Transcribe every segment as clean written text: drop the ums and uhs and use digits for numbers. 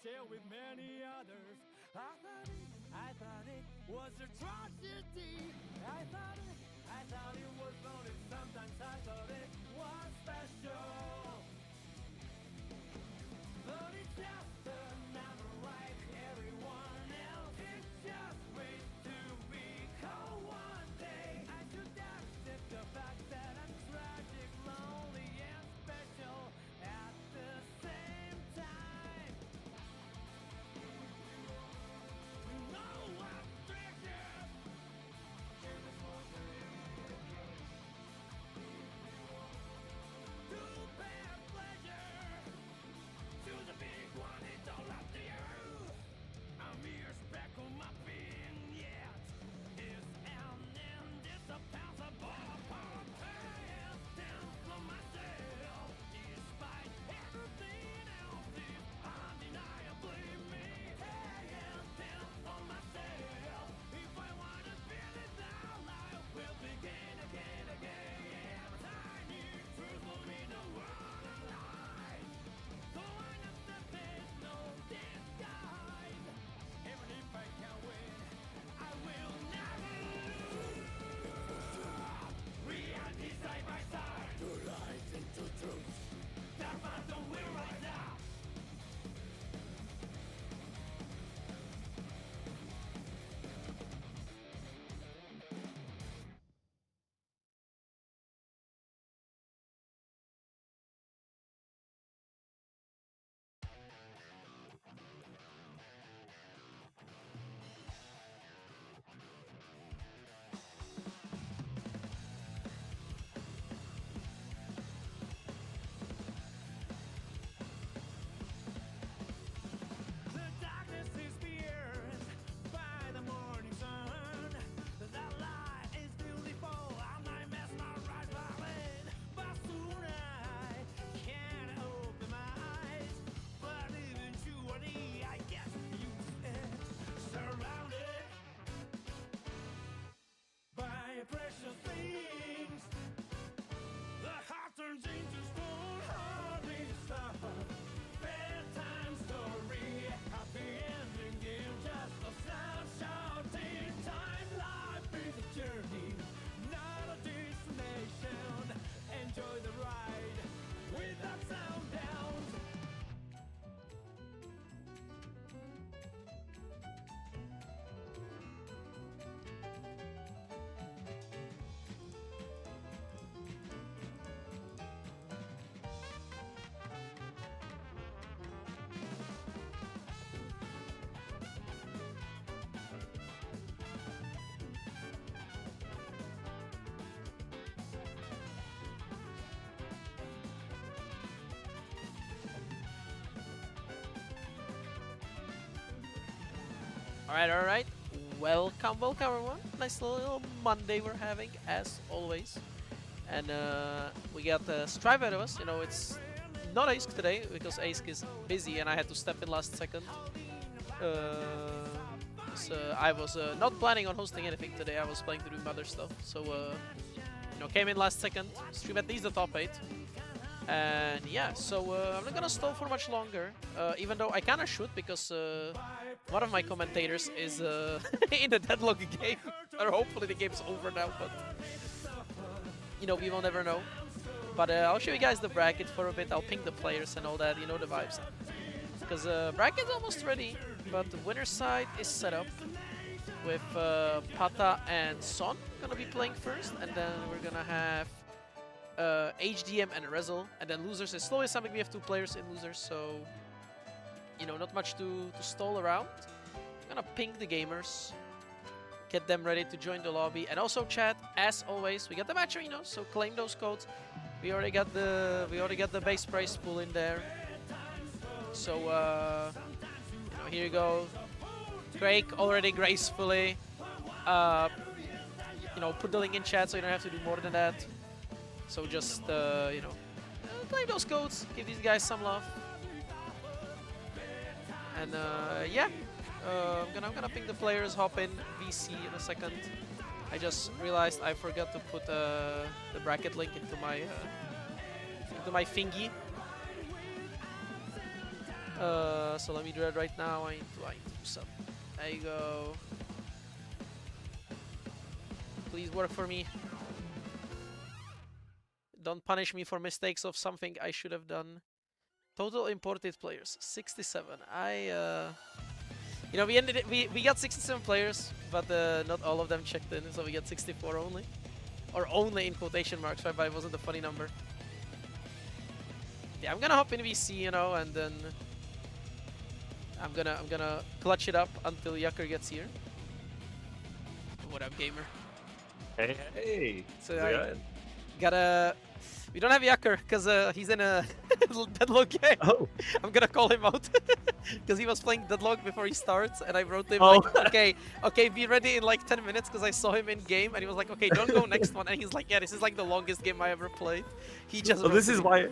share with many others. I thought it was atrocity. I thought it was lonely. Sometimes I thought it was special. But it's just another like everyone else. It's just way to be cold one day. I should accept the fact that I'm tragic, lonely, and special at the same time. No one treasure. To bear pleasure. To the big one, it's all up to you. A mere speck on my vignette is an indispensable part for myself. Despite everything else, is undeniably me. For myself. If I want to feel it out, life will begin again. Every time you truth will be the world alive. So I know that there's no disguise. Even if I can win, I will never lose. Reality side by side. Two lies into truth. That battle will rise up. The darkness is pierced by the morning sun. That light is beautiful, and I mesmerized by it. But soon I can't open my eyes. But eventually, I guess you said, surrounded by precious things. The heart turns into stone, hardly stop. Bedtime story, happy ending game, just a snapshot in time. Life is a journey, not a destination. Enjoy the ride without sound downs. All right. Welcome, everyone. Nice little Monday we're having, as always. And we got Strive ahead of us. You know, it's not Ace today because Ace is busy and I had to step in last second. So I was not planning on hosting anything today. I was planning to do other stuff. So, you know, came in last second. Stream at least the top 8. And yeah, so I'm not gonna stall for much longer, even though I kinda should, because one of my commentators is in the deadlock game, or hopefully the game's over now, but you know, we will never know. But I'll show you guys the bracket for a bit, I'll ping the players and all that, you know the vibes. Because bracket's almost ready, but the winner's side is set up with Pata and Son gonna be playing first, and then we're gonna have HDM and Resil, and then losers is slowly something. We have 2 players in losers, so you know, not much to stall around. I'm gonna ping the gamers, get them ready to join the lobby, and also chat. As always, we got the match arena, so claim those codes. We already got the base price pool in there. So you know, here you go. Craig already gracefully, you know, put the link in chat, so you don't have to do more than that. So just, you know, claim those codes, give these guys some love. And yeah, I'm gonna ping the players, hop in VC in a second. I just realized I forgot to put the bracket link into my thingy. So let me do it right now. I need to do some. There you go. Please work for me. Don't punish me for mistakes of something I should have done. Total imported players, 67. You know, we got 67 players, but not all of them checked in, so we got 64 only. Or only in quotation marks, right? But it wasn't a funny number. Yeah, I'm gonna hop in VC, you know, and then I'm gonna clutch it up until Yakur gets here. What up, gamer? Hey, hey. So How's it I going? gotta. We don't have Yakur because he's in a deadlock game. Oh. I'm gonna call him out because he was playing deadlock before he starts, and I wrote him Oh. like, okay, be ready in like 10 minutes because I saw him in game, and he was like, okay, don't go next one, and he's like, yeah, this is like the longest game I ever played. He just. Well, this is why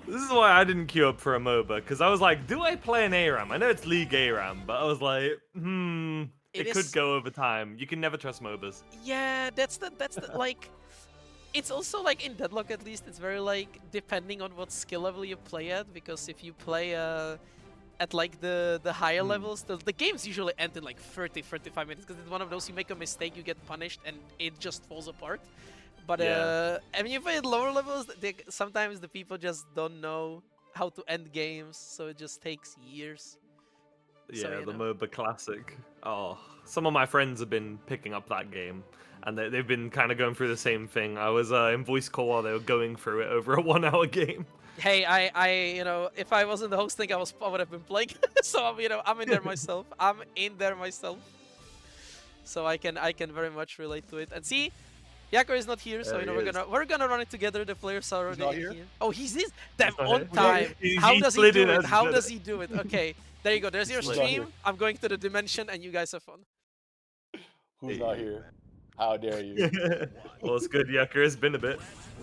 I didn't queue up for a MOBA, because I was like, do I play an ARAM? I know it's League ARAM, but I was like, it could go over time. You can never trust MOBAs. Yeah, that's the like. It's also like in Deadlock, at least, it's very like depending on what skill level you play at, because if you play at like the higher levels, the games usually end in like 30-35 minutes, because it's one of those, you make a mistake, you get punished, and it just falls apart. But I mean, you play at lower levels, sometimes the people just don't know how to end games, so it just takes years. Yeah, So, the know. MOBA Classic. Oh, some of my friends have been picking up that game, and they've been kind of going through the same thing. I was in voice call while they were going through it over a 1-hour game. Hey, you know, if I wasn't the hosting, I would have been playing. So, you know, I'm in there myself. So I can very much relate to it. And see, Yakur is not here, so you know we're gonna run it together. The players are already here. Oh, he's damn on time. How does he do it? How does he do it? Okay, there you go. There's your stream. I'm going to the dimension, and you guys have fun. Who's not here? How dare you? Well, it's good, Yakur. It's been a bit.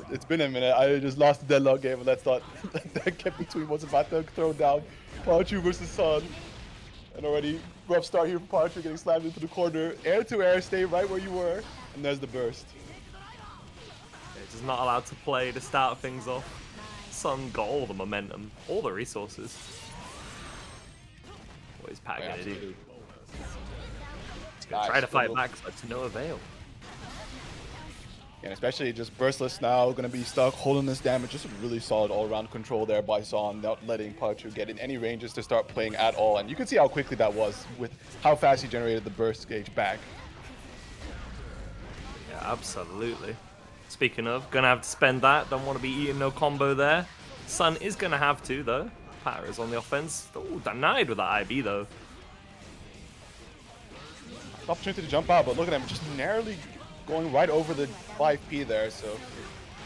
It's been a minute. I just lost the deadlock game, and that's not that kept between what's about to throw down PataChu versus Sun. And already rough start here for PataChu, getting slammed into the corner. Air to air, stay right where you were, and there's the burst. It's just not allowed to play to start things off. Sun got all the momentum, all the resources. What is Pat gonna do? He's gonna try to fight back, but to no avail. And especially just burstless now, gonna be stuck holding this damage. Just a really solid all-around control there by Son, not letting PataChu get in any ranges to start playing at all. And you can see how quickly that was with how fast he generated the burst gauge back. Yeah, absolutely. Speaking of, gonna have to spend that. Don't want to be eating no combo there. Sun is gonna have to though. Pata is on the offense. Oh, denied with that I.B. though. Opportunity to jump out, but look at him just narrowly going right over the 5P there. So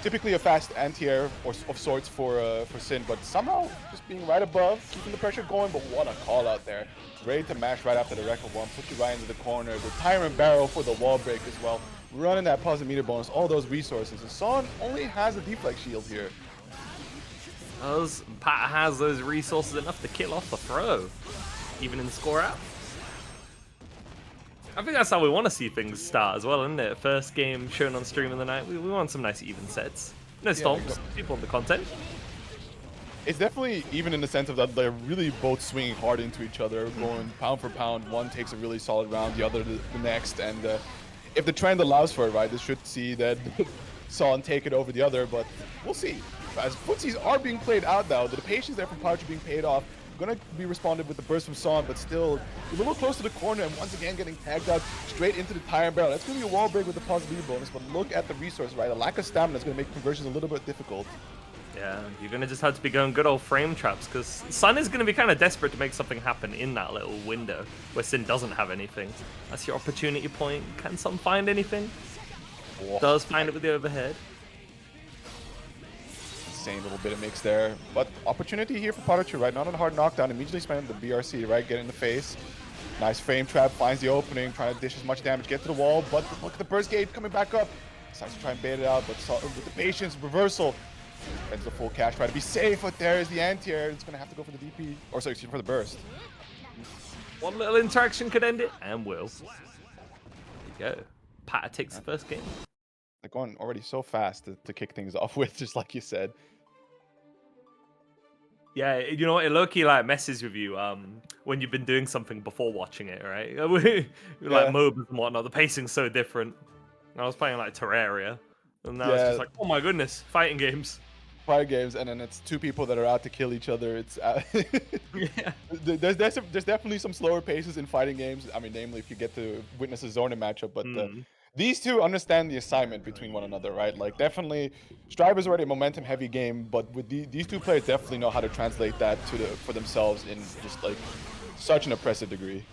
typically a fast anti-air of sorts for Sin, but somehow just being right above, keeping the pressure going. But what a call out there! Ready to mash right after the record one, put you right into the corner. The tyrant barrel for the wall break as well. Running that positive meter bonus, all those resources. And Son only has a deflect shield here. Pat has those resources enough to kill off the throw, even in the score app. I think that's how we want to see things start as well, isn't it? First game shown on stream of the night. We want some nice even sets. No stomps, people on the content. It's definitely even in the sense of that they're really both swinging hard into each other, going pound for pound. One takes a really solid round, the other the next. And if the trend allows for it, right, they should see that Son take it over the other, but we'll see. As footsies are being played out now, the patience there from PataChu being paid off. Gonna be responded with the burst from Son, but still a little close to the corner, and once again getting tagged out straight into the tire barrel. That's gonna be a wall break with the positive bonus, but look at the resource, right? The lack of stamina is gonna make conversions a little bit difficult. Yeah, you're gonna just have to be going good old frame traps, because Sun is gonna be kind of desperate to make something happen in that little window where Sin doesn't have anything. That's your opportunity point. Can Sun find anything? Oh, Does find it with the overhead. Insane little bit of mix there, but opportunity here for PataChu, right? Not a hard knockdown, immediately spending the BRC, right? Get in the face. Nice frame trap, finds the opening, trying to dish as much damage, get to the wall, but look at the burst gate coming back up. Decides to try and bait it out, but with the patience, reversal. Spends the full cash, try to be safe, but there is the anti-air. It's gonna have to go for the DP, or sorry, excuse me, for the burst. One little interaction could end it, and will. There you go. Pata takes the first game. They're going already so fast to kick things off with, just like you said. Yeah, you know what? It low-key like messes with you when you've been doing something before watching it, right? Like Yeah. MOBAs and whatnot, the pacing's so different. I was playing like Terraria, and now it's Yeah. just like, oh my goodness, fighting games. Fire games, and then it's two people that are out to kill each other. It's Yeah. there's definitely some slower paces in fighting games. I mean, namely if you get to witness a Zona matchup, but these two understand the assignment between one another, right? Like definitely, Strive is already a momentum-heavy game, but with these two players definitely know how to translate that for themselves in just like such an impressive degree.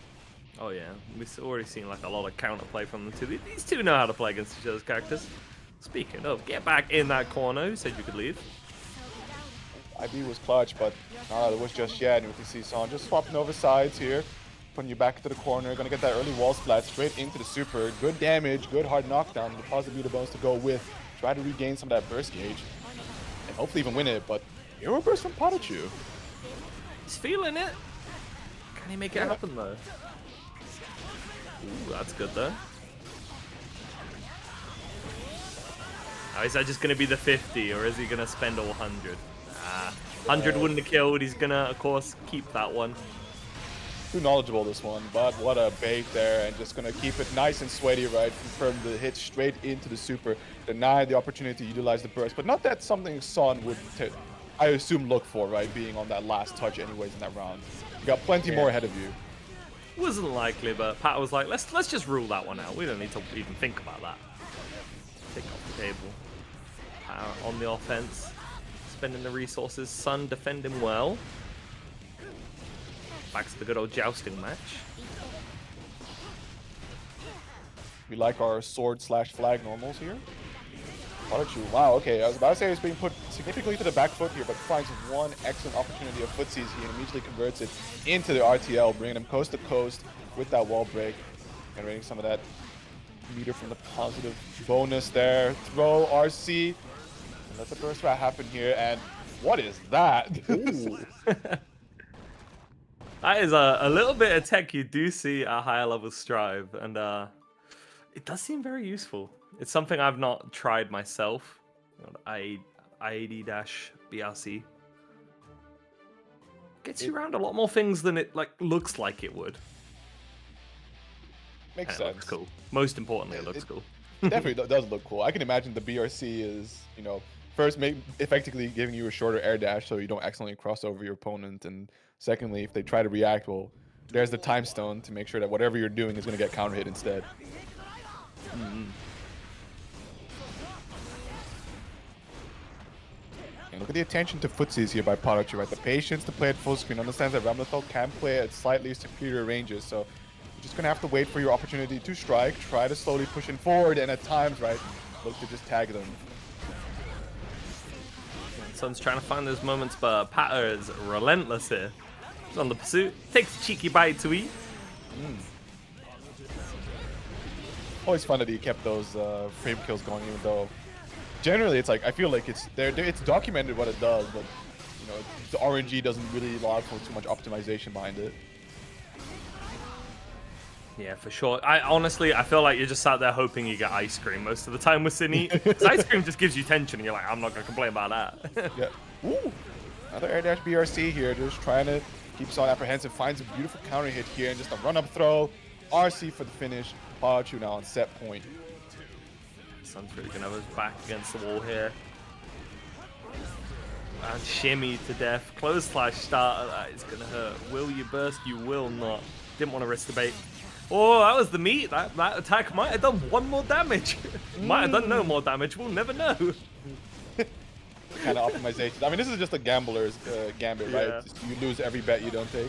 Oh yeah, we've already seen like a lot of counterplay from the two. These two know how to play against each other's characters. Speaking of, get back in that corner. Who said you could leave? I.B.A was clutch, but it was just yet. And we can see Son just swapping over sides here, putting you back into the corner. Gonna get that early wall splat straight into the super. Good damage, good hard knockdown. The positive meter bonus to go with. Try to regain some of that burst gauge, and hopefully even win it. But hero burst from PataChu. He's feeling it. Can he make it happen though? Ooh, that's good though. Oh, is that just gonna be the 50, or is he gonna spend all 100? 100 wouldn't have killed. He's gonna, of course, keep that one. Too knowledgeable this one, but what a bait there, and just gonna keep it nice and sweaty, right? Confirm the hit straight into the super, deny the opportunity to utilize the burst, but not that something Son would, I assume, look for, right? Being on that last touch anyways in that round. You got plenty more ahead of you. Wasn't likely, but Pat was like, let's just rule that one out. We don't need to even think about that. Take off the table. Power on the offense. Spending the resources. Son defending well. Back to the good old jousting match. We like our sword/flag normals here. PataChu, wow, okay. I was about to say it's being put significantly to the back foot here, but finds one excellent opportunity of footsies here and immediately converts it into the RTL, bringing him coast to coast with that wall break. Generating some of that meter from the positive bonus there. Throw RC. And let the burst rat happen here. And what is that? That is a little bit of tech you do see at higher level Strive, and it does seem very useful. It's something I've not tried myself. IAD-BRC gets you around a lot more things than it looks like it would. Makes sense. sense. It looks cool. Most importantly, it looks cool. Definitely does look cool. I can imagine the BRC is, first effectively giving you a shorter air dash so you don't accidentally cross over your opponent, and secondly, if they try to react, well, there's the time stone to make sure that whatever you're doing is going to get counter hit instead. And look at the attention to footsies here by PataChu, right? The patience to play at full screen. Understands that Ramlethal can play at slightly superior ranges, so you're just going to have to wait for your opportunity to strike, try to slowly push in forward, and at times, right, look to just tag them. Son's trying to find those moments, but Pata is relentless here. He's on the pursuit, takes a cheeky bite to eat. Always fun that he kept those frame kills going, even though generally it's like, I feel like it's documented what it does, but the RNG doesn't really allow for too much optimization behind it. Yeah, for sure. I feel like you're just sat there hoping you get ice cream most of the time with Cine. Ice cream just gives you tension, and you're like, I'm not gonna complain about that. Yeah. Ooh. Another air dash BRC here, just trying to keep Son apprehensive. Finds a beautiful counter hit here, and just a run-up throw. RC for the finish. PataChu now on set point. Son's really gonna have his back against the wall here. And shimmy to death. Close slash starter. That is gonna hurt. Will you burst? You will not. Didn't want to risk the bait. Oh, that was the meat. That attack might have done one more damage. Might have done no more damage. We'll never know. Kind of optimization. I mean, this is just a gambler's gambit, right? Yeah. You lose every bet you don't take.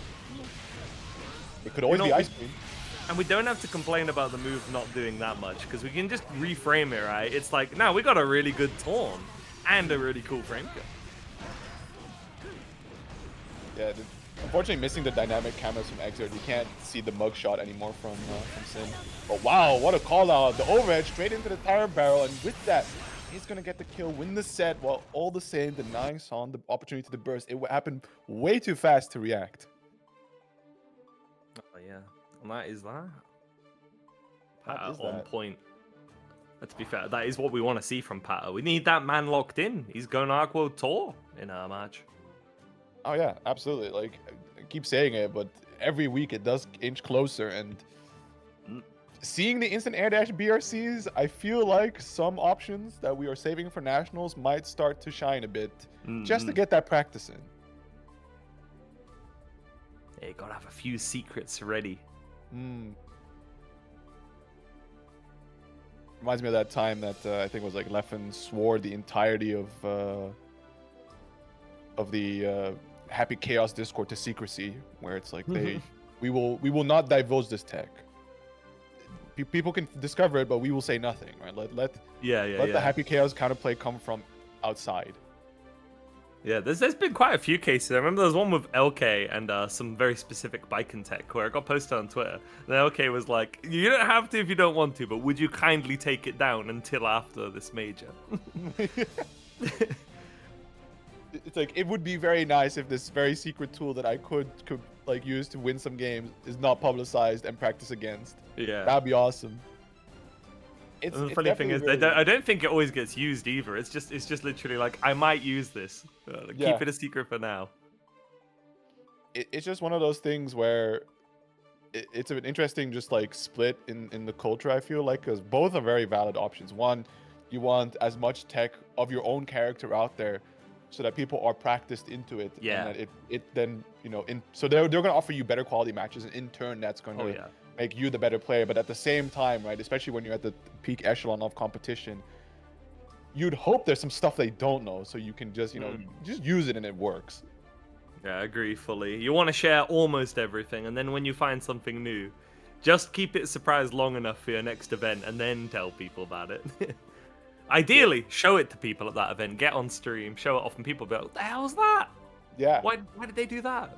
It could always be ice cream. And we don't have to complain about the move not doing that much, because we can just reframe it, right? It's like, no, we got a really good taunt and a really cool frame kill. Yeah, unfortunately missing the dynamic cameras from Xrd. You can't see the mugshot anymore from Sin. But wow, what a call out. The overhead straight into the tire barrel, and with that, he's going to get the kill, win the set, while all the same denying Son the opportunity to burst. It happened way too fast to react. Oh, yeah. And that is that. That is on that. point. But to be fair, that is what we want to see from Pata. We need that man locked in. He's going to R.E.V.O tour in our match. Oh yeah, absolutely. Like I keep saying it, but every week it does inch closer. And seeing the instant air dash BRCs, I feel like some options that we are saving for nationals might start to shine a bit, just to get that practice in. Yeah, you gotta have a few secrets ready. Reminds me of that time that I think it was like Leffen swore the entirety of the Happy Chaos Discord to secrecy, where it's like we will not divulge this tech. People can discover it, but we will say nothing, right? Let the Happy Chaos counterplay come from outside. Yeah, there's been quite a few cases. I remember there was one with LK and some very specific Biken tech where it got posted on Twitter. And LK was like, "You don't have to if you don't want to, but would you kindly take it down until after this major?" It's like, it would be very nice if this very secret tool that I could like use to win some games is not publicized and practice against. Yeah. That'd be awesome. The funny thing is, I don't think it always gets used either. It's just literally like, I might use this. Keep it a secret for now. It's just one of those things where it's an interesting just like split in the culture, I feel like, because both are very valid options. One, you want as much tech of your own character out there so that people are practiced into it. Yeah. And that it then, so they're going to offer you better quality matches, and in turn that's going to make you the better player. But at the same time, right, especially when you're at the peak echelon of competition, you'd hope there's some stuff they don't know, so you can just just use it and it works. Yeah, I agree fully. You want to share almost everything, and then when you find something new, just keep it a surprise long enough for your next event, and then tell people about it. Ideally, show it to people at that event. Get on stream, show it off, and people be like, "What the hell was that? Yeah. Why did they do that?"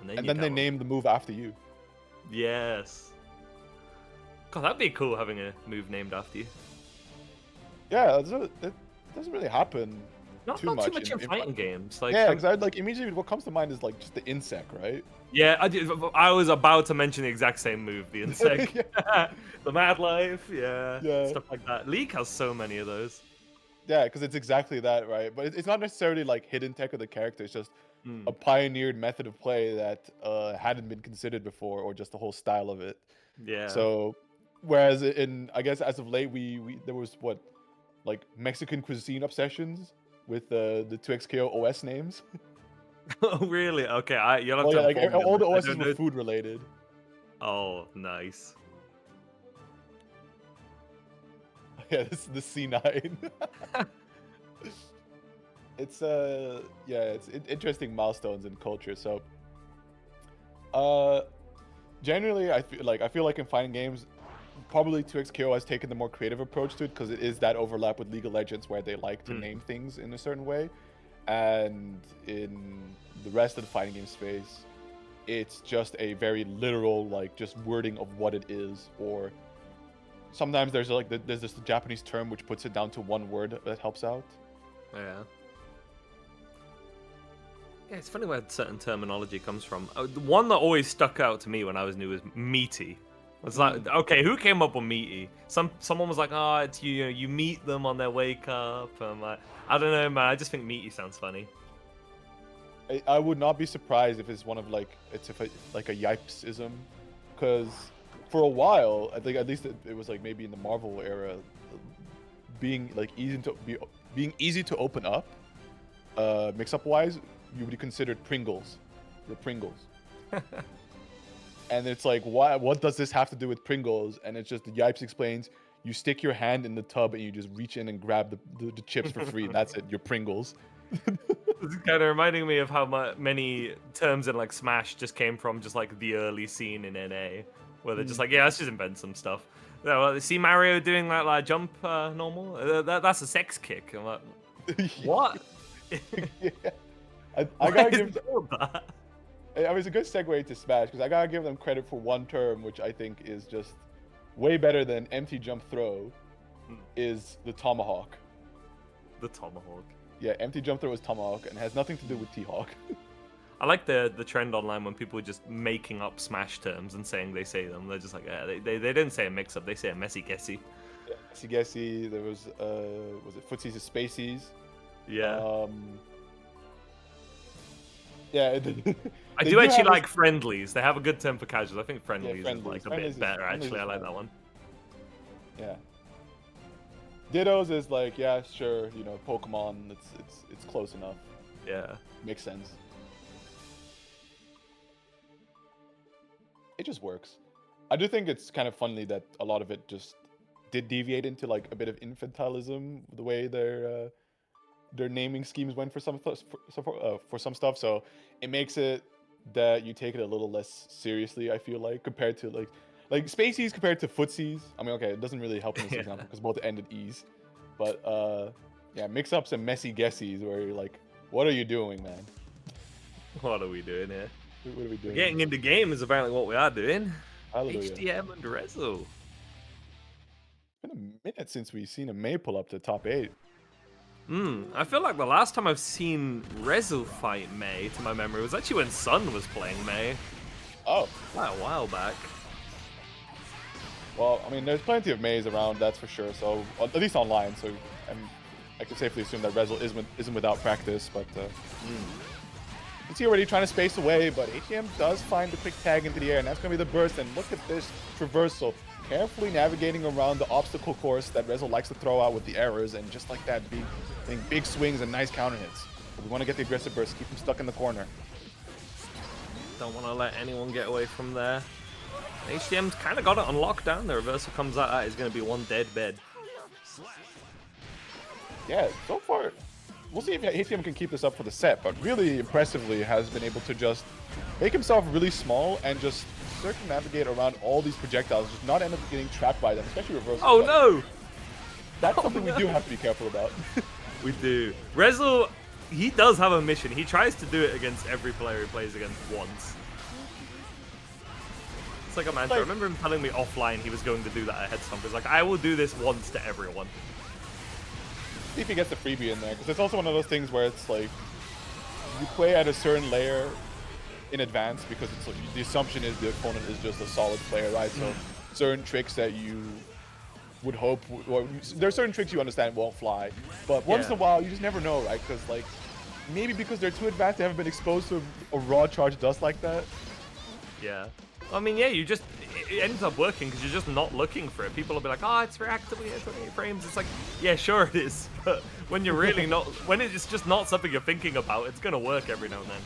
And then they name the move after you. Yes. God, that'd be cool, having a move named after you. Yeah, it doesn't really happen not too much in fighting games. Like, yeah, because immediately what comes to mind is like just the insect, right? Yeah, I was about to mention the exact same move, the insect. The Mad Life, yeah, stuff like that. League has so many of those. Yeah, because it's exactly that, right? But it's not necessarily like hidden tech of the character. It's just a pioneered method of play that hadn't been considered before, or just the whole style of it. Yeah. So, whereas I guess as of late, there was like Mexican cuisine obsessions with the 2XKO OS names. Oh, really? Okay, you'll have to like all the OSs were food related. Oh, nice. Yeah, this is the C9. It's interesting milestones in culture. So, generally, I feel like in fighting games, probably 2XKO has taken the more creative approach to it, because it is that overlap with League of Legends where they like to name things in a certain way, and in the rest of the fighting game space, it's just a very literal, like, just wording of what it is. Or sometimes there's this Japanese term which puts it down to one word that helps out. Yeah. Yeah, it's funny where certain terminology comes from. The one that always stuck out to me when I was new was meaty. It's like, okay, who came up with meaty? Someone was like, oh, it's you meet them on their wake up. I'm like, I don't know, man. I just think meaty sounds funny. I would not be surprised if it's one of like a yipesism, because for a while, I think at least it was like maybe in the Marvel era, being easy to open up, mix-up wise, you would be considered Pringles. You're Pringles. And it's like, what does this have to do with Pringles? And it's just, the Yipes explains, you stick your hand in the tub and you just reach in and grab the chips for free. That's it. You're Pringles. It's kind of reminding me of how many terms in like Smash just came from just like the early scene in NA, where they're just like, yeah, let's just invent some stuff. See Mario doing like jump normal? That's a sex kick. I'm like, what? Yeah. I gotta give that. I mean, it's a good segue to Smash, because I gotta give them credit for one term, which I think is just way better than empty jump throw, is the tomahawk. The tomahawk. Yeah, empty jump throw is tomahawk, and has nothing to do with T-Hawk. I like the trend online when people are just making up Smash terms and saying they say them. They're just like, yeah, they didn't say a mix-up, they say a messy guessy. Yeah, messy guessy. There was it Footsies to Spaceys? Yeah. Yeah. I They do actually have like friendlies. They have a good term for casuals. I think friendlies is friendlies. like a Friendlies bit better, friendlies actually. I is like fine. that one. Yeah. Dittos is like, yeah, sure, you know, Pokemon, it's close enough. Yeah. Makes sense. It just works. I do think it's kind of funny that a lot of it just did deviate into like a bit of infantilism, the way their naming schemes went for for some stuff. So it makes it that you take it a little less seriously. I feel like compared to like Spaceys compared to Footsies. I mean, okay, it doesn't really help in this Yeah. example because both end in E's. But yeah, mix ups and messy guessies where you're like, what are you doing, man? What are we doing here? What are we doing? Getting into game is apparently what we are doing. Hallelujah. HDM and Resil. It's been a minute since we've seen a May pull up to top 8. I feel like the last time I've seen Resil fight May, to my memory, was actually when Sun was playing May. Oh, Quite a while back. well, I mean, there's plenty of Mays around, that's for sure. So at least online. So I can safely assume that Resil isn't without practice. But you see already trying to space away, but HDM does find the quick tag into the air, and that's going to be the burst. And look at this traversal. Carefully navigating around the obstacle course that Resil likes to throw out with the errors, and just like that, getting big swings and nice counter hits. But we want to get the aggressive burst, keep him stuck in the corner. Don't want to let anyone get away from there. HDM's kind of got it on lockdown. The reversal comes out, that is going to be one dead bed. Yeah, so far, we'll see if HDM can keep this up for the set, but really impressively has been able to just make himself really small and just circumnavigate around all these projectiles, just not end up getting trapped by them, especially reversal. Oh no! That's something we do have to be careful about. We do. Resil, he does have a mission. He tries to do it against every player he plays against once. It's like a mantra. I remember him telling me offline he was going to do that at Head Stomp. He's like, I will do this once to everyone. See if he gets the freebie in there, because it's also one of those things where it's like, you play at a certain layer in advance because it's like, the assumption is the opponent is just a solid player, right? So certain tricks that you would hope, or there are certain tricks you understand won't fly, but once in a while you just never know, right? Because like maybe because they're too advanced, they haven't been exposed to a raw charge dust like that. Yeah. I mean, yeah, it ends up working because you're just not looking for it. People will be like, oh, it's reactively at 28 frames. It's like, yeah, sure it is. But when you're really not, when it's just not something you're thinking about, it's going to work every now and then.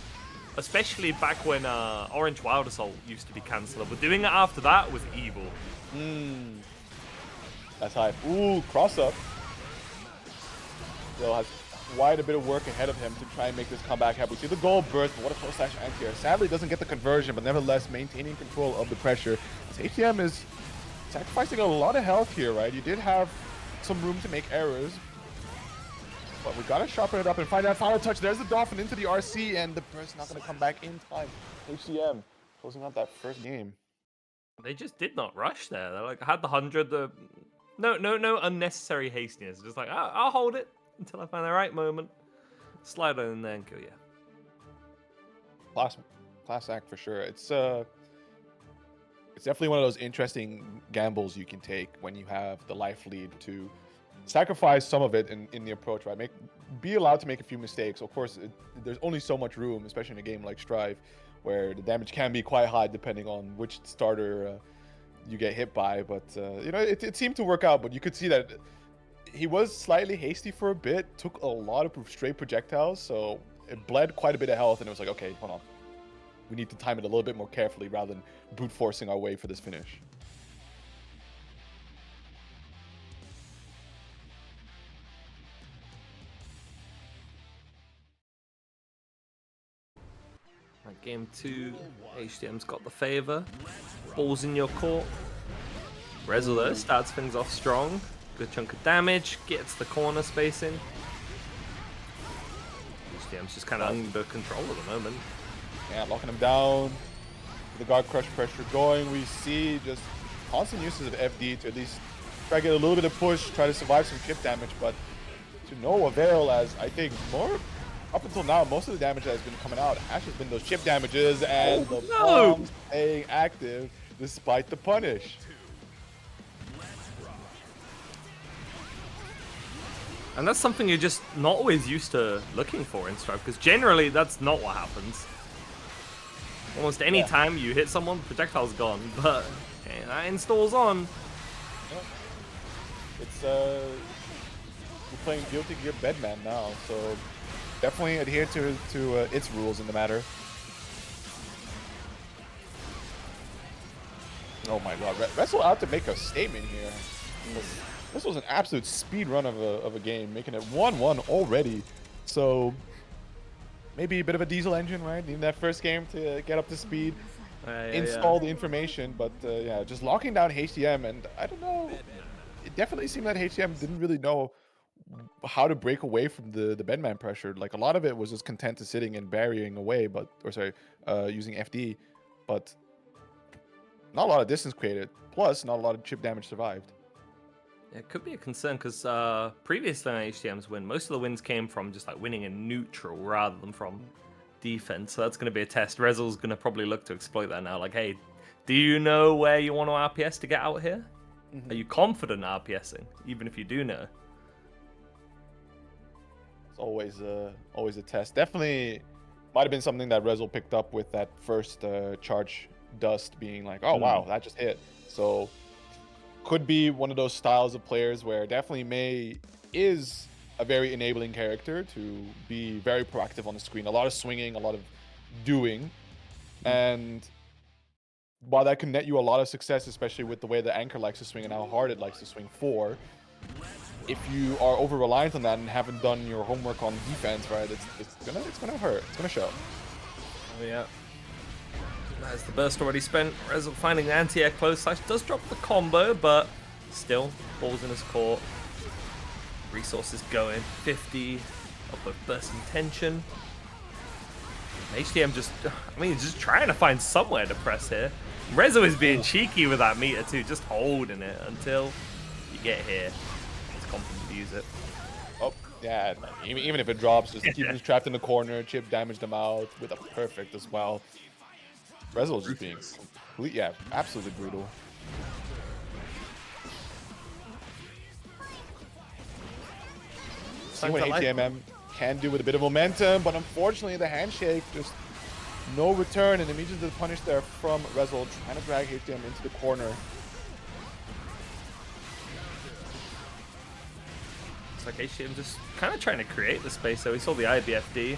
Especially back when Orange Wild Assault used to be cancelable. Doing it after that was evil. That's hype. Ooh, cross up. Still has quite a bit of work ahead of him to try and make this comeback happen. We see the goal burst, but what a close slash anti-air. Sadly, doesn't get the conversion, but nevertheless maintaining control of the pressure. As HDM is sacrificing a lot of health here, right? You did have some room to make errors, but we gotta sharpen it up and find that final touch. There's the Dolphin into the RC, and the burst not gonna come back in time. HDM closing out that first game. They just did not rush there. They like had the 100. No unnecessary hastiness. Just like, I'll hold it until I find the right moment. Slide on in there and kill you. Class act for sure. It's definitely one of those interesting gambles you can take when you have the life lead to sacrifice some of it in the approach, right? Be allowed to make a few mistakes. Of course, there's only so much room, especially in a game like Strive, where the damage can be quite high depending on which starter you get hit by. But you know, it seemed to work out. But you could see that he was slightly hasty for a bit, took a lot of straight projectiles, so it bled quite a bit of health, and it was like, okay, hold on. We need to time it a little bit more carefully rather than brute forcing our way for this finish. Right, game 2, HDM's got the favor. Ball's in your court. Resil there starts things off strong. Good chunk of damage, gets the corner spacing. HDM's just kind of under control at the moment. Yeah, locking him down. The guard crush pressure going. We see just constant uses of FD to at least try to get a little bit of push, try to survive some chip damage, but to no avail, as I think more up until now, most of the damage that has been coming out has just been those chip damages and the bombs staying active despite the punish. And that's something you're just not always used to looking for in Strive, because generally that's not what happens. Almost any time you hit someone, projectile's gone. But okay, that installs on. It's we're playing Guilty Gear Bedman now, so definitely adhere to its rules in the matter. Oh my God, Resil out to make a statement here. This was an absolute speed run of a game, making it 1-1 already. So maybe a bit of a diesel engine, right? Needing that first game to get up to speed, install the information, but yeah, just locking down HTM, and I don't know. It definitely seemed that HTM didn't really know how to break away from the Bedman pressure. Like a lot of it was just content to sitting and burying away, using FD, but not a lot of distance created. Plus, not a lot of chip damage survived. Yeah, it could be a concern because previously on HTM's win, most of the wins came from just like winning in neutral rather than from defense. So that's going to be a test. Resil's going to probably look to exploit that now. Like, hey, do you know where you want to RPS to get out here? Are you confident RPSing, even if you do know? It's always a test. Definitely might have been something that Resil picked up with that first charge dust being like, oh wow, that just hit. So could be one of those styles of players where definitely Mei is a very enabling character to be very proactive on the screen. A lot of swinging, a lot of doing, and while that can net you a lot of success, especially with the way the anchor likes to swing and how hard it likes to swing for, if you are over reliant on that and haven't done your homework on defense, right, it's gonna hurt. It's gonna show. Oh yeah. That's the burst already spent. Resil finding the anti-air close slash does drop the combo, but still balls in his court. Resources going 50 up of burst intention. HTM just trying to find somewhere to press here. Resil is being cheeky with that meter too, just holding it until you get here. It's confident to use it. Oh, yeah, even if it drops, just keep him trapped in the corner, chip damage them out with a perfect as well. Resil just being complete, absolutely brutal. See what HTMM can do with a bit of momentum, but unfortunately the handshake, just no return, and immediately the punish there from Resil, trying to drag HTM into the corner. It's like HTM just kind of trying to create the space, so we saw the IBFD.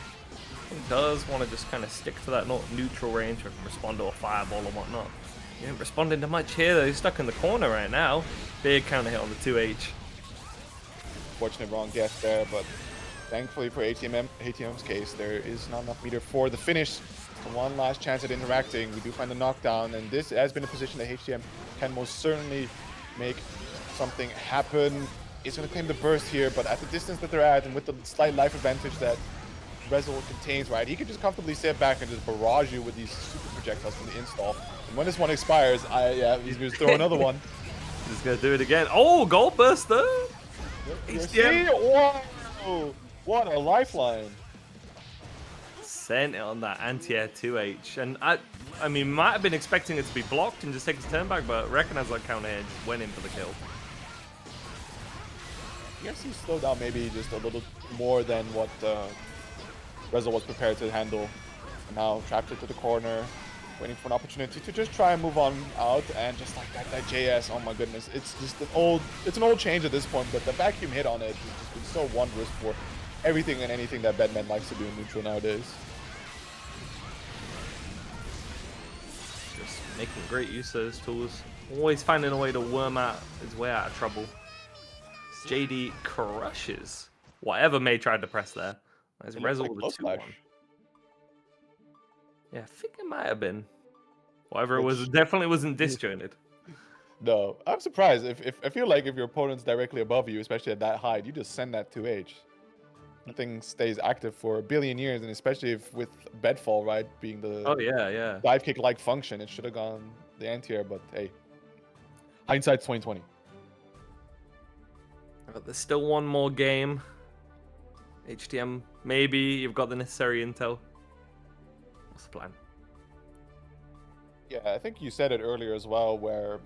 He does want to just kind of stick to that neutral range and respond to a fireball or whatnot. He ain't responding to much here though, he's stuck in the corner right now. Big counter hit on the 2H. Fortunate wrong guess there, but thankfully for HTM's case, there is not enough meter for the finish. So one last chance at interacting. We do find the knockdown, and this has been a position that HTM can most certainly make something happen. He's going to claim the burst here, but at the distance that they're at and with the slight life advantage that Resil contains, right, he can just comfortably sit back and just barrage you with these super projectiles from the install. And when this one expires, he's going to throw another one. He's going to do it again. Oh, gold burster! HTM. Whoa! What a lifeline. Sent it on that anti-air 2H. And I mean, might have been expecting it to be blocked and just take his turn back, but recognized that counter hit, just went in for the kill. I guess he slowed down maybe just a little more than what Resil was prepared to handle. And now trapped it to the corner, waiting for an opportunity to just try and move on out, and just like that JS, oh my goodness, it's just an old change at this point, but the vacuum hit on it has just been so wondrous for everything and anything that Bedman likes to do in neutral nowadays. Just making great use of his tools, always finding a way to worm out his way out of trouble. JD crushes whatever May tried to press there. There's Resil with a 2-1. Yeah, I think it might have been. Whatever it was, it definitely wasn't disjointed. No, I'm surprised. I feel like if your opponent's directly above you, especially at that height, you just send that 2H. Nothing stays active for a billion years, and especially if with bedfall, right, being the dive kick-like function, it should have gone the anti-air, but hey, hindsight's 2020. But there's still one more game. HTM, maybe you've got the necessary intel. What's the plan? Yeah, I think you said it earlier as well, where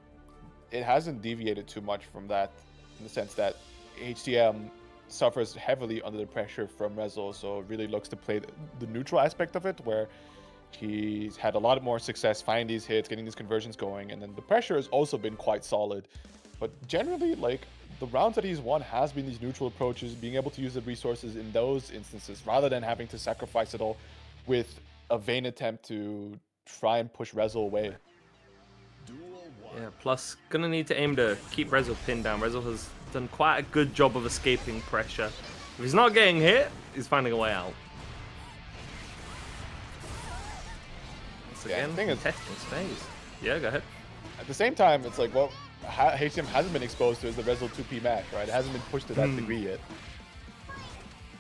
it hasn't deviated too much from that, in the sense that HTM suffers heavily under the pressure from Resil, so it really looks to play the neutral aspect of it, where He's had a lot more success finding these hits, getting these conversions going, and then the pressure has also been quite solid. But generally, like, the rounds that he's won has been these neutral approaches, being able to use the resources in those instances rather than having to sacrifice it all with a vain attempt to try and push Resil away. Yeah, plus gonna need to aim to keep Resil pinned down. Resil has done quite a good job of escaping pressure. If he's not getting hit, he's finding a way out. Once Yeah, again, I think it's- testing space. Yeah, go ahead. At the same time, it's like, what HCM hasn't been exposed to is the Resil 2P match, right? It hasn't been pushed to that degree yet.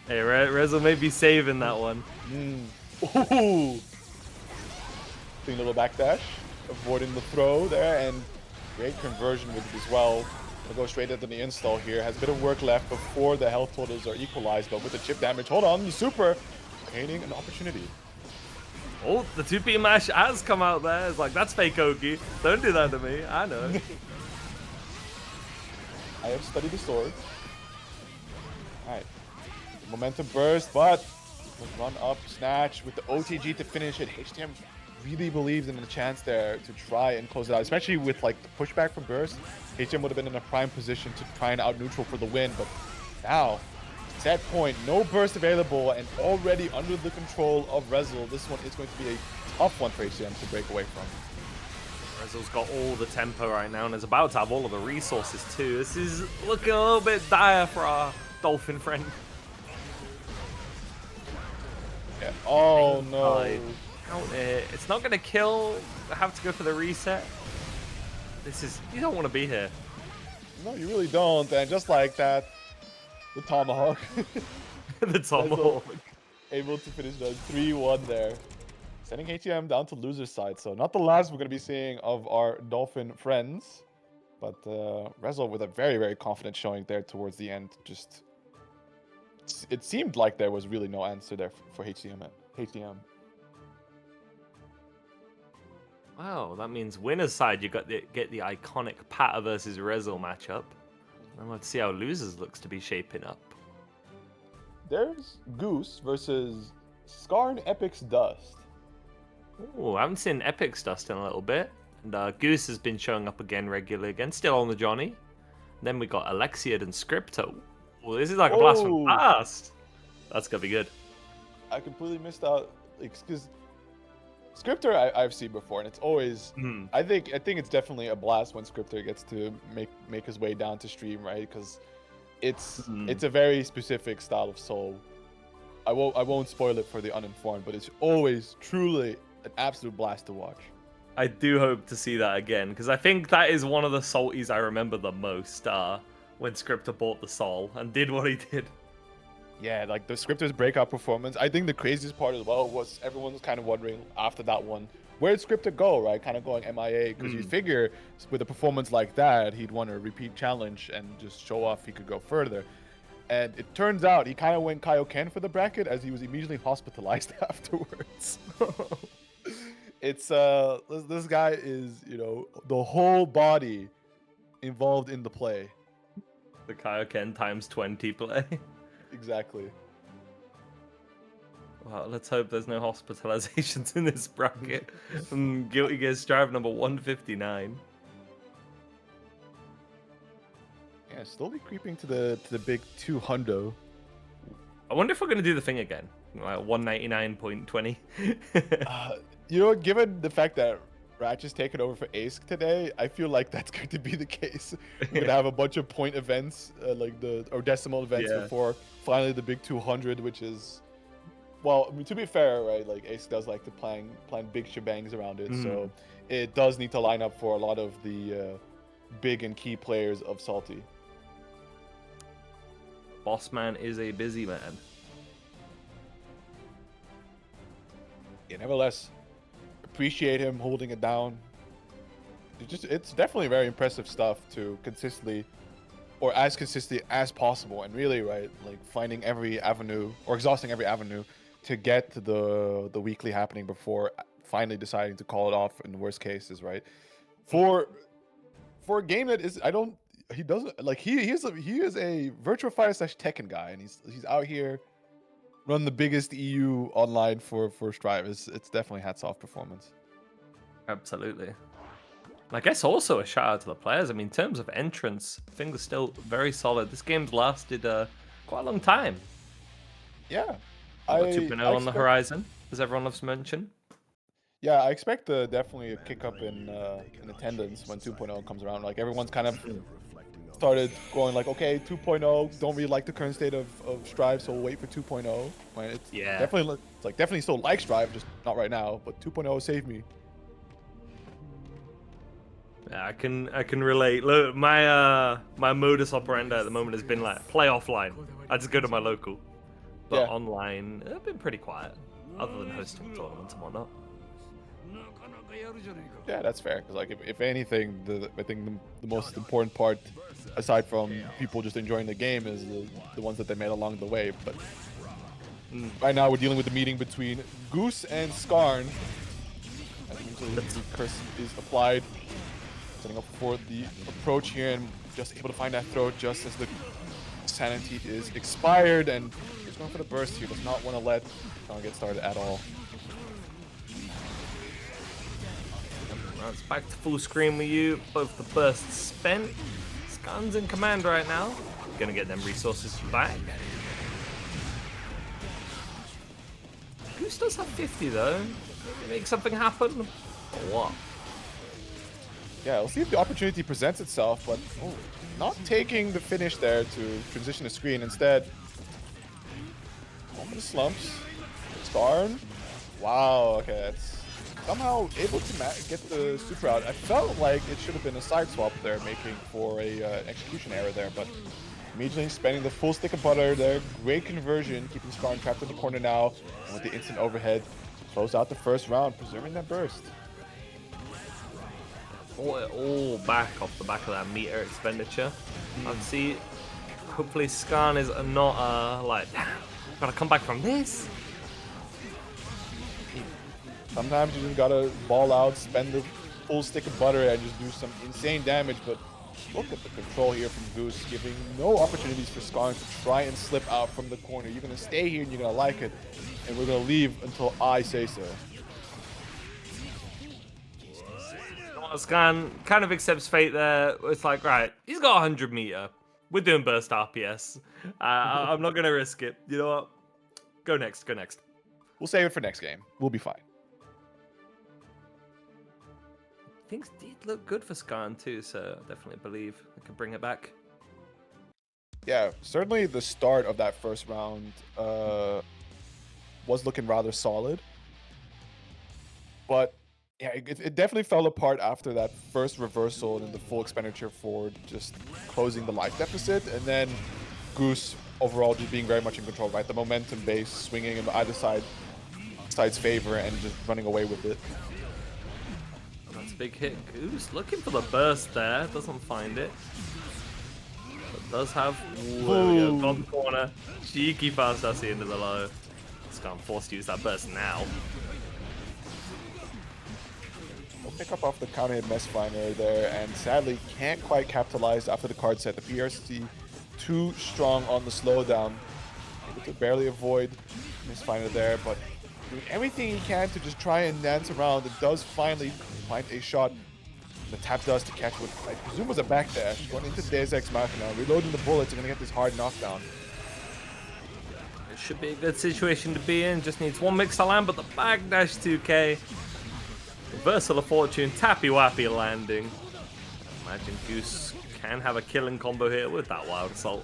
Hey, Resil may be saving that one. Ooh! Doing a little backdash, avoiding the throw there, and great conversion with it as well. We'll go straight into the install here. Has a bit of work left before the health totals are equalized, but with the chip damage, hold on, the super gaining an opportunity. Oh, the 2P mash has come out there. It's like, that's fake Oki. Don't do that to me. I know. I have studied the sword. Alright. Momentum burst, but the run up snatch with the OTG to finish it. HTM really believes in the chance there to try and close it out, especially with like the pushback from burst. HTM would have been in a prime position to try and out neutral for the win, but now set point, no burst available, and already under the control of Resil. This one is going to be a tough one for HTM to break away from. Resil's got all the tempo right now and is about to have all of the resources too. This is looking a little bit dire for our Dolphin friend. Yeah. Oh no. Counter hit. It's not going to kill. I have to go for the reset. This is... You don't want to be here. No, you really don't. And just like that, the tomahawk. The tomahawk. Able to finish that 3-1 there. Sending HTM down to loser's side. So not the last we're going to be seeing of our Dolphin friends. But Resil with a very, very confident showing there towards the end. Just... It seemed like there was really no answer there for HTM. Wow, that means winner's side, you got get the iconic Pata versus Resil matchup. And let's see how losers looks to be shaping up. There's Goose versus Scar and Epic's Dust. Oh, I haven't seen Epic's Dust in a little bit. And Goose has been showing up again regularly again, still on the Johnny. Then we got Alexiad and Scripto. Well, this is like a blast from the past. That's gonna be good. I completely missed out because Scripter I've seen before, and it's always I think it's definitely a blast when Scripter gets to make his way down to stream, right? Because it's a very specific style of soul. I won't spoil it for the uninformed, but it's always truly an absolute blast to watch. I do hope to see that again, because I think that is one of the salties I remember the most. When Scripter bought the soul and did what he did. Yeah, like the Scripter's breakout performance. I think the craziest part as well was everyone was kind of wondering after that one, where did Scripter go, right? Kind of going MIA, because you figure with a performance like that, he'd want a repeat challenge and just show off he could go further. And it turns out he kind of went Kaioken for the bracket as he was immediately hospitalized afterwards. It's this guy is, you know, the whole body involved in the play. The Kaioken times 20 play. Exactly. Wow, let's hope there's no hospitalizations in this bracket. Guilty Gear Strive number 159. Yeah, slowly creeping to the big 200. I wonder if we're gonna do the thing again. Like 199.20. You know, given the fact that Ratch is taking over for Ace today, I feel like that's going to be the case. We're gonna have a bunch of point events, or decimal events before finally the big 200, which is, well, I mean, to be fair, right? Like Ace does like to plan big shebangs around it, so it does need to line up for a lot of the big and key players of Salty. Bossman is a busy man. Yeah, nevertheless, appreciate him holding it down. It's definitely very impressive stuff to consistently, or as consistently as possible, and really, right, like finding every avenue or exhausting every avenue to get to the weekly happening before finally deciding to call it off in the worst cases, right? For a game that is, he is a Virtua Fighter / Tekken guy, and he's out here run the biggest EU online for Strive. It's definitely hats off performance. Absolutely. I guess also a shout out to the players. I mean, in terms of entrance, things are still very solid. This game's lasted quite a long time. Yeah, We've got I 2.0 on the expect, horizon, as everyone loves to mention. yeah, I expect definitely a kick up in attendance when 2.0 comes around. Like everyone's kind of started going like, okay, 2.0, don't really like the current state of Strive, so we'll wait for 2.0. When it's Yeah. definitely it's like definitely still like Strive, just not right now. But 2.0 saved me. Yeah, I can relate. Look, my my modus operandi at the moment has been like play offline. I just go to my local, but Yeah. online I've been pretty quiet, other than hosting tournaments and whatnot. Yeah, that's fair. Because like, if anything, I think the most important part, aside from people just enjoying the game, is the ones that they made along the way. But right now, we're dealing with the meeting between Goose and Skarn. And usually the curse is applied, setting up for the approach here, and just able to find that throw just as the sanity is expired, and he's going for the burst here. Does not want to let Skarn get started at all. It's back to full screen with you. Both the bursts spent. Skan's in command right now. Gonna get them resources back. Goose does have 50 though. Make something happen. Or what? Yeah, we'll see if the opportunity presents itself, but not taking the finish there to transition the screen. Instead, going for the slumps. Skarn. Wow, okay, that's somehow able to get the super out. I felt like it should have been a side swap there, making for a execution error there, but immediately spending the full stick of butter there. Great conversion, keeping Skarn trapped in the corner now, and with the instant overhead, close out the first round, preserving that burst. All back off the back of that meter expenditure. I'd see. Hopefully, Skarn is not like, gotta come back from this. Sometimes you just gotta ball out, spend the full stick of butter, and just do some insane damage. But look at the control here from Goose, giving no opportunities for Skarn to try and slip out from the corner. You're gonna stay here and you're gonna like it, and we're gonna leave until I say so. Skarn kind of accepts fate there. It's like, right, he's got 100 meter. We're doing burst RPS. I'm not gonna risk it. You know what? Go next. Go next. We'll save it for next game. We'll be fine. Things did look good for Skarn too, so I definitely believe I can bring it back. Yeah, certainly the start of that first round was looking rather solid. But yeah, it definitely fell apart after that first reversal and then the full expenditure for just closing the life deficit. And then Goose overall just being very much in control, right? The momentum base swinging in either side's favor and just running away with it. That's a big hit. Goose looking for the burst there. Doesn't find it. But does have... Ooh, there we go. Bottom corner. Cheeky fast that's the end of the low. Skarn forced to use that burst now. We'll pick up off the counter hit Messfinder there, and sadly can't quite capitalize after the card set. The PRC too strong on the slowdown. Able to barely avoid Messfinder there, but doing everything he can to just try and dance around. It does finally find a shot. The tap does to catch what I presume was a backdash. Going into Deus Ex Machina, reloading the bullets, and gonna get this hard knockdown. It should be a good situation to be in. Just needs one mix to land, but the backdash 2K. Reversal of Fortune, tappy wappy landing. Imagine Goose can have a killing combo here with that Wild Assault.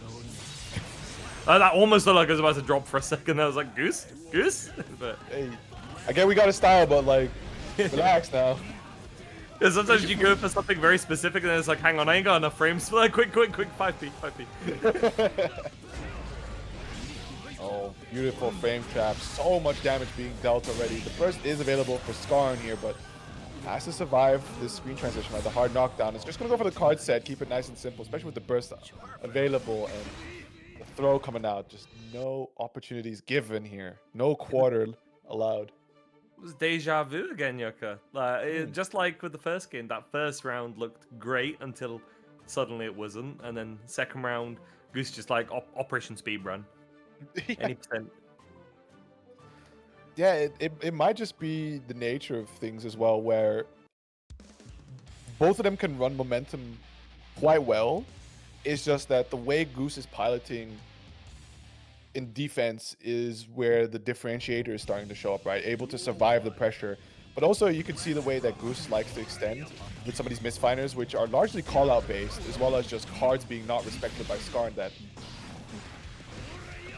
That almost looked like I was about to drop for a second. I was like, Goose? Goose? But Hey, I get we got a style, but like, relax now. yeah, sometimes you go for something very specific and then it's like, hang on, I ain't got enough frames for that. Quick, 5p, 5p. Oh, beautiful frame trap. So much damage being dealt already. The burst is available for Skarn here, but has to survive this screen transition, right? The hard knockdown. It's just going to go for the card set, keep it nice and simple, especially with the burst available and the throw coming out. Just no opportunities given here. No quarter allowed. It was deja vu again, YoKai. Just like with the first game, that first round looked great until suddenly it wasn't. And then second round, Goose just like Operation Speedrun. Yeah. Any percent. Yeah, it might just be the nature of things as well, where both of them can run momentum quite well. It's just that the way Goose is piloting in defense is where the differentiator is starting to show up, right? Able to survive the pressure. But also you can see the way that Goose likes to extend with some of these misfinders, which are largely call-out based, as well as just cards being not respected by Skarn that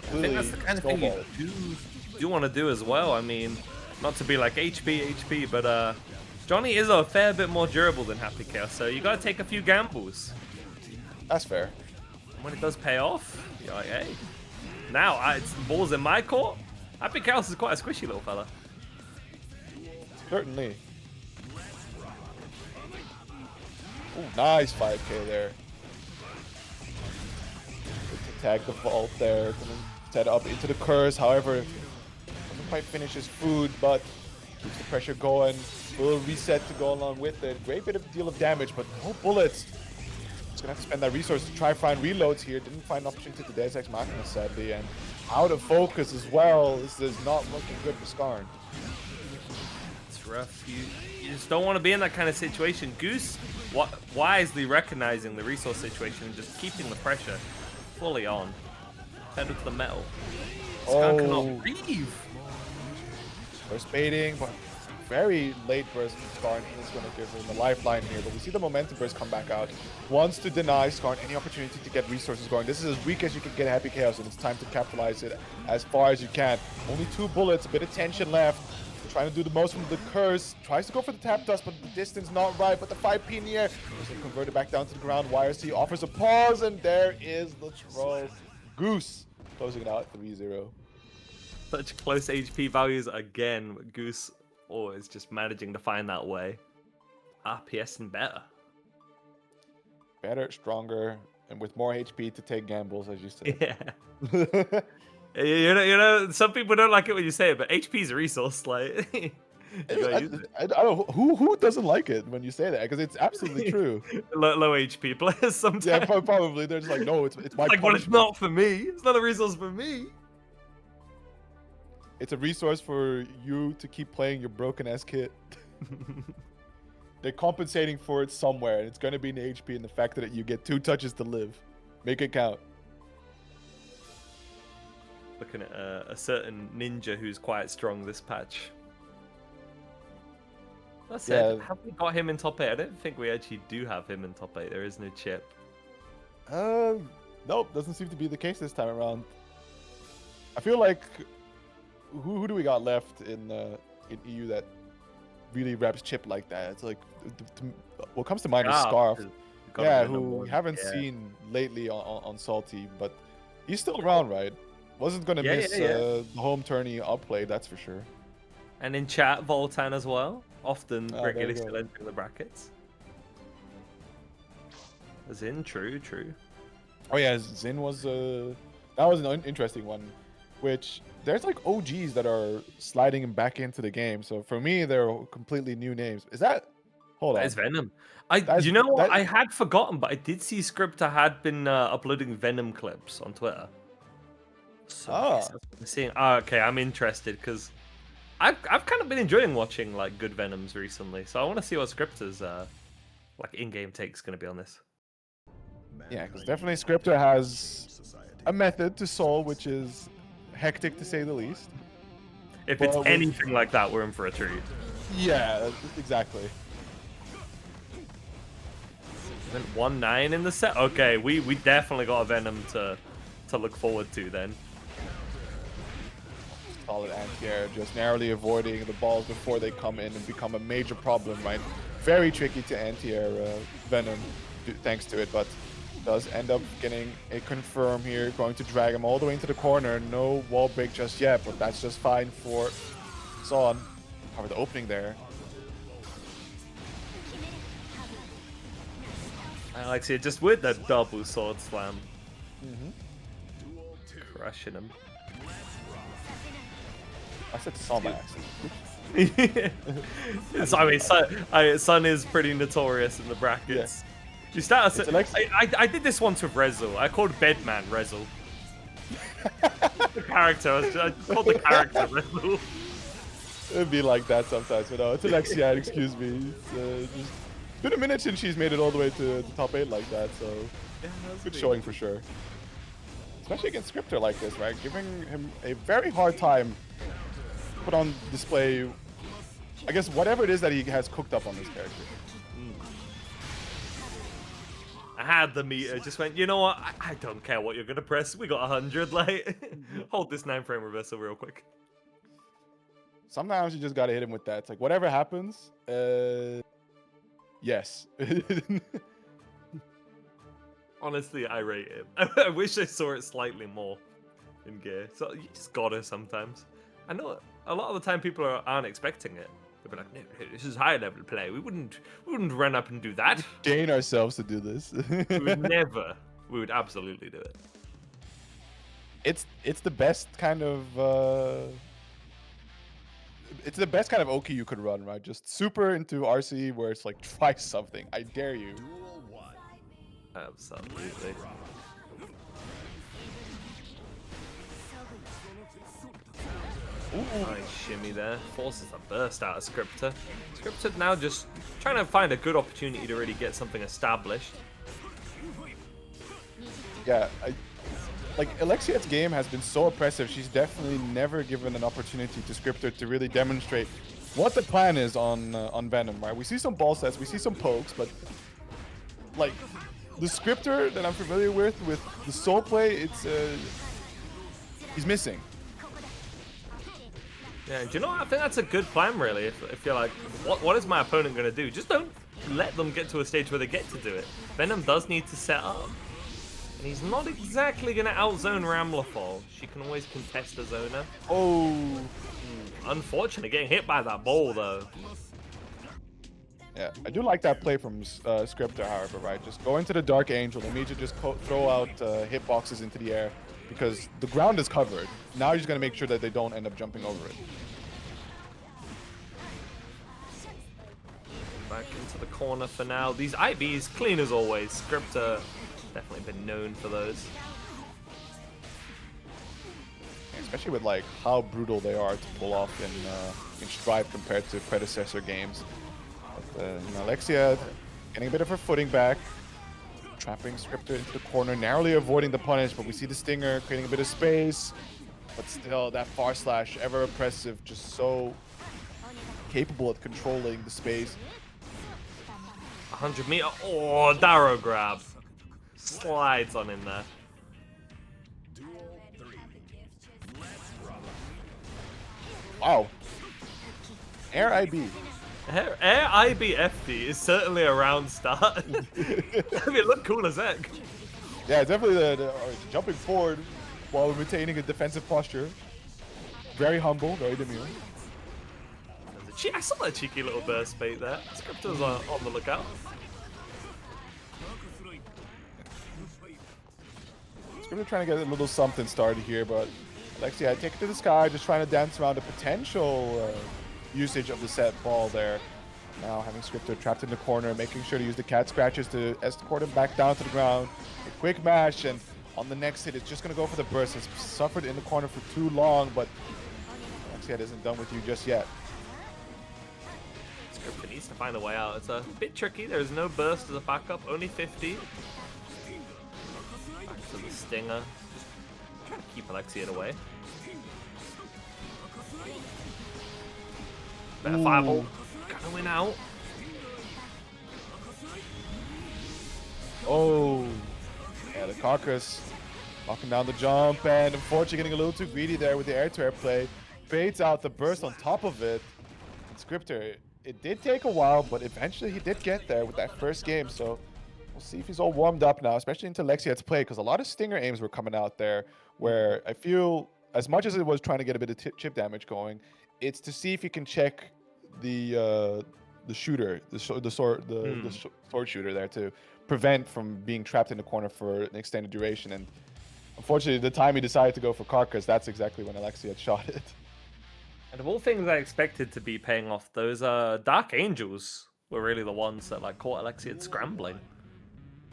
I think that's the kind of thing you do want to do as well. I mean, not to be like HP, but Johnny is a fair bit more durable than Happy Chaos, so you got to take a few gambles. That's fair. And when it does pay off, you're like, hey, now it's balls in my court. Happy Chaos is quite a squishy little fella. Certainly. Ooh, nice 5k there. Good to tag the vault there. Gonna set up into the curse. However, doesn't quite finish his food, but keeps the pressure going. Will reset to go along with it. Great deal of damage, but no bullets. He's gonna have to spend that resource to try find reloads here. Didn't find an opportunity to Deus Ex Machina, sadly, and out of focus as well. This is not looking good for Skarn. It's rough. You just don't want to be in that kind of situation. Goose wisely recognizing the resource situation and just keeping the pressure fully on. Pedal to the metal. Skarn cannot breathe. First baiting, but very late burst from Skarn. Is going to give him a lifeline here, but we see the momentum burst come back out. Wants to deny Skarn any opportunity to get resources going. This is as weak as you can get Happy Chaos, and it's time to capitalize it as far as you can. Only 2 bullets, a bit of tension left. Trying to do the most from the curse. Tries to go for the tap dust, but the distance not right. But the 5p in the air. Doesn't convert it back down to the ground. YRC offers a pause, and there is the throw. Goose closing it out 3-0. Such close HP values again. Goose always just managing to find that way. RPS and better. Better, stronger, and with more HP to take gambles, as you said. Yeah. You know, some people don't like it when you say it, but HP is a resource. Like, I don't. Who doesn't like it when you say that? Because it's absolutely true. low HP players sometimes. Yeah, probably. They're just like, no, it's my like, but it's not for me. It's not a resource for me. It's a resource for you to keep playing your broken ass kit. They're compensating for it somewhere, and it's going to be in the HP and the fact that you get 2 touches to live. Make it count. Looking at a certain ninja who's quite strong this patch. That said, have we got him in top 8? I don't think we actually do have him in top 8. There is no chip. Nope, doesn't seem to be the case this time around. I feel like who do we got left in EU that really reps chip like that? It's like what comes to mind is Scarf. Yeah, who we haven't seen lately on Salty, but he's still around, right? Wasn't gonna miss the home tourney upplay, that's for sure. And in chat, Voltan as well. Often regularly still entering the brackets. Zin, true. Oh yeah, Zin was that was an interesting one. Which there's like OGs that are sliding him back into the game. So for me, they're completely new names. Is that? Hold on. That is Venom. You know what? I had forgotten, but I did see Scripter had been uploading Venom clips on Twitter. So I'm seeing. Okay, I'm interested because I've kind of been enjoying watching like good Venoms recently. So I want to see what Scripter's like in-game take's going to be on this. Yeah, because definitely Scripter has a method to Soul, which is hectic to say the least. If it's anything like that, we're in for a treat. Yeah, exactly. 1-9 in the set. Okay, we definitely got a Venom to look forward to then. Solid anti-air, just narrowly avoiding the balls before they come in and become a major problem, right? Very tricky to anti-air Venom, thanks to it, but does end up getting a confirm here, going to drag him all the way into the corner. No wall break just yet, but that's just fine for Son. Cover the opening there. Alexiad just with that double sword slam. Crushing him. I said Son by accident. I mean, Son is pretty notorious in the brackets. You start. I did this once with Resil. I called Bedman Resil. The character. I called the character Resil. It'd be like that sometimes, but no, it's Alexiad, excuse me. It's just been a minute since she's made it all the way to the top 8 like that, so good showing for sure. Especially against Scripter like this, right? Giving him a very hard time to put on display, I guess, whatever it is that he has cooked up on this character. I had the meter, just went, you know what? I don't care what you're going to press. We got 100, like, hold this 9-frame reversal real quick. Sometimes you just gotta hit him with that. It's like, whatever happens, yes. Honestly, I rate him. I wish I saw it slightly more in Gear. So you just gotta sometimes. I know a lot of the time people aren't expecting it. They'll be like, no, this is high level play. We wouldn't run up and do that. Gain ourselves to do this. We would never. We would absolutely do it. It's the best kind of it's the best kind of Oki you could run, right? Just super into RC where it's like, try something. I dare you. Absolutely. Ooh. Nice shimmy there. Forces a burst out of Scripter. Scripter now just trying to find a good opportunity to really get something established. Yeah, like Alexiad's game has been so oppressive. She's definitely never given an opportunity to Scripter to really demonstrate what the plan is on Venom, right? We see some ball sets, we see some pokes, but like the Scripter that I'm familiar with the soul play, it's he's missing. Yeah, do you know what? I think that's a good plan, really. If you're like, what is my opponent going to do? Just don't let them get to a stage where they get to do it. Venom does need to set up. And he's not exactly going to outzone Ramlethal. She can always contest a zoner. Oh. Unfortunate, getting hit by that ball, though. Yeah, I do like that play from Scripter, however, right? Just go into the Dark Angel, immediately just throw out hitboxes into the air. Because the ground is covered. Now you're just going to make sure that they don't end up jumping over it. Back into the corner for now. These IBs, clean as always. Scripter, definitely been known for those. Especially with like how brutal they are to pull off in Strive compared to predecessor games. But, Alexiad getting a bit of her footing back. Trapping Scripter into the corner, narrowly avoiding the punish, but we see the stinger creating a bit of space. But still, that far slash, ever oppressive, just so capable at controlling the space. 100 meter. Oh, Darrow grab. Slides on in there. Wow. Air IB. Air IBFD is certainly a round start. I mean, it looked cool as heck. Yeah, definitely the jumping forward while maintaining a defensive posture. Very humble, very demure. I saw that cheeky little burst bait there. Scripter's on the lookout. Scripter trying to get a little something started here, but Alexiad take it to the sky, just trying to dance around a potential usage of the set ball there. Now having Scripter trapped in the corner, making sure to use the cat scratches to escort him back down to the ground. A quick mash, and on the next hit, it's just going to go for the burst. It's suffered in the corner for too long, but Alexiad isn't done with you just yet. Scripter needs to find a way out. It's a bit tricky. There's no burst as a backup, only 50. Back to the stinger. Just trying to keep Alexiad away. Better fireball. Gonna win out. Oh. Yeah, the Carcass knocking down the jump, and unfortunately getting a little too greedy there with the air-to-air play. Baits out the burst on top of it. And Scripter, it did take a while, but eventually he did get there with that first game, so we'll see if he's all warmed up now, especially into Alexiad's play, because a lot of stinger aims were coming out there, where I feel, as much as it was trying to get a bit of chip damage going, it's to see if you can check the shooter, the sword shooter there to prevent from being trapped in the corner for an extended duration. And unfortunately, the time he decided to go for Carcass, that's exactly when Alexiad shot it. And of all things I expected to be paying off, those Dark Angels were really the ones that like caught Alexiad scrambling.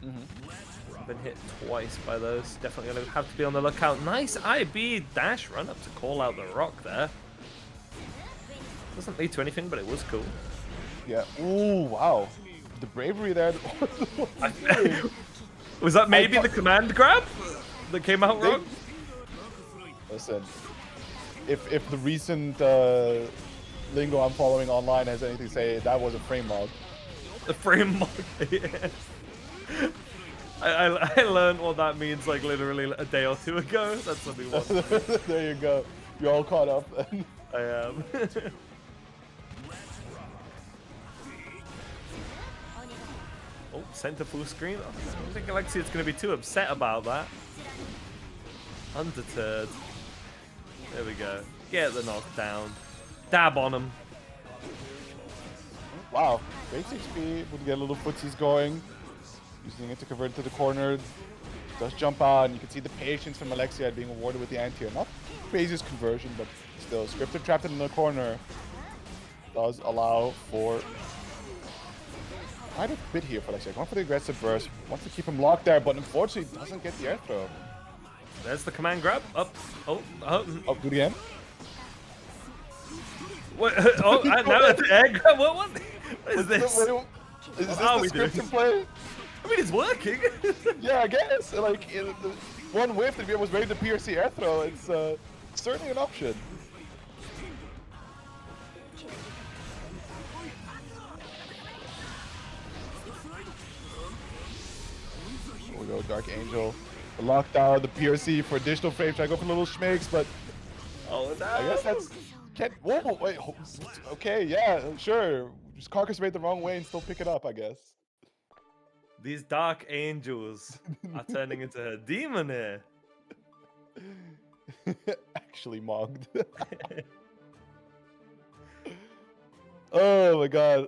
Been hit twice by those. Definitely gonna have to be on the lookout. Nice IB dash run up to call out the rock there. Doesn't lead to anything, but it was cool. Yeah. Ooh, wow. The bravery there. Was that maybe the command grab that came out wrong? Listen, if the recent lingo I'm following online has anything to say, that was a frame log. The frame log. Yeah. I learned what that means like literally a day or two ago. That's what we want. There you go. You're all caught up. I am. Oh, sent to full screen. I don't think Alexiad's going to be too upset about that. Undeterred. There we go. Get the knockdown. Dab on him. Wow. Great 6P. Would get a little footsies going. Using it to convert to the corner. Does jump out, and you can see the patience from Alexiad being awarded with the anti-air. Not craziest conversion, but still. Scripted trapped in the corner. Does allow for quite a bit here for Alexiad. Going for the aggressive burst. Wants to keep him locked there, but unfortunately doesn't get the air throw. There's the command grab. Up. Oh, Oh, do it again. What? Oh, now it's the air grab. What is this? Is this How the we doing? scripted play? I mean, it's working. Yeah, I guess. Like, the one whiff that was ready to PRC air throw. It's certainly an option. Here we go, Dark Angel. The lockdown, the PRC for additional frame. Try to go for little schmicks, but Oh no! I guess that's... Whoa, wait. Okay, yeah, sure. Just Carcass made the wrong way and still pick it up, I guess. These dark angels are turning into a demon here. Actually mogged. Oh my god.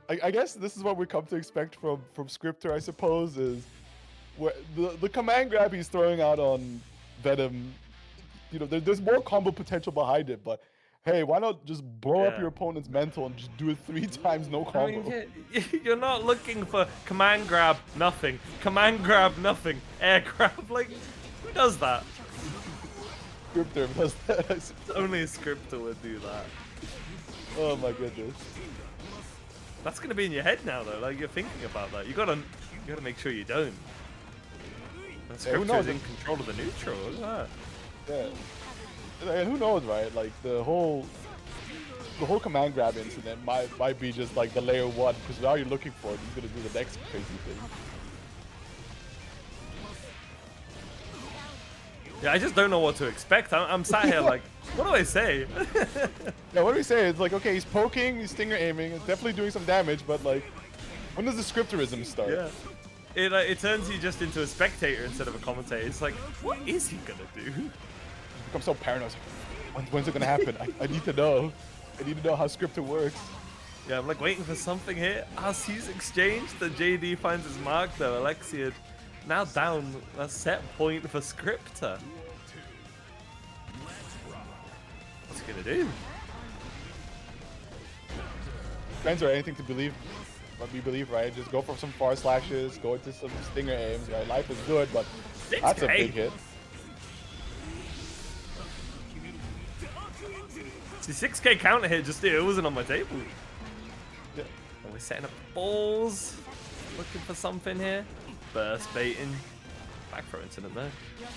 I guess this is what we come to expect from Scripter, I suppose, is where the command grab he's throwing out on Venom. You know, there's more combo potential behind it, but hey, why not just blow up your opponent's mental and just do it 3 times, no combo? I mean, you're not looking for command grab, nothing. Command grab, nothing. Air grab, like, who does that? Scripter does that. Only a scripter would do that. Oh my goodness. That's gonna be in your head now, though. Like, you're thinking about that. You gotta make sure you don't. And Yeah, who Scripter's knows? in control of the neutral, isn't that? Yeah. And who knows, right? Like the whole command grab incident might be just like the layer 1, because now you're looking for it, he's gonna do the next crazy thing. Yeah, I just don't know what to expect. I'm sat here like, what do I say? Yeah, what do we say? It's like, okay, he's poking, he's stinger aiming, it's definitely doing some damage, but like, when does the scripterism start? Yeah. It turns you just into a spectator instead of a commentator. It's like, what is he gonna do? I'm so paranoid. When's it gonna happen? I need to know. I need to know how scripter works. Yeah, I'm like waiting for something here. As he's exchanged, the JD finds his mark though. Alexiad now down a set point for Scripter. What's he gonna do? Friends, or anything to believe, what we believe, right? Just go for some far slashes, go into some stinger aims, right? Life is good, but 6K. that's a big hit. See, 6K counter hit just it wasn't on my table. Yeah. And we're setting up balls. Looking for something here. Burst baiting. Back throw incident there.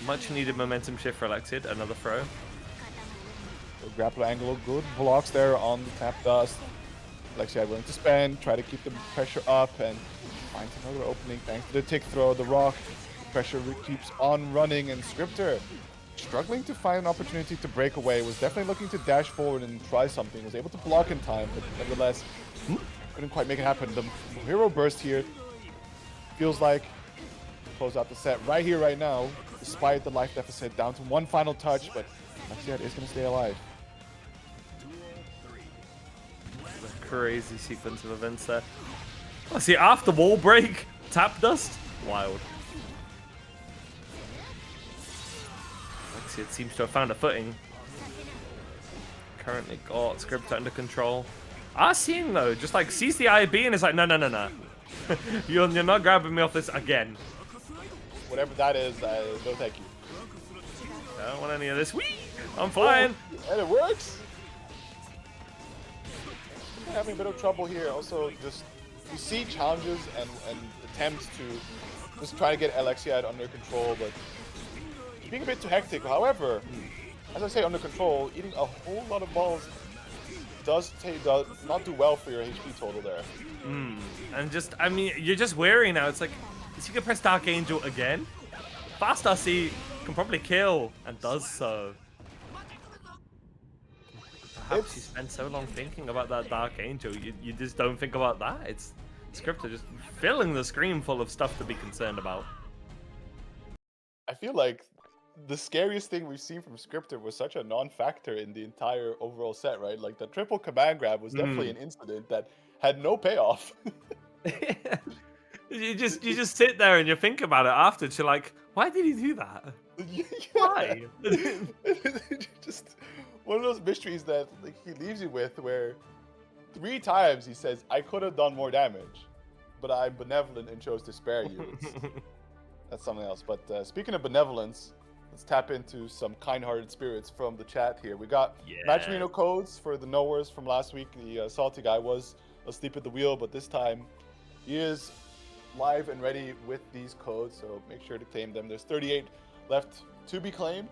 Much needed momentum shift for Alexiad. Another throw. So grappler angle look good. Blocks there on the tap dust. Alexiad willing to spend, try to keep the pressure up, and finds another opening thanks to the tick throw, the rock. The pressure keeps on running, and Scripter struggling to find an opportunity to break away. Was definitely looking to dash forward and try something. Was able to block in time, but nevertheless couldn't quite make it happen. The hero burst here feels like close out the set right here, right now, despite the life deficit, down to one final touch, but Alexiad is going to stay alive. A crazy sequence of events there. Oh, see, after wall break, tap dust, wild. Alexiad seems to have found a footing. Currently got Scripter under control. Seeing though, just like sees the I.B. and is like, no. You're not grabbing me off this again. Whatever that is, no thank you. I don't want any of this. Whee! I'm flying. Oh, and it works. having a bit of trouble here. Also, just you see challenges and attempts to just try to get Alexiad under control, but being a bit too hectic. However, as I say, under control, eating a whole lot of balls does not do well for your HP total there. And just, I mean, you're just wary now. It's like, is he gonna press Dark Angel again? Fast RC can probably kill, and does so. Perhaps you spend so long thinking about that Dark Angel, you just don't think about that. It's Scripter just filling the screen full of stuff to be concerned about. I feel like the scariest thing we've seen from Scripter was such a non-factor in the entire overall set, right? Like the triple command grab was definitely an incident that had no payoff. You just sit there and you think about it after. You're like, why did he do that? Why? Just one of those mysteries that like he leaves you with, where 3 times he says, "I could have done more damage, but I'm benevolent and chose to spare you." That's something else. But speaking of benevolence, let's tap into some kind-hearted spirits from the chat here. We got Matcherino codes for the knowers from last week. The Salty guy was asleep at the wheel, but this time he is live and ready with these codes, so make sure to claim them. There's 38 left to be claimed.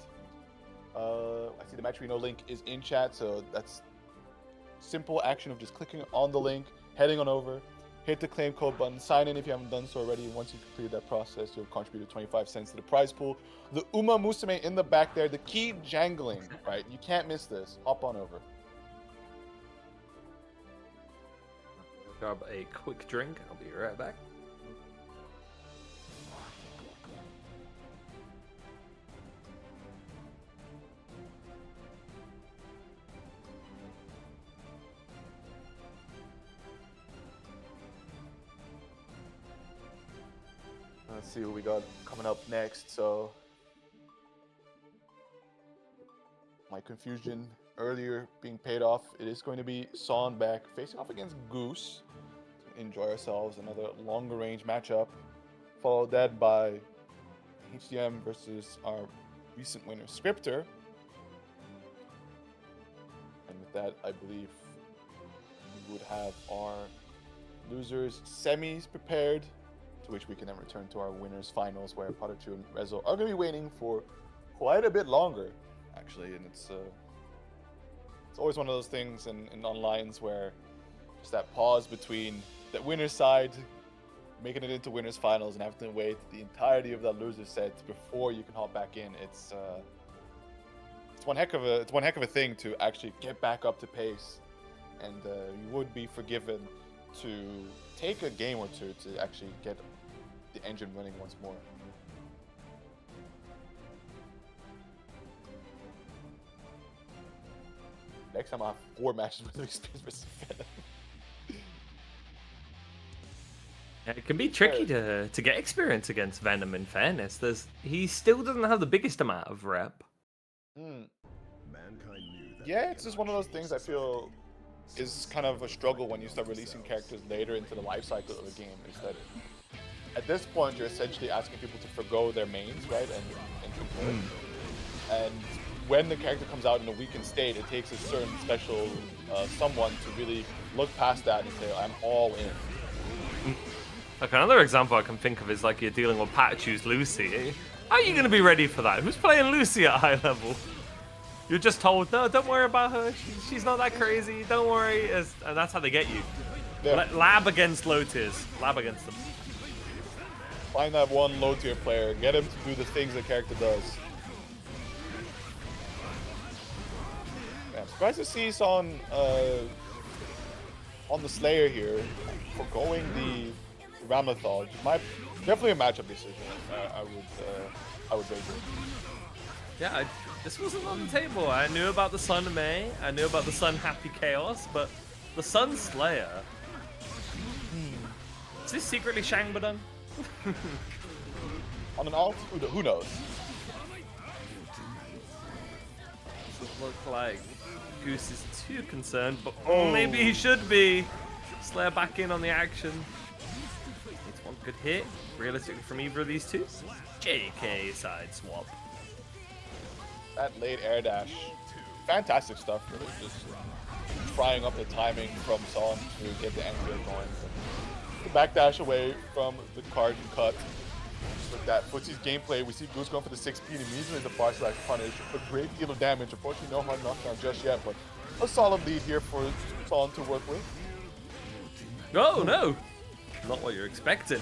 I see the Matcherino link is in chat, so that's simple action of just clicking on the link, heading on over, hit the claim code button, sign in if you haven't done so already. Once you complete that process, you'll contribute 25 cents to the prize pool. The Uma Musume in the back there, the key jangling, right? You can't miss this. Hop on over. Grab a quick drink. I'll be right back. Let's see what we got coming up next. So, my confusion earlier being paid off. It is going to be Son back facing off against Goose. Enjoy ourselves another longer range matchup. Followed that by HDM versus our recent winner, Scripter. And with that, I believe we would have our losers semis prepared, to which we can then return to our winners finals, where PataChu and Resil are going to be waiting for quite a bit longer, actually. And it's always one of those things in onlines where just that pause between the winner's side making it into winners finals and having to wait the entirety of that loser set before you can hop back in. It's one heck of a thing to actually get back up to pace, and you would be forgiven to take a game or two to actually get the engine running once more. Next time I have 4 matches with experience versus Venom. Yeah, it can be tricky to get experience against Venom, in fairness. He still doesn't have the biggest amount of rep. Yeah, it's just one of those things I feel is kind of a struggle when you start releasing characters later into the life cycle of the game, is that at this point you're essentially asking people to forgo their mains, right, and convert. And when the character comes out in a weakened state, it takes a certain special someone to really look past that and say, I'm all in. Like another example I can think of is like you're dealing with PataChu's Lucy. How are you going to be ready for that? Who's playing Lucy at high level? You're just told, no, don't worry about her. She's not that crazy. Don't worry. And that's how they get you. Yeah. Lab against low tiers. Lab against them. Find that one low tier player. Get him to do the things the character does. Yeah, I'm surprised to see Son on the Slayer here, forgoing the Ramlethal. Definitely a matchup decision. I would wager. Yeah, this wasn't on the table. I knew about the Sun May. I knew about the Sun Happy Chaos, but the Sun Slayer. Is this secretly Shangbadan? On an alt? Who knows? Doesn't look like Goose is too concerned, but maybe he should be. Slayer back in on the action. It's one good hit, realistically, from either of these two. JK side swap. That late air dash fantastic stuff. Really, just trying up the timing from Son to get the angle going. The backdash away from the card and cut. Just like that. Footsie's gameplay, we see Goose going for the 6P and immediately the bar slash punish. A great deal of damage. Unfortunately, no hard knockdown just yet, but a solid lead here for Son to work with. Oh no! Not what you're expecting.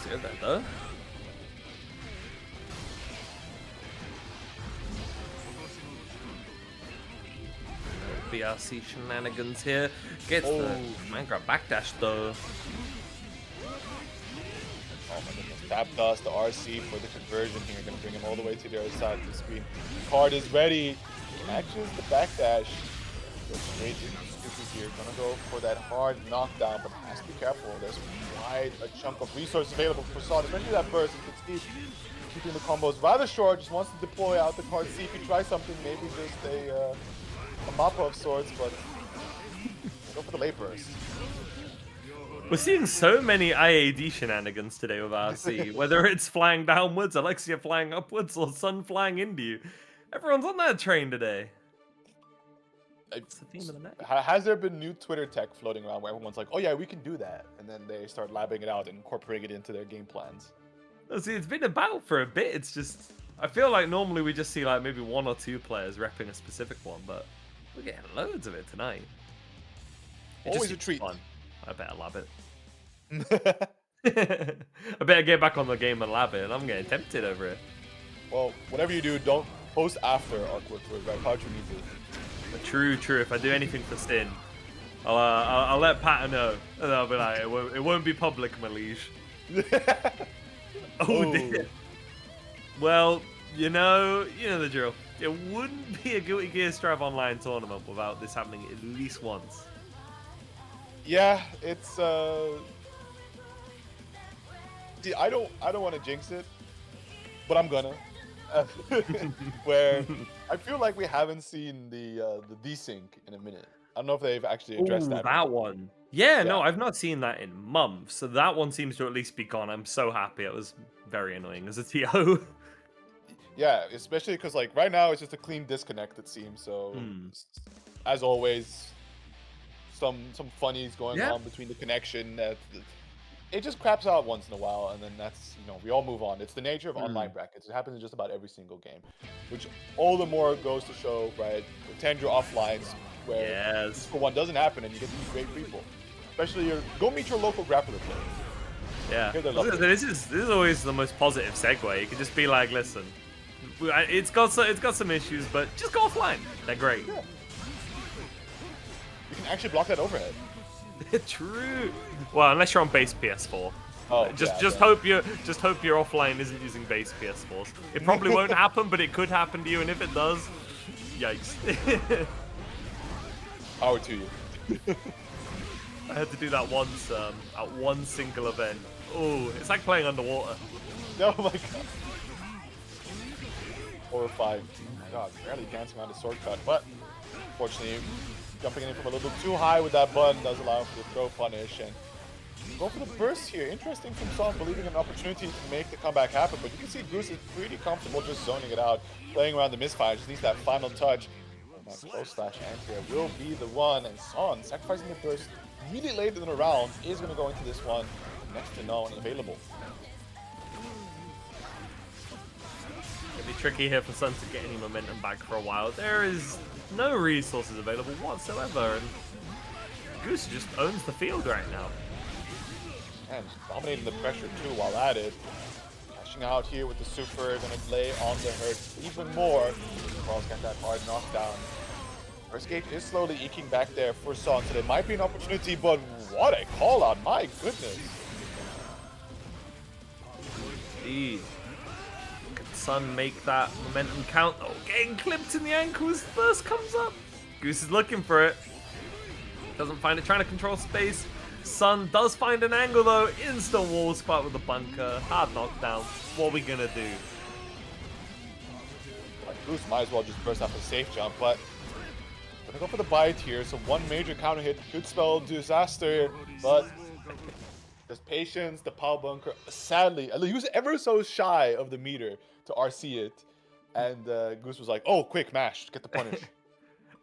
See that though. BRC shenanigans here. Gets the Minecraft backdash though. Oh my goodness. Tap dust, the RC for the conversion here. Gonna bring him all the way to the other side of the screen. Card is ready. Matches the backdash. Goes straight into Scoopy here. Gonna go for that hard knockdown, but has to be careful. There's quite a chunk of resources available for Son, especially that burst. You can see keeping the combos rather short. Just wants to deploy out the card. See if he tries something, maybe just a mappa of sorts, but go for the late burst. We're seeing so many IAD shenanigans today with RC. Whether it's flying downwards, Alexiad flying upwards, or Son flying into you. Everyone's on that train today. It's the theme of the night. Has there been new Twitter tech floating around where everyone's like, oh yeah, we can do that, and then they start labbing it out and incorporating it into their game plans? See, it's been about for a bit. It's just, I feel like normally we just see like maybe 1 or 2 players repping a specific one, but we're getting loads of it tonight. Always a treat. Fun. I better lab it. I better get back on the game and lab it, and I'm getting tempted over it. Well, whatever you do, don't post after our quick tour, right? PataChu needs it. But true. If I do anything for Sin, I'll let Pat know, and I'll be like, it won't be public, my liege. Oh dear. Well, you know the drill. It wouldn't be a Guilty Gear Xrd Online tournament without this happening at least once. Yeah, it's see, I don't want to jinx it, but I'm gonna. Where I feel like we haven't seen the desync in a minute. I don't know if they've actually addressed that. That one. Yeah, no, I've not seen that in months. So that one seems to at least be gone. I'm so happy. It was very annoying as a TO. Yeah, especially because like right now it's just a clean disconnect, it seems. So as always, some funnies going on between the connection. That it just craps out once in a while, and then that's, we all move on. It's the nature of online brackets. It happens in just about every single game, which all the more goes to show, right? Pretend you're offlines where this for one doesn't happen, and you get these great people. Especially go meet your local grappler players. Yeah, this is always the most positive segue. You can just be like, listen, it's got some issues, but just go offline. They're great. Yeah. You can actually block that overhead. True. Well, unless you're on base PS4. Oh, just hope your offline isn't using base PS4s. It probably won't happen, but it could happen to you, and if it does, yikes. Power to you. I had to do that once at one single event. Oh, it's like playing underwater. Oh my god. Horrifying. God, barely dancing around the sword cut, but unfortunately, jumping in from a little too high with that button does allow for the throw punish, and go for the burst here. Interesting from Son, believing in an opportunity to make the comeback happen, but you can see Goose is pretty comfortable just zoning it out, playing around the misfire, just needs that final touch. And that close slash anti will be the one, and Son, sacrificing the burst immediately later in the round, is going to go into this one next to no one available. It'll be tricky here for Son to get any momentum back for a while. There is no resources available whatsoever, and Goose just owns the field right now. And dominating the pressure too while at it. Cashing out here with the super, gonna lay on the hurt even more. Carl's got that hard knockdown. First gate is slowly eking back there for Son, so there might be an opportunity, but what a call out, my goodness. Indeed. Can Son make that momentum count? Oh, getting clipped in the ankles. First comes up. Goose is looking for it. Doesn't find it, trying to control space. Son does find an angle though. Instant wall spot with the bunker. Hard knockdown. What are we gonna do? Goose might as well just burst up a safe jump, but gonna go for the bite here. So one major counter hit could spell disaster, but just patience. The power bunker, sadly, he was ever so shy of the meter to RC it. And Goose was like, "Oh, quick, mash, get the punish."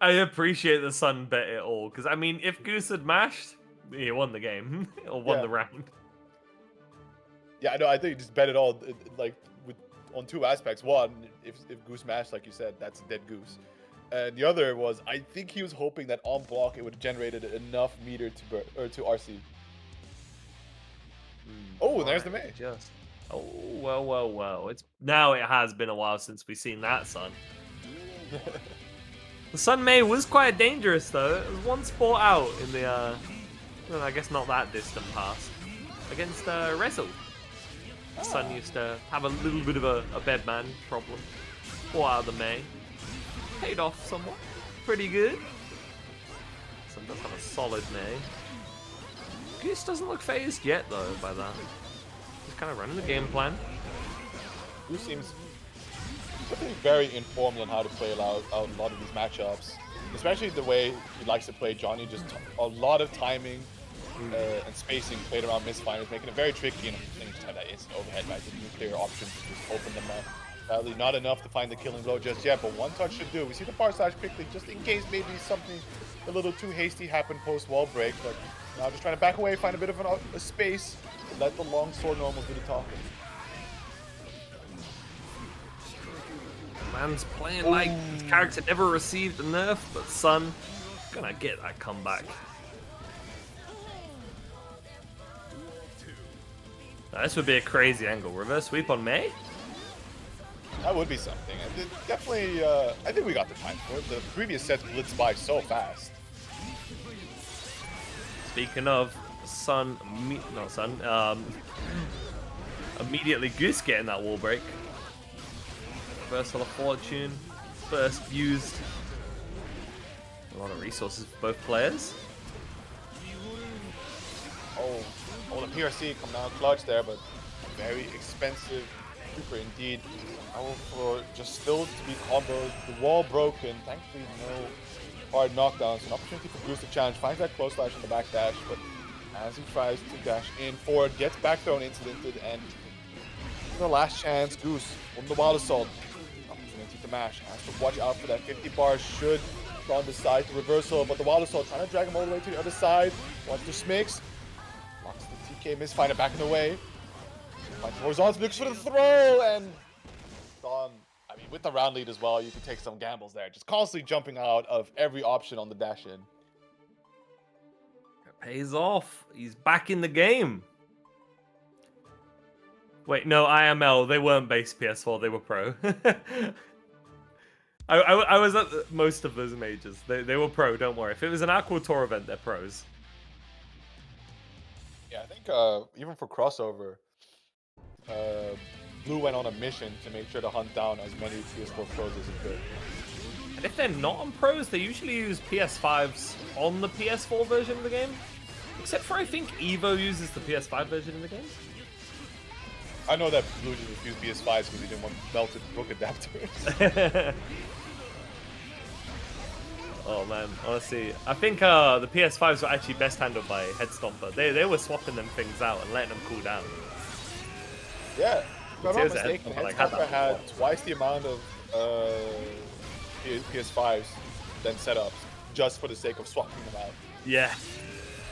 I appreciate the Sun bet it all, because I mean, if Goose had mashed, he won the game, or won Yeah. the round. Yeah, I know. I think you just bet it all, like on two aspects. One, if Goose mashed, like you said, that's a dead Goose. And the other was, I think he was hoping that on block it would have generated enough meter to RC. Oh, and there's the May. Just. Oh, well. It has been a while since we've seen that Sun. The Sun May was quite dangerous though. It was one sport out in the, well, I guess not that distant past, against Resil. Sun used to have a little bit of a Bedman problem. 4 out of the May. Paid off somewhat. Pretty good. Sun does have a solid May. Goose doesn't look phased yet though by that. He's kind of running the game plan. Goose seems very informed on how to play out a lot of these matchups. Especially the way he likes to play Johnny, just a lot of timing and spacing played around misfires, making it very tricky, and then you just have that instant overhead, right? The nuclear option to just open them up. Sadly, not enough to find the killing blow just yet, but one touch should do. We see the bar slash quickly, just in case maybe something a little too hasty happened post wall break, but now just trying to back away, find a bit of a space, to let the long sword normals do the talking. Man's playing like his character never received a nerf, but Sun gonna get that comeback. Now, this would be a crazy angle. Reverse sweep on May? That would be something. And definitely, I think we got the time for it. The previous sets blitzed by so fast. Speaking of, Sun, immediately Goose getting that wall break. Reversal of Fortune, first used. A lot of resources for both players. Oh, the PRC come down clutch there, but very expensive super indeed. For just still to be comboed, the wall broken, thankfully no hard knockdowns, an opportunity for Goose to challenge, finds that close slash in the back dash, but as he tries to dash in forward, gets back thrown incidented, and the last chance, Goose on the wild assault, opportunity to mash, has to watch out for that 50 bars, should go on the side to reversal, but the wild assault trying to drag him all the way to the other side, wants to smix, blocks the TK miss, find it back in the way, finds horizontal, looks for the throw, and gone. I mean, with the round lead as well, you can take some gambles there, just constantly jumping out of every option on the dash in. It pays off. He's back in the game. Wait, no, IML, they weren't base PS4, they were pro. I was at most of those majors. They were pro, don't worry. If it was an Aqua Tour event, they're pros. Yeah, I think even for crossover, Blue went on a mission to make sure to hunt down as many PS4 pros as he could. And if they're not on pros, they usually use PS5s on the PS4 version of the game. Except for, I think, EVO uses the PS5 version of the game. I know that Blue just refused PS5s because he didn't want melted book adapters. Oh man, honestly, I think the PS5s were actually best handled by Headstomper. They were swapping them things out and letting them cool down. Yeah, if I'm not Seriously, mistaken, Headstomper Headstomper had twice the amount of PS5s than setups, just for the sake of swapping them out. Yeah,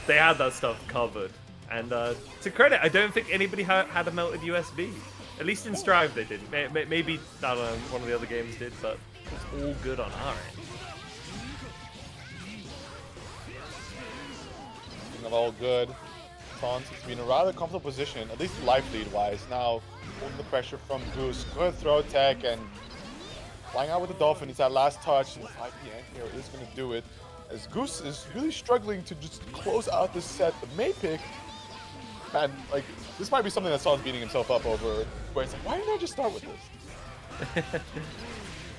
they had that stuff covered. And to credit, I don't think anybody had a melted USB. At least in Strive they didn't. Maybe, I don't know, one of the other games did, but it's all good on our end. Speaking of all good, Tons has been in a rather comfortable position, at least life lead wise. Now, pulling the pressure from Goose, good throw tech, and flying out with the Dolphin. It's that last touch, and the 5 PM here is going to do it. As Goose is really struggling to just close out this set. The May pick, man, like, this might be something that Son's beating himself up over, where it's like, why didn't I just start with this?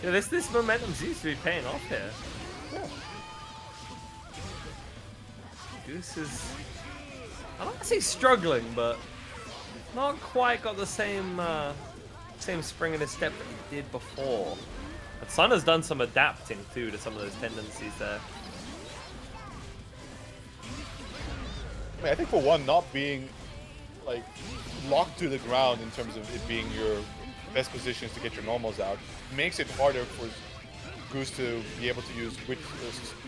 Yeah, this momentum seems to be paying off here. Yeah. Goose is, I don't want to say struggling, but not quite got the same spring in his step that he did before. And Sun has done some adapting too to some of those tendencies there. I mean, I think for one, not being like locked to the ground in terms of it being your best positions to get your normals out. Makes it harder for Goose to be able to use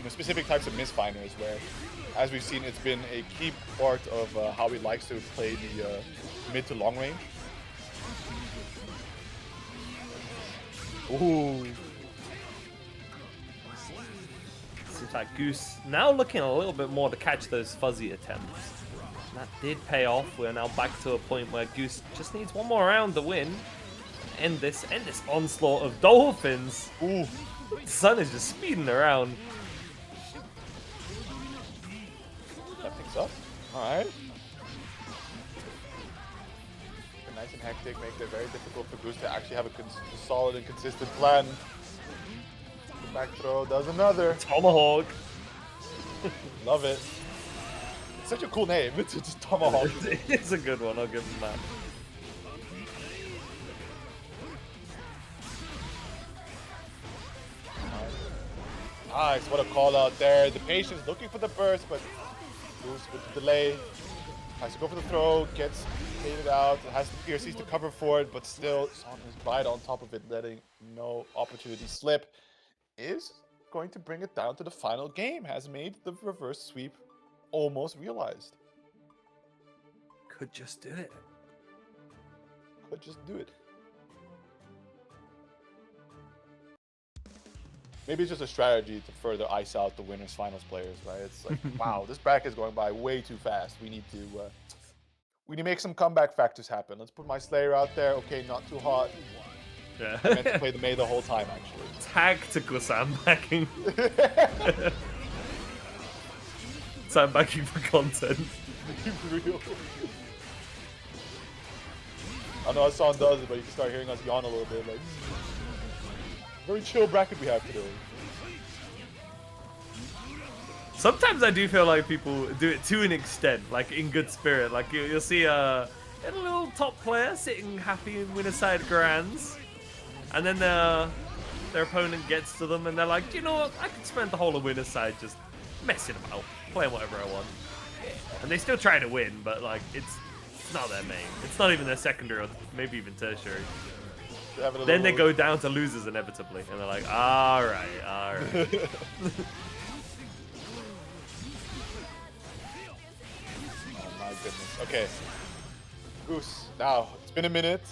specific types of misfinders, where, as we've seen, it's been a key part of how he likes to play the mid to long range. Ooh. Seems like Goose now looking a little bit more to catch those fuzzy attempts. That did pay off. We're now back to a point where Goose just needs one more round to win. End this onslaught of dolphins. Ooh. The sun is just speeding around. That things up. Alright. Nice and hectic, make it very difficult for Goose to actually have a solid and consistent plan. The back throw does another. Tomahawk. Love it. It's such a cool name. It's just Tomahawk. It's a good one, I'll give him that. Nice, what a call out there. The patience looking for the burst, but Goose with the delay. Has to go for the throw, gets baited out, has the PRCs to cover for it, but still, Son is right on top of it, letting no opportunity slip. Is going to bring it down to the final game, has made the reverse sweep almost realized. Could just do it. Could just do it. Maybe it's just a strategy to further ice out the winners finals players, right? It's like, wow, this bracket is going by way too fast. We need to make some comeback factors happen. Let's put my Slayer out there. Okay, not too hot. Yeah. I meant to play the Mei the whole time, actually. Tactical sandbagging. Sandbagging for content. Real. I know how Son does it, but you can start hearing us yawn a little bit. Like, very chill bracket we have today. Sometimes I do feel like people do it to an extent, like in good spirit. Like you'll see a little top player sitting happy in winner side grands, and then their opponent gets to them and they're like, you know what, I could spend the whole of winner side just messing about, playing whatever I want. And they still try to win, but like it's not their main. It's not even their secondary or maybe even tertiary. Then they go down to losers inevitably, and they're like, all right. Oh my goodness. Okay. Goose, now, it's been a minute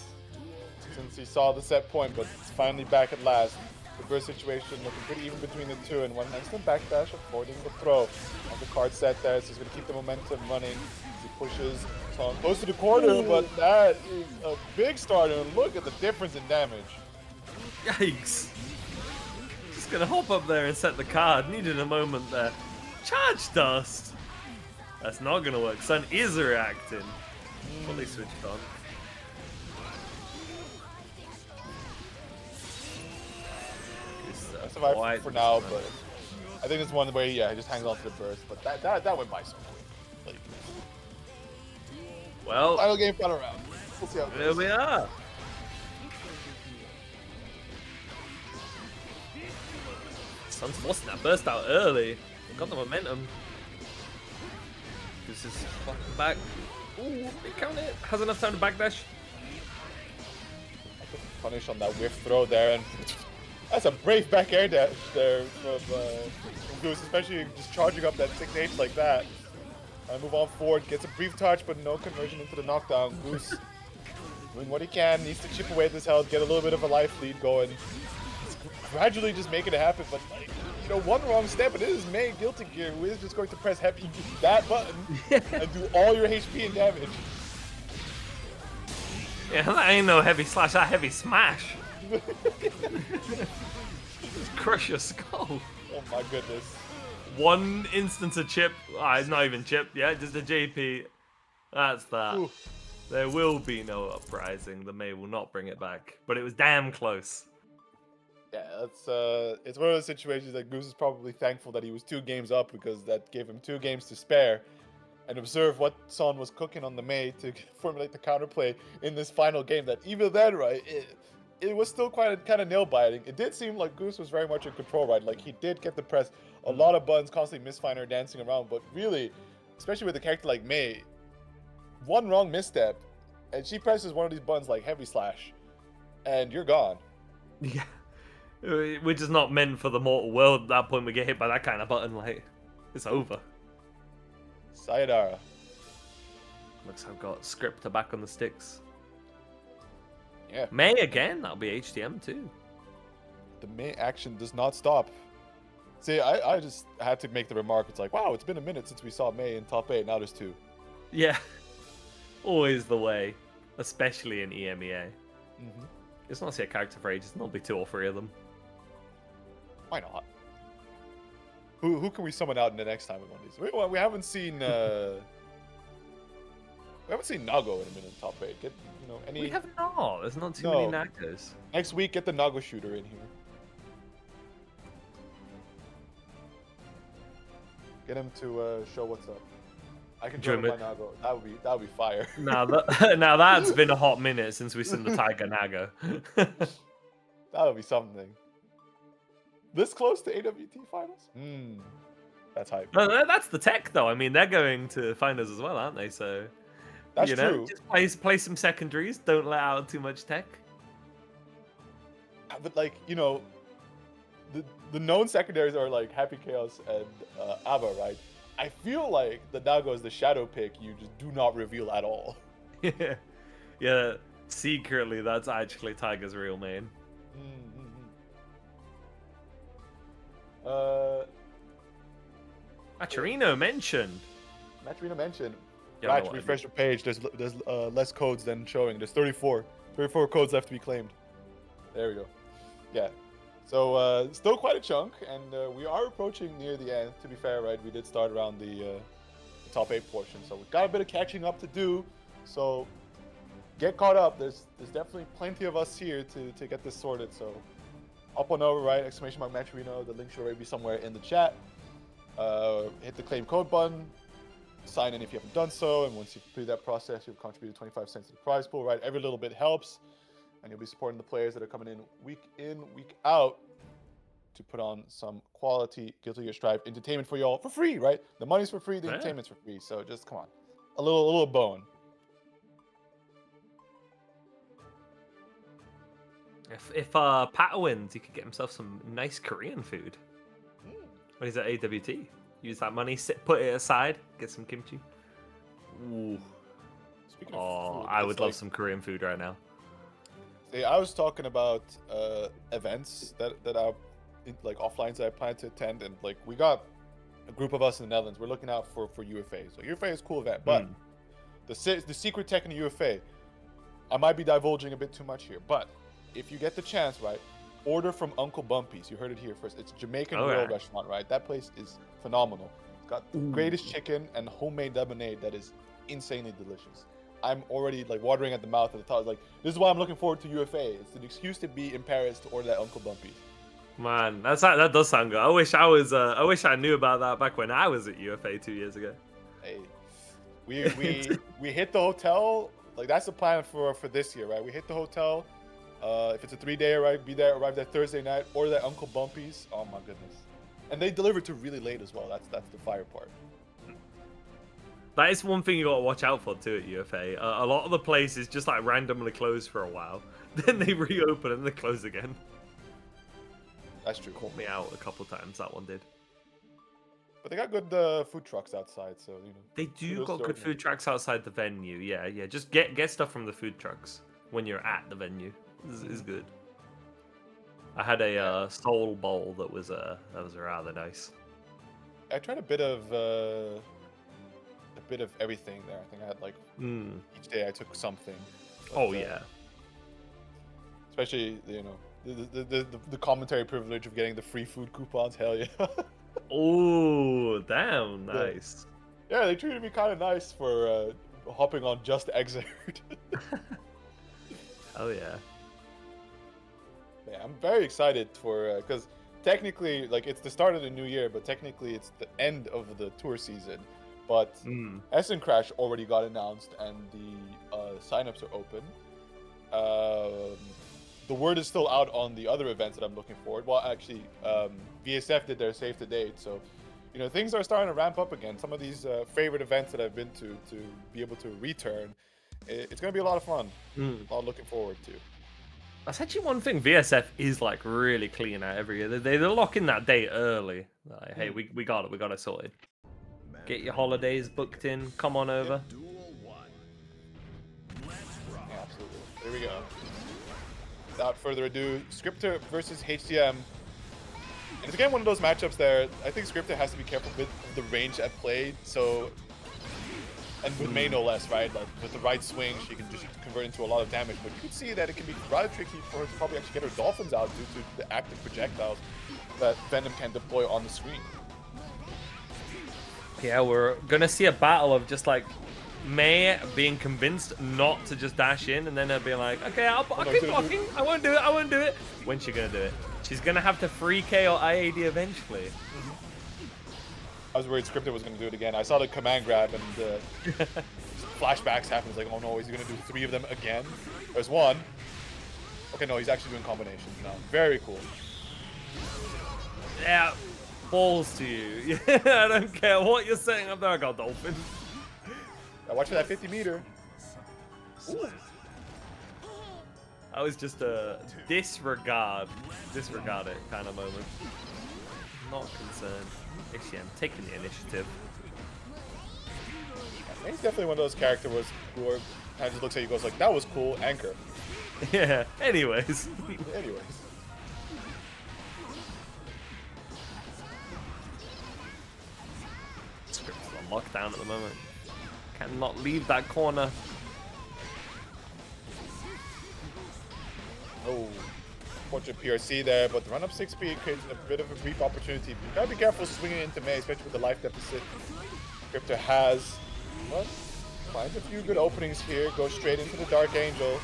since he saw the set point, but it's finally back at last. Reverse situation looking pretty even between the two, and one instant backdash avoiding the throw. On the card set there, so he's going to keep the momentum running as he pushes Son close to the corner, but that is a big starter, and look at the difference in damage. Yikes. Just gonna hop up there and set the card. Needed a moment there. Charge dust. That's not gonna work. Son is reacting. Fully switched on. I survived for now, but I think it's one where he just hangs on to the burst. But that went by so quick. Like, well, final game, final round. We'll see how it here goes. we are. Son's forcing that burst out early. Got the momentum. This is fucking back. Ooh, big count it. Has enough time to backdash. Punish on that whiff throw there, and that's a brave back air dash there from Goose, especially just charging up that 6H like that. Move on forward, gets a brief touch, but no conversion into the knockdown. Goose doing what he can, needs to chip away at this health, get a little bit of a life lead going. He's gradually just making it happen, but like, you know, one wrong step, and it is Mei Guilty Gear, who is just going to press heavy that button and do all your HP and damage. Yeah, that ain't no heavy slash, that heavy smash. Just crush your skull. Oh my goodness. One instance of chip. It's not even chip. Yeah, just a JP. That's that. Ooh. There will be no uprising. The Mei will not bring it back. But it was damn close. Yeah, that's it's one of those situations that Goose is probably thankful that he was 2 games up, because that gave him 2 games to spare and observe what Son was cooking on the Mei to formulate the counterplay in this final game. That even then, right, it was still kind of nail biting. It did seem like Goose was very much in control, right? Like, he did get the press, a lot of buttons, constantly misfinder dancing around, but really, especially with a character like Mei, one wrong misstep and she presses one of these buttons like heavy slash, and you're gone. Yeah. We're just not meant for the mortal world at that point. We get hit by that kind of button, like, it's over. Sayonara. Looks like I've got Scripter back on the sticks. Yeah. May again, that'll be HDM too. The May action does not stop. See, I just had to make the remark. It's like, wow, it's been a minute since we saw May in top 8. Now there's 2. Yeah. Always the way. Especially in EMEA. Mm-hmm. It's not see a character for ages. There'll be 2 or 3 of them. Why not? Who can we summon out in the next time we want these? We haven't seen Nago in a minute in top 8. Get any. We have not. There's not too many Nagos. Next week, get the Nago shooter in here. Get him to show what's up. I can join my Nago. That would be fire. now that's been a hot minute since we've seen the Tiger Nago. That would be something. This close to AWT finals? That's hype. No, that's the tech though. I mean, they're going to finals as well, aren't they? So that's true. Just play some secondaries. Don't let out too much tech. But like the known secondaries are like Happy Chaos and a.b.a, right? I feel like the Nago is the shadow pick you just do not reveal at all. Yeah. Secretly, that's actually Tiger's real name. Maturino mentioned. Right, refresh your page. There's less codes than showing. There's 34 codes left to be claimed. There we go. Yeah. So still quite a chunk, and we are approaching near the end. To be fair, right, we did start around the top 8 portion, so we've got a bit of catching up to do. So get caught up. There's definitely plenty of us here to get this sorted. So up on over, right? !Maturino. The link should already be somewhere in the chat. Hit the claim code button. Sign in if you haven't done so, and once you complete that process, you've contributed 25 cents to the prize pool, right? Every little bit helps, and you'll be supporting the players that are coming in, week out, to put on some quality Guilty Gear Strive entertainment for y'all for free, right? The money's for free, the entertainment's for free, so just come on, a little bone. If Pata wins, he could get himself some nice Korean food. What is that, AWT? Use that money, put it aside, get some kimchi. Ooh. Speaking of food, I would love some Korean food right now. See, I was talking about events that are like offlines that I plan to attend, and like we got a group of us in the Netherlands. We're looking out for UFA. So UFA is a cool event, but the secret tech in UFA, I might be divulging a bit too much here, but if you get the chance, right, order from Uncle Bumpy's. You heard it here first. It's a Jamaican grill restaurant, right? That place is phenomenal. It's got the greatest chicken and homemade lemonade that is insanely delicious. I'm already like watering at the mouth at the thought. Like, this is why I'm looking forward to UFA. It's an excuse to be in Paris to order that Uncle Bumpy's. Man, that does sound good. I wish I knew about that back when I was at UFA 2 years ago. Hey, we hit the hotel. Like, that's the plan for this year, right? We hit the hotel. If it's a 3-day arrive that Thursday night, order that Uncle Bumpy's. Oh my goodness. And they deliver to really late as well. That's the fire part. That is one thing you got to watch out for too at UFA. A lot of the places just like randomly close for a while, then they reopen and they close again. That's true. Caught me out a couple times. That one did. But they got good food trucks outside, so They do got good food trucks outside the venue. Yeah. Just get stuff from the food trucks when you're at the venue. This is good. I had a soul bowl that was rather nice. I tried a bit of everything there. I think I had like each day I took something. But, yeah. Especially the commentary privilege of getting the free food coupons. Hell yeah. Oh damn, nice. Yeah, they treated me kind of nice for hopping on just Xrd. Oh yeah. Yeah, I'm very excited for because technically, like, it's the start of the new year, but technically it's the end of the tour season. But Essen Crash already got announced, and the signups are open. The word is still out on the other events that I'm looking forward. Well, actually, VSF did their save to date, so things are starting to ramp up again. Some of these favorite events that I've been to be able to return, it's going to be a lot of fun. A lot looking forward to. That's actually one thing VSF is like really clean out every year. They lock in that day early. Like, hey, we got it sorted. Get your holidays booked in. Come on over. Yeah, absolutely. Here we go. Without further ado, Scripter versus HDM. And it's again one of those matchups there. I think Scripter has to be careful with the range at play. So, and with May no less, right? Like with the right swing, she can just convert into a lot of damage. But you can see that it can be rather tricky for her to probably actually get her Dolphins out due to the active projectiles that Venom can deploy on the screen. Yeah, we're gonna see a battle of just like May being convinced not to just dash in, and then her being like, okay, I'll keep blocking. I won't do it. When's she gonna do it? She's gonna have to free K or IAD eventually. I was worried Scripter was gonna do it again. I saw the command grab and flashbacks happen. It's like, oh no, he's gonna do 3 of them again. There's one. Okay, no, he's actually doing combinations now. Very cool. Yeah, balls to you. I don't care what you're saying up there. I got Dolphin. Now watch for that 50 meter. Ooh. That was just a disregard it kind of moment. Not concerned. HDM taking the initiative. Yeah, he's definitely one of those characters who are, kind of just looks at you, goes like, that was cool, anchor. Yeah. Anyways. Anyways. Script's on lockdown at the moment. Cannot leave that corner. Oh, fortunate PRC there, but the run up 6-speed creates a bit of a brief opportunity. You gotta be careful swinging into May, especially with the life deficit Scripter has. But finds a few good openings here, goes straight into the Dark Angel.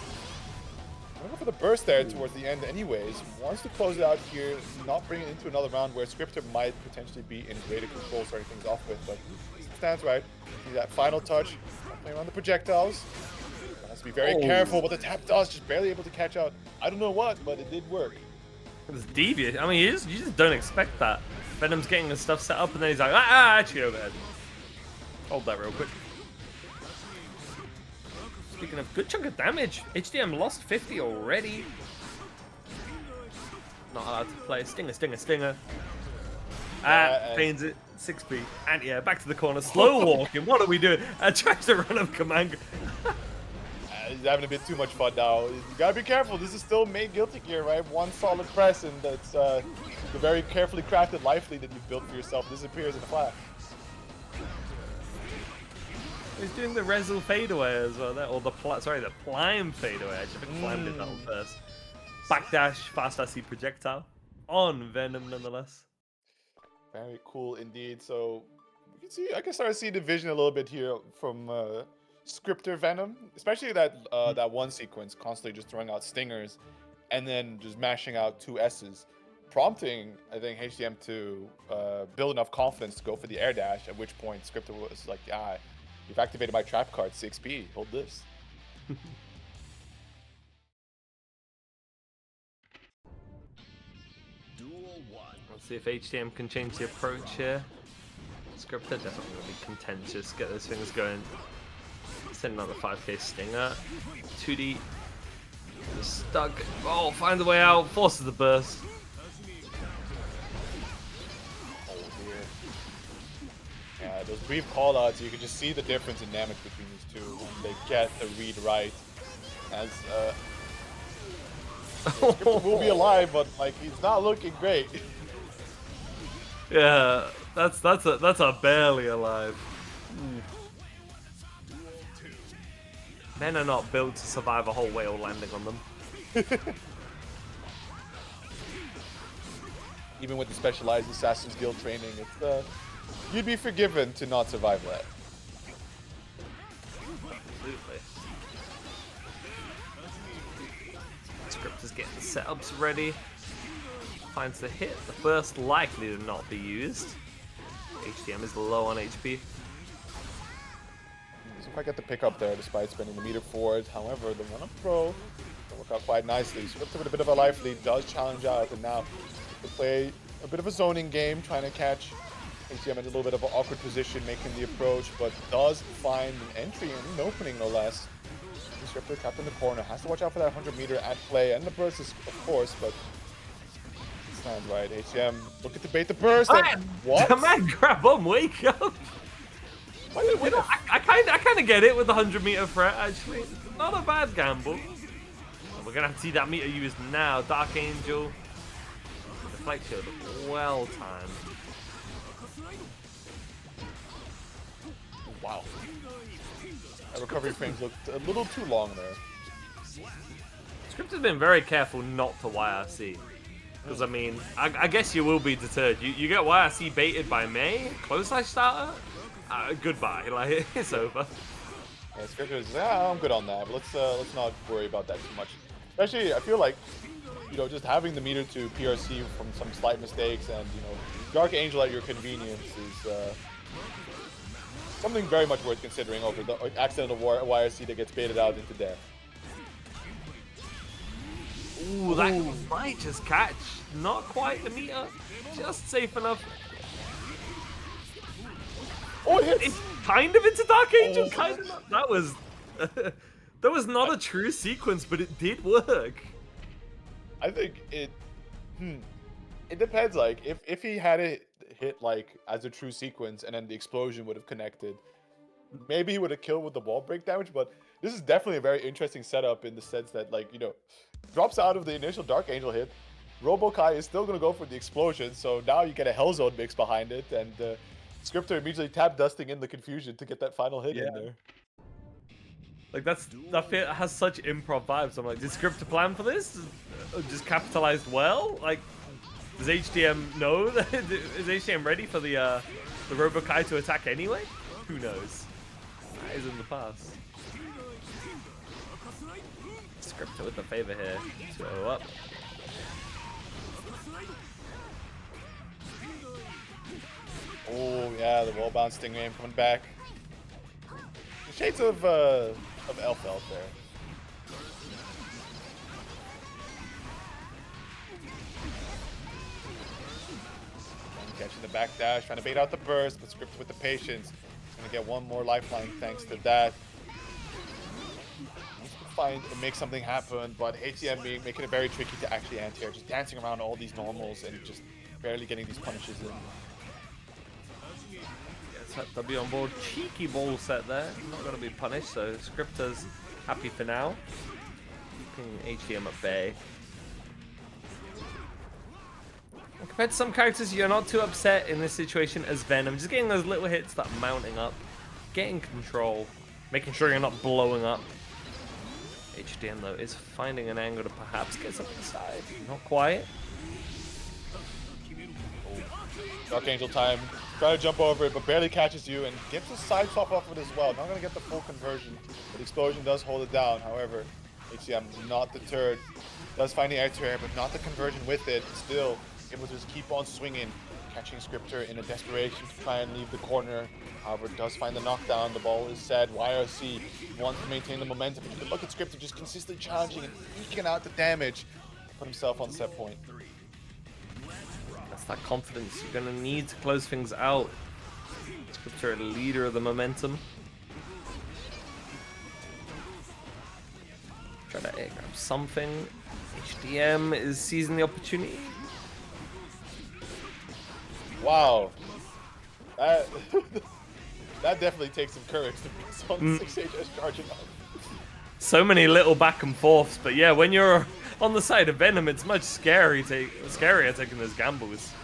Going for the burst there towards the end anyways. Wants to close it out here, not bring it into another round where Scripter might potentially be in greater control starting things off with, but stands right. See that final touch, playing around the projectiles. Has to be very careful, but the tap does just barely able to catch out. I don't know what, but it did work. It's devious. I mean, you just don't expect that. Venom's getting the stuff set up, and then he's like, actually overhead. Hold that real quick. Speaking of good chunk of damage, HDM lost 50 already. Not allowed to play. Stinger. Pains it. 6B. And yeah, back to the corner. Slow walking. What are we doing? Tries to run up command. He's having a bit too much fun now. You gotta be careful. This is still May Guilty Gear, right? One solid press, and that's the very carefully crafted life lead that you've built for yourself disappears in a flash. He's doing the Resil fadeaway as well, or the Plime fadeaway. I think Plime did that one first. Backdash, fast IC projectile on Venom nonetheless. Very cool indeed. So you can see, I can start to see the vision a little bit here from Scripter Venom, especially that that one sequence, constantly just throwing out stingers and then just mashing out 2 S's, prompting I think HDM to build enough confidence to go for the air dash. At which point Scripter was like, "Ah, you've activated my trap card 6P. Hold this." Let's see if HDM can change the approach here. Scripter definitely going to be contentious. Get those things going. Send another 5k stinger. 2D. Just stuck. Oh, finds a way out. Forces the burst. Oh dear. Yeah, those brief callouts, you can just see the difference in damage between these two when they get the read right. As Scripter will be alive, but like he's not looking great. Yeah, that's a barely alive. Men are not built to survive a whole whale landing on them. Even with the specialized Assassin's Guild training, it's you'd be forgiven to not survive that. Absolutely. Scripter's getting the setups ready. Finds the hit. The burst likely to not be used. HDM is low on HP. So if I get the pick up there despite spending the meter forward. However, the run-up throw will work out quite nicely. Scripter with a bit of a life lead does challenge out, and now to play a bit of a zoning game, trying to catch HDM in a little bit of an awkward position, making the approach, but does find an entry and an opening no less. Scripter trapped in the corner. Has to watch out for that 100-meter at play. And the burst is, of course, but it stands right. HCM, look at the bait the burst. And what? The man, grab on, wake up. You know, I kind of get it with the 100-meter threat, actually. Not a bad gamble. We're going to have to see that meter used now. Dark Angel. Deflect shield, well timed. Wow. That recovery frames looked a little too long there. Script has been very careful not to YRC. Because, I mean, I guess you will be deterred. You get YRC baited by May, close slash starter, goodbye. Like, it's over. Yeah, Scripter's, I'm good on that. But let's not worry about that too much. Especially, I feel like, you know, just having the meter to PRC from some slight mistakes and, you know, Dark Angel at your convenience is something very much worth considering over the accidental YRC that gets baited out into death. Ooh, that might just catch. Not quite the meter. Just safe enough. Oh, it hits! It's kind of into Dark Angel, kind of not. That was... that was not a true sequence, but it did work. I think it... It depends, like, if he had it hit, like, as a true sequence and then the explosion would have connected, maybe he would have killed with the wall break damage, but this is definitely a very interesting setup in the sense that, like, you know, drops out of the initial Dark Angel hit, YoKai is still going to go for the explosion, so now you get a Hellzone mix behind it, and Scripter immediately tap dusting in the confusion to get that final hit in there. Like, that has such improv vibes. I'm like, did Scripter plan for this? Just capitalized well? Like, does HDM know? Is HDM ready for the YoKai to attack anyway? Who knows? That is in the past. Scripter with the favor here. So up. Oh yeah, the wall bounce Stingray coming back. The shades of Elf there. Catching the back dash, trying to bait out the burst, but Scripter with the patience. He's gonna get one more lifeline thanks to that. Find and make something happen, but HCM making it very tricky to actually anti-air, just dancing around all these normals and just barely getting these punishes in. Yes, W on board, cheeky ball set there. Not going to be punished, so Scripter's happy for now. Keeping HCM at bay. Compared to some characters, you're not too upset in this situation as Venom. Just getting those little hits that are mounting up, getting control, making sure you're not blowing up. HDM though is finding an angle to perhaps get something inside. Not quite. Oh. Dark Angel time. Trying to jump over it, but barely catches you and gets a side swap off of it as well. Not going to get the full conversion. The explosion does hold it down. However, HCM not deterred. Does find the air, but not the conversion with it. Still able to just keep on swinging. Catching Scripter in a desperation to try and leave the corner. However, does find the knockdown. The ball is set. YRC wants to maintain the momentum. You can look at Scripter just consistently challenging and eking out the damage. Put himself on set point. That's that confidence you're going to need to close things out. Scripter, a leader of the momentum. Try to grab something. HDM is seizing the opportunity. Wow. That definitely takes some courage to be on 6HS charging up. So many little back and forths, but yeah, when you're on the side of Venom, it's much scarier taking those gambles.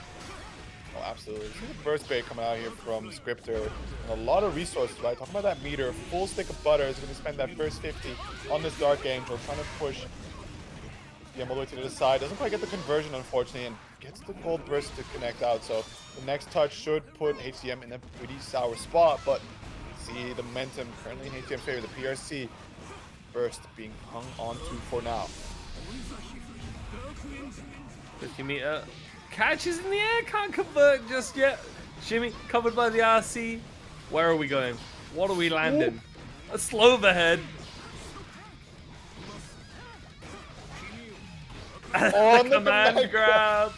Oh, absolutely. See the burst bait coming out here from Scripter. And a lot of resources, right? Talking about that meter, full stick of butter is going to spend that first 50 on this Dark Angel, trying to push all the way to the side. Doesn't quite get the conversion, unfortunately, and gets the gold burst to connect out. So the next touch should put HCM in a pretty sour spot, but see the momentum currently in HCM's favor. The PRC burst being hung on to for now. 50-meter catches in the air, can't convert just yet. Shimmy covered by the RC. Where are we going? What are we landing? Ooh. A slow overhead. On the command grab.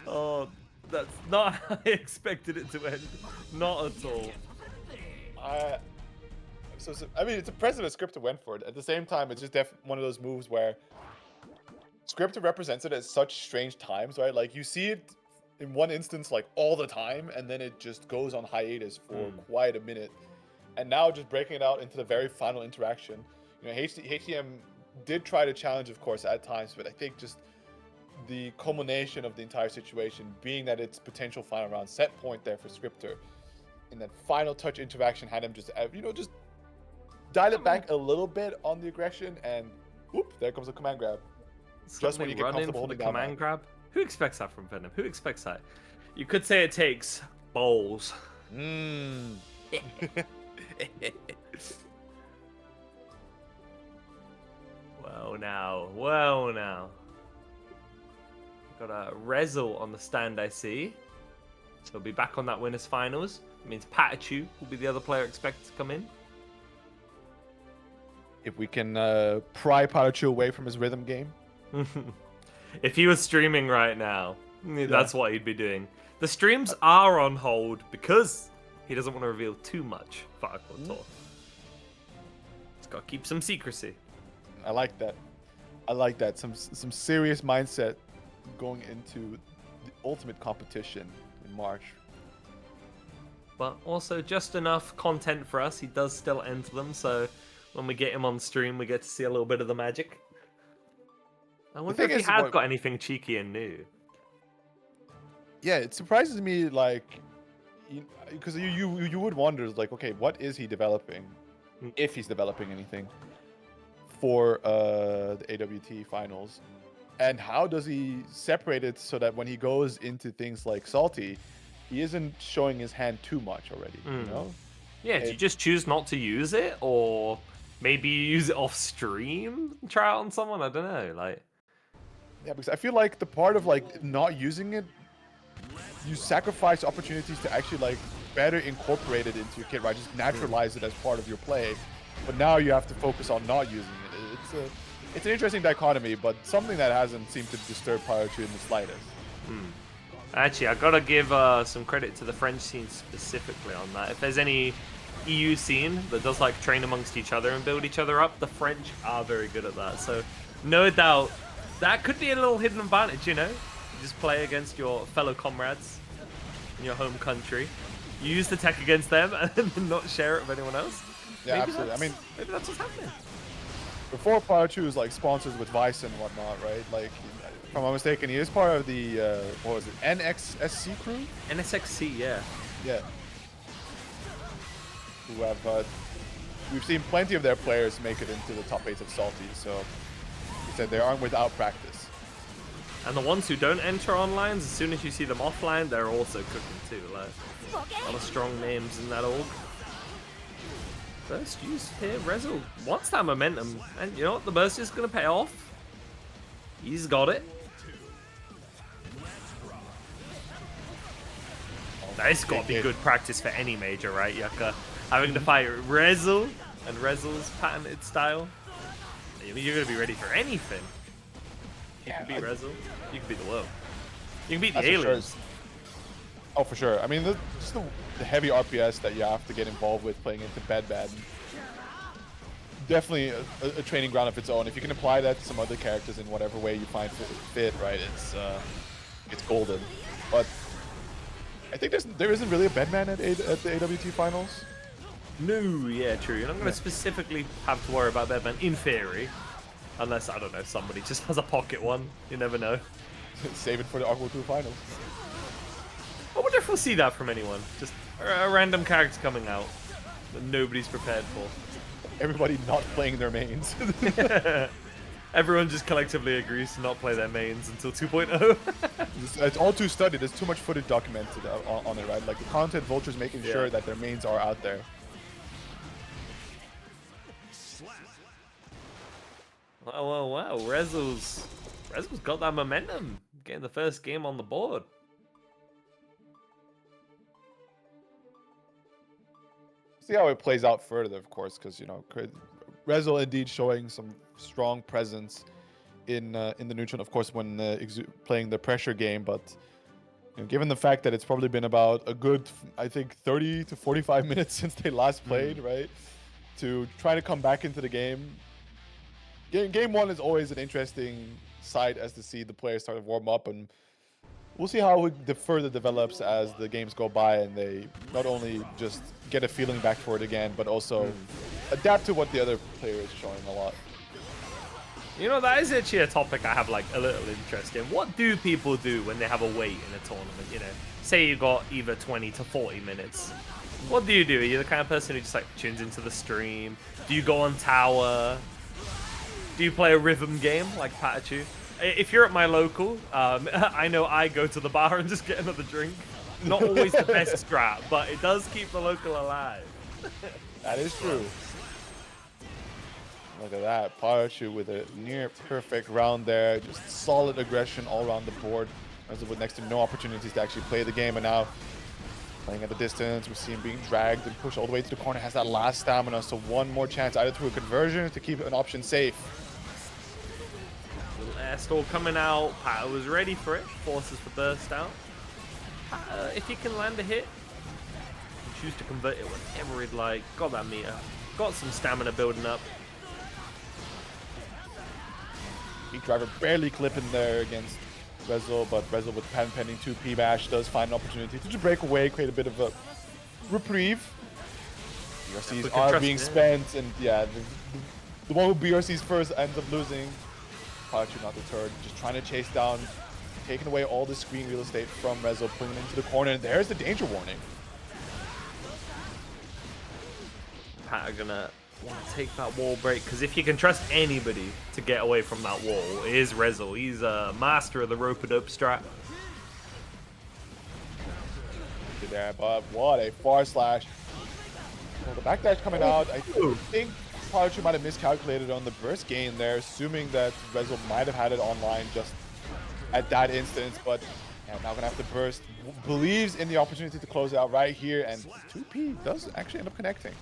Oh, that's not how I expected it to end. Not at all. I'm I mean, it's impressive that Scripter went for it. At the same time, it's just one of those moves where Scripter represents it at such strange times, right? Like you see it in one instance like all the time, and then it just goes on hiatus for quite a minute. And now just breaking it out into the very final interaction. You know, HTM did try to challenge, of course, at times, but I think just the culmination of the entire situation being that it's potential final round set point there for Scripter in that final touch interaction had him just, you know, just dial it back a little bit on the aggression, and whoop, there comes a command grab. Just when you get comfortable holding down command grab. Who expects that from Venom? Who expects that? You could say it takes balls. Well now. Got a Resil on the stand, I see. So he'll be back on that winners finals. It means PataChu will be the other player expected to come in. If we can pry PataChu away from his rhythm game. If he was streaming right now, that's what he'd be doing. The streams are on hold because he doesn't want to reveal too much for Aqua Tour. He's got to keep some secrecy. I like that. Some serious mindset going into the ultimate competition in March. But also just enough content for us. He does still enter them, so when we get him on stream, we get to see a little bit of the magic. I wonder if he has got anything cheeky and new. Yeah, it surprises me, like, because you would wonder, like, okay, what is he developing, if he's developing anything for the AWT finals, and how does he separate it so that when he goes into things like Salty, he isn't showing his hand too much already, you know? Yeah, do you just choose not to use it, or maybe you use it off stream, try it on someone? I don't know, like. Yeah, because I feel like the part of like not using it, you sacrifice opportunities to actually like better incorporate it into your kit, right? Just naturalize it as part of your play. But now you have to focus on not using it. It's an interesting dichotomy, but something that hasn't seemed to disturb PataChu in the slightest. Actually, I gotta give some credit to the French scene specifically on that. If there's any EU scene that does like train amongst each other and build each other up, the French are very good at that. So no doubt that could be a little hidden advantage, you know? You just play against your fellow comrades in your home country. You use the tech against them and then not share it with anyone else. Yeah, maybe absolutely. I mean, maybe that's what's happening. Before PataChu was like sponsors with Vice and whatnot, right? Like, if I'm not mistaken, he is part of the what was it, NXSC crew? NSXC, yeah. Yeah. Who have we've seen plenty of their players make it into the top 8 of Salty, so he said they aren't without practice. And the ones who don't enter online, as soon as you see them offline, they're also cooking too. Like, a lot of strong names in that org. First use here, Resil wants that momentum, and you know what? The burst is going to pay off. He's got it. That's got to be good practice for any major, right, YoKai? Having to fight Resil and Resil's patented style. You're going to be ready for anything. You can beat Resil. You can beat the world. You can beat the aliens. Sure. Oh, for sure. I mean, just the heavy RPS that you have to get involved with playing into Bedman. Definitely a training ground of its own. If you can apply that to some other characters in whatever way you find fit, right? It's golden. But I think there isn't really a Bedman at the AWT finals. No, yeah, true. You're not going to specifically have to worry about Bedman in theory, unless I don't know somebody just has a pocket one. You never know. Save it for the Aqua 2 finals. I wonder if we'll see that from anyone. Just a random character coming out that nobody's prepared for. Everybody not playing their mains. Everyone just collectively agrees to not play their mains until 2.0. It's all too studied. There's too much footage documented on it, right? Like the content vultures making sure that their mains are out there. Wow. Resil's got that momentum. Getting the first game on the board. See how it plays out further, of course, because, you know, Resil indeed showing some strong presence in the neutral, of course, when playing the pressure game. But you know, given the fact that it's probably been about a good, I think, 30 to 45 minutes since they last played, right? to trying to come back into the game. Game 1 is always an interesting sight as to see the players start to warm up, and we'll see how it further develops as the games go by and they not only just get a feeling back for it again, but also adapt to what the other player is showing a lot. You know, that is actually a topic I have like a little interest in. What do people do when they have a wait in a tournament? You know, say you got either 20 to 40 minutes. What do you do? Are you the kind of person who just like tunes into the stream? Do you go on tower? Do you play a rhythm game like PataChu? If you're at my local, I know I go to the bar and just get another drink. Not always the best strat, but it does keep the local alive. That is true. Look at that. PataChu with a near perfect round there. Just solid aggression all around the board. Resil with next to no opportunities to actually play the game, and now playing at the distance. We see him being dragged and pushed all the way to the corner. Has that last stamina, so one more chance either through a conversion to keep an option safe. Little air stall coming out. Pata was ready for it. Forces the burst out. If he can land a hit, he can choose to convert it whenever he'd like. Got that meter. Got some stamina building up. Beat Driver barely clipping there against Resil, but Resil with patent pending 2P bash does find an opportunity to just break away, create a bit of a reprieve. BRCs are being spent, and yeah, the one who BRCs first ends up losing. PataChu not deterred, just trying to chase down, taking away all the screen real estate from Resil, putting it into the corner, and there's the danger warning. Pata gonna want to take that wall break, because if you can trust anybody to get away from that wall, it is Resil. He's a master of the rope-a-dope strat. There, but what a far slash. Well, the backdash coming out. I think PataChu might have miscalculated on the burst gain there, assuming that Resil might have had it online just at that instance, but yeah, now gonna have to burst. Believes in the opportunity to close it out right here, and 2P does actually end up connecting.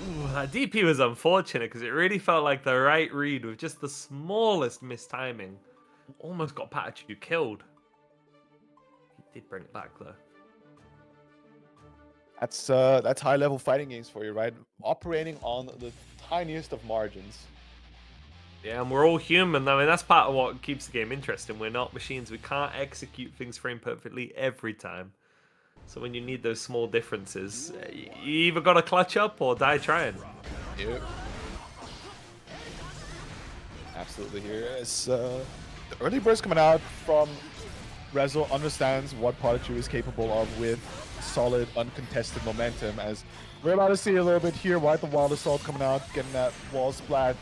Ooh, that DP was unfortunate because it really felt like the right read with just the smallest mistiming. Almost got PataChu killed. He did bring it back though. That's high-level fighting games for you, right? Operating on the tiniest of margins. Yeah, and we're all human. I mean, that's part of what keeps the game interesting. We're not machines. We can't execute things frame perfectly every time. So when you need those small differences, you either got to clutch up or die trying. Yep. Absolutely here. It's the early burst coming out from Resil understands what PataChu is capable of with solid, uncontested momentum, as we're about to see a little bit here. White the Wild Assault coming out, getting that wall splat,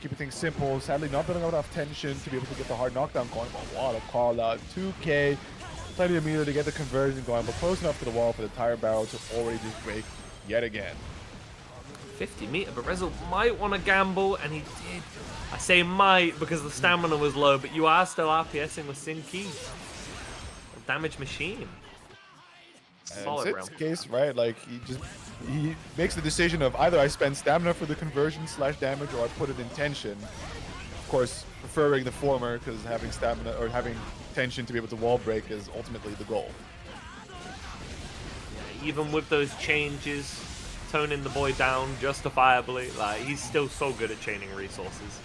keeping things simple. Sadly, not building up enough tension to be able to get the hard knockdown going, but what a call out. 2K. Plenty of meter to get the conversion going, but close enough to the wall for the tire barrel to already just break yet again. 50 meter, but Resil might want to gamble, and he did. I say might because the stamina was low, but you are still RPSing with Sin Key. A damage machine. Solid Sid's round. case, right? Like he makes the decision of either I spend stamina for the conversion / damage, or I put it in tension. Of course, preferring the former because having stamina or having tension to be able to wall break is ultimately the goal. Yeah, even with those changes, toning the boy down justifiably, like he's still so good at chaining resources.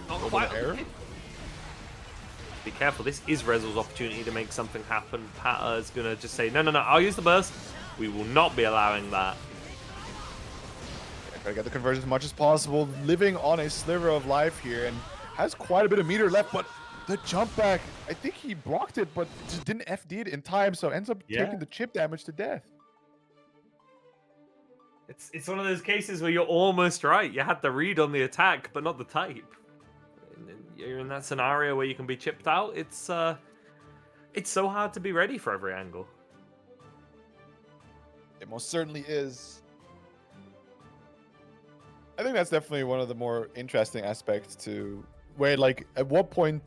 Not quite. Error. Be careful, this is Resil's opportunity to make something happen. Pata is going to just say, no, I'll use the burst. We will not be allowing that. Try to get the conversion as much as possible, living on a sliver of life here, and has quite a bit of meter left, but the jump back, I think he blocked it, but just didn't FD it in time, so ends up taking the chip damage to death. It's one of those cases where you're almost right. You had the read on the attack, but not the type. You're in that scenario where you can be chipped out. It's so hard to be ready for every angle. It most certainly is. I think that's definitely one of the more interesting aspects to where, like, at what point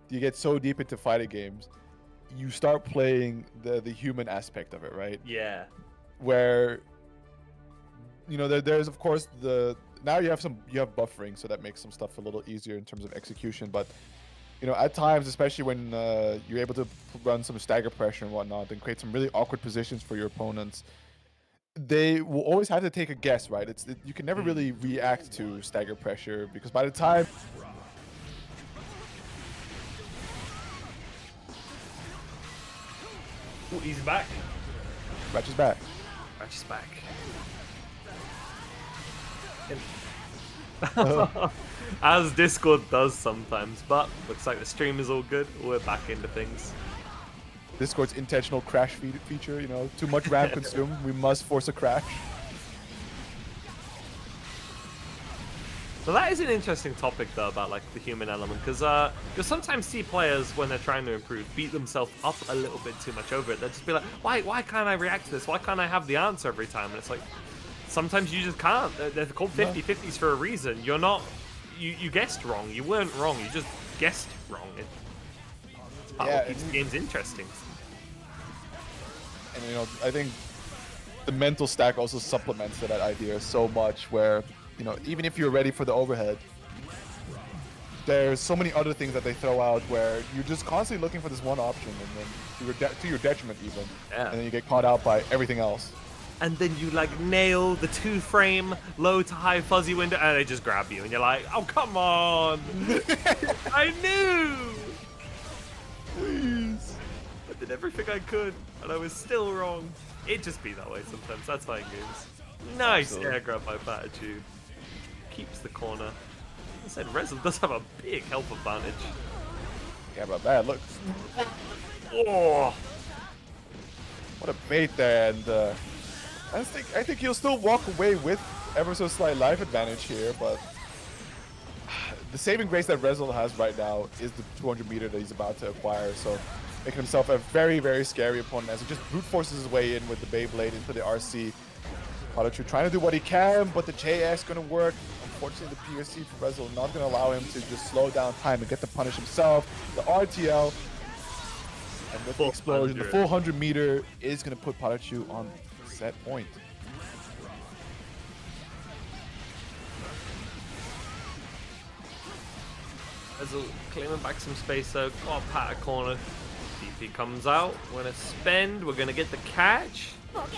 do you get so deep into fighting games, you start playing the human aspect of it, right? Yeah. Where, you know, there's of course now you have buffering, so that makes some stuff a little easier in terms of execution. But you know, at times, especially when you're able to run some stagger pressure and whatnot, and create some really awkward positions for your opponents, they will always have to take a guess, right? You can never really react to stagger pressure because by the time Ooh, he's back. Ratch is back. Ratch is back. As Discord does sometimes, but looks like the stream is all good. We're back into things. Discord's intentional crash feature, you know, too much RAM consumed, we must force a crash. So that is an interesting topic though about like the human element, because you'll sometimes see players when they're trying to improve beat themselves up a little bit too much over it. They'll just be like, why can't I react to this? Why can't I have the answer every time? And it's like, sometimes you just can't. They're called 50-50s for a reason. You're not, you guessed wrong. You weren't wrong. You just guessed wrong. It's part of what keeps the games interesting. And you know, I think the mental stack also supplements that idea so much where, you know, even if you're ready for the overhead, there's so many other things that they throw out where you're just constantly looking for this one option, and then to your detriment even, and then you get caught out by everything else. And then you like nail the 2-frame low to high fuzzy window, and they just grab you, and you're like, oh come on! I knew! Please. I did everything I could, and I was still wrong. It just be that way sometimes. That's fine games. Nice air grab by PataChu. Keeps the corner. I said Resil does have a big health advantage. Yeah, but man, look. Oh, What a bait there, and I think he'll still walk away with ever so slight life advantage here, but the saving grace that Resil has right now is the 200 meter that he's about to acquire, so making himself a very, very scary opponent as he just brute forces his way in with the Beyblade into the RC. PataChu trying to do what he can, but the JS going to work. Unfortunately, the PSC for Resil not going to allow him to just slow down time and get the punish himself. The RTL, and with the explosion, the full 100 meter is going to put PataChu on set point. Resil claiming back some space though. Got a Pat corner. DP comes out. We're gonna spend. We're gonna get the catch. Looking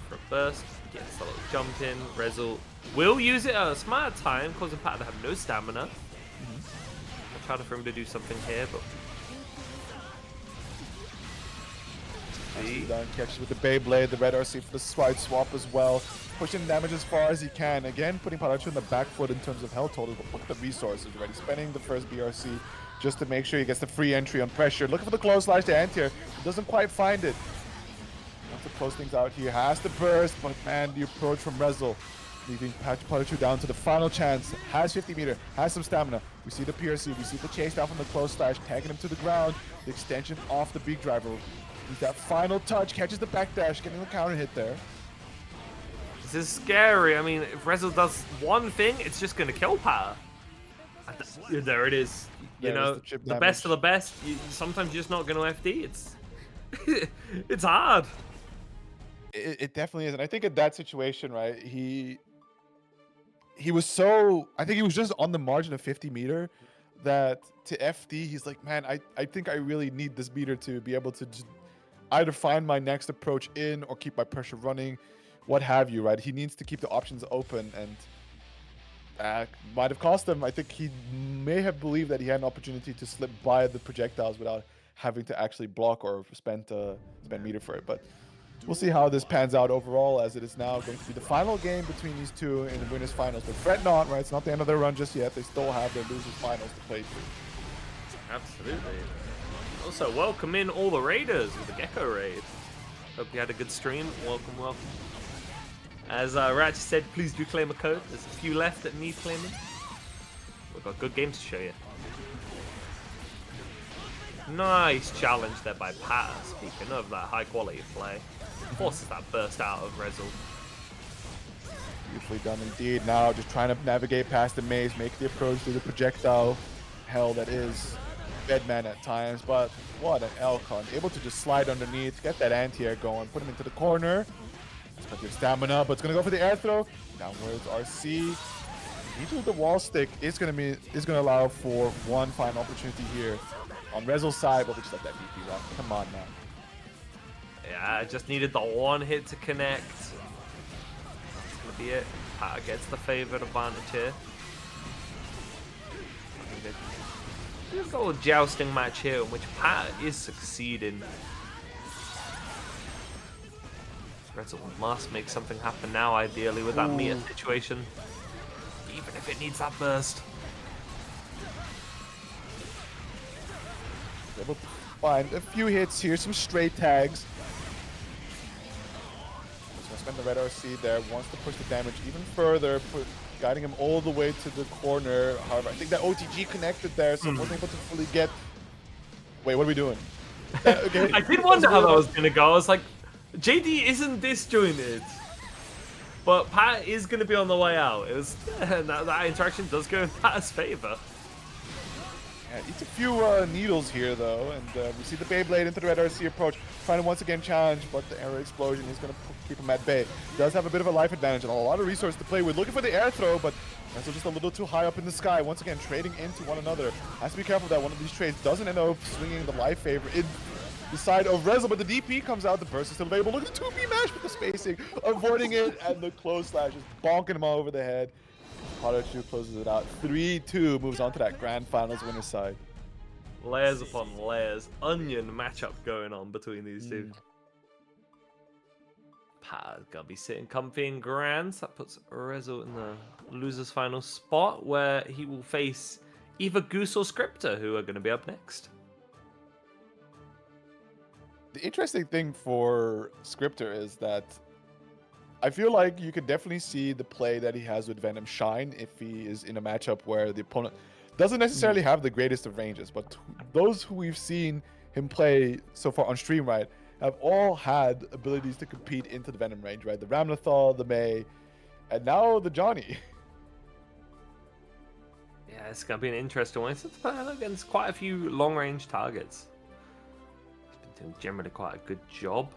for a burst. Gets a little jump in. Resil will use it at a smart time, causing Pat to have no stamina. I'll try for him to do something here, but Done catches with the Beyblade, the red RC for the side swap as well. Pushing damage as far as he can. Again, putting PataChu in the back foot in terms of health total. But look at the resources already. Spending the first BRC just to make sure he gets the free entry on pressure. Looking for the close slash to anti-air. Doesn't quite find it. Wants to close things out here. Has the burst, but man, the approach from Resil. Leaving PataChu down to the final chance. Has 50 meter. Has some stamina. We see the PRC. We see the chase down from the close slash. Tagging him to the ground. The extension off the big driver. He's that final touch. Catches the backdash. Getting the counter hit there. this is scary. I mean, if Resil does one thing, it's just going to kill Pata. There it is. You know, the best of the best. Sometimes you're just not going to FD. It's it's hard. It definitely is, and I think in that situation, right, he was so, I think he was just on the margin of 50 meter that to FD, he's like, man, I think I really need this meter to be able to just either find my next approach in or keep my pressure running, what have you, right? He needs to keep the options open, and might have cost him. I think he may have believed that he had an opportunity to slip by the projectiles without having to actually block or spend meter for it, but we'll see how this pans out overall, as it is now going to be the final game between these two in the winners finals. But fret not, right? It's not the end of their run just yet. They still have their losers finals to play through. Absolutely. Also, welcome in all the raiders with the Gecko raid. Hope you had a good stream. Welcome, welcome. As Ratch said, please do claim a code. There's a few left that need claiming. We've got good games to show you. Nice challenge there by Pata. Speaking of that high quality play, forces that burst out of Resil. Beautifully done indeed. Now just trying to navigate past the maze, make the approach through the projectile hell that is Bedman at times, but what an Elcon. Able to just slide underneath, get that anti-air going, put him into the corner. He's got your stamina, but it's going to go for the air throw. Downwards RC. Usually the wall stick is gonna allow for one final opportunity here on Resil's side, but we just let that DP rock. Come on now. Yeah, I just needed the one hit to connect. That's gonna be it. Pata gets the favored advantage here. We've got a jousting match here in which Pata is succeeding. Resil must make something happen now, ideally, with that Mia situation. Even if it needs that burst. Able to find a few hits here, some straight tags. Just gonna spend the red RC there, wants to push the damage even further, guiding him all the way to the corner. However, I think that OTG connected there, so wasn't able to fully get... Wait, what are we doing? Okay. I did wonder how that was gonna go. I was like, JD isn't disjointed, but Pat is gonna be on the way out. It was that interaction does go in Pat's favor. Yeah, eats a few needles here though, and we see the Beyblade into the red RC approach, trying to once again challenge, but the arrow explosion is going to keep him at bay. Does have a bit of a life advantage and a lot of resources to play with. Looking for the air throw, but Resil just a little too high up in the sky. Once again, trading into one another. Has to be careful that one of these trades doesn't end up swinging the life favor in the side of Resil, but the DP comes out. The burst is still available. Look at the 2P mash with the spacing, avoiding it, and the close slash is bonking him all over the head. PataChu closes it out. 3-2 moves on to that grand finals winner side. Layers upon layers. Onion matchup going on between these two. Pat's gonna be sitting comfy in grands. That puts Resil in the loser's final spot where he will face either Goose or Scripter, who are going to be up next. The interesting thing for Scripter is that I feel like you could definitely see the play that he has with Venom shine if he is in a matchup where the opponent doesn't necessarily have the greatest of ranges, but those who we've seen him play so far on stream, right, have all had abilities to compete into the Venom range, right? The Ramlethal, the May, and now the Johnny. Yeah, it's going to be an interesting one. It's playing against quite a few long-range targets. He's been doing generally quite a good job.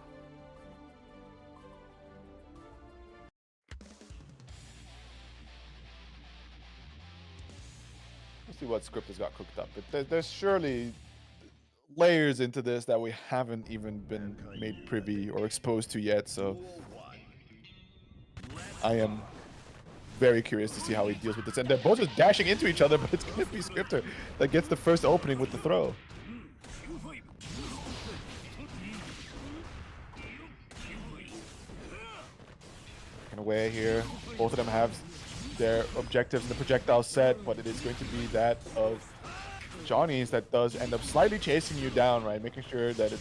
See what Scripter's got cooked up. But there's surely layers into this that we haven't even been made privy or exposed to yet, so I am very curious to see how he deals with this. And they're both just dashing into each other, but it's going to be Scripter that gets the first opening with the throw. Away here, both of them have their objectives in the projectile set, but it is going to be that of Johnny's that does end up slightly chasing you down, right? Making sure that it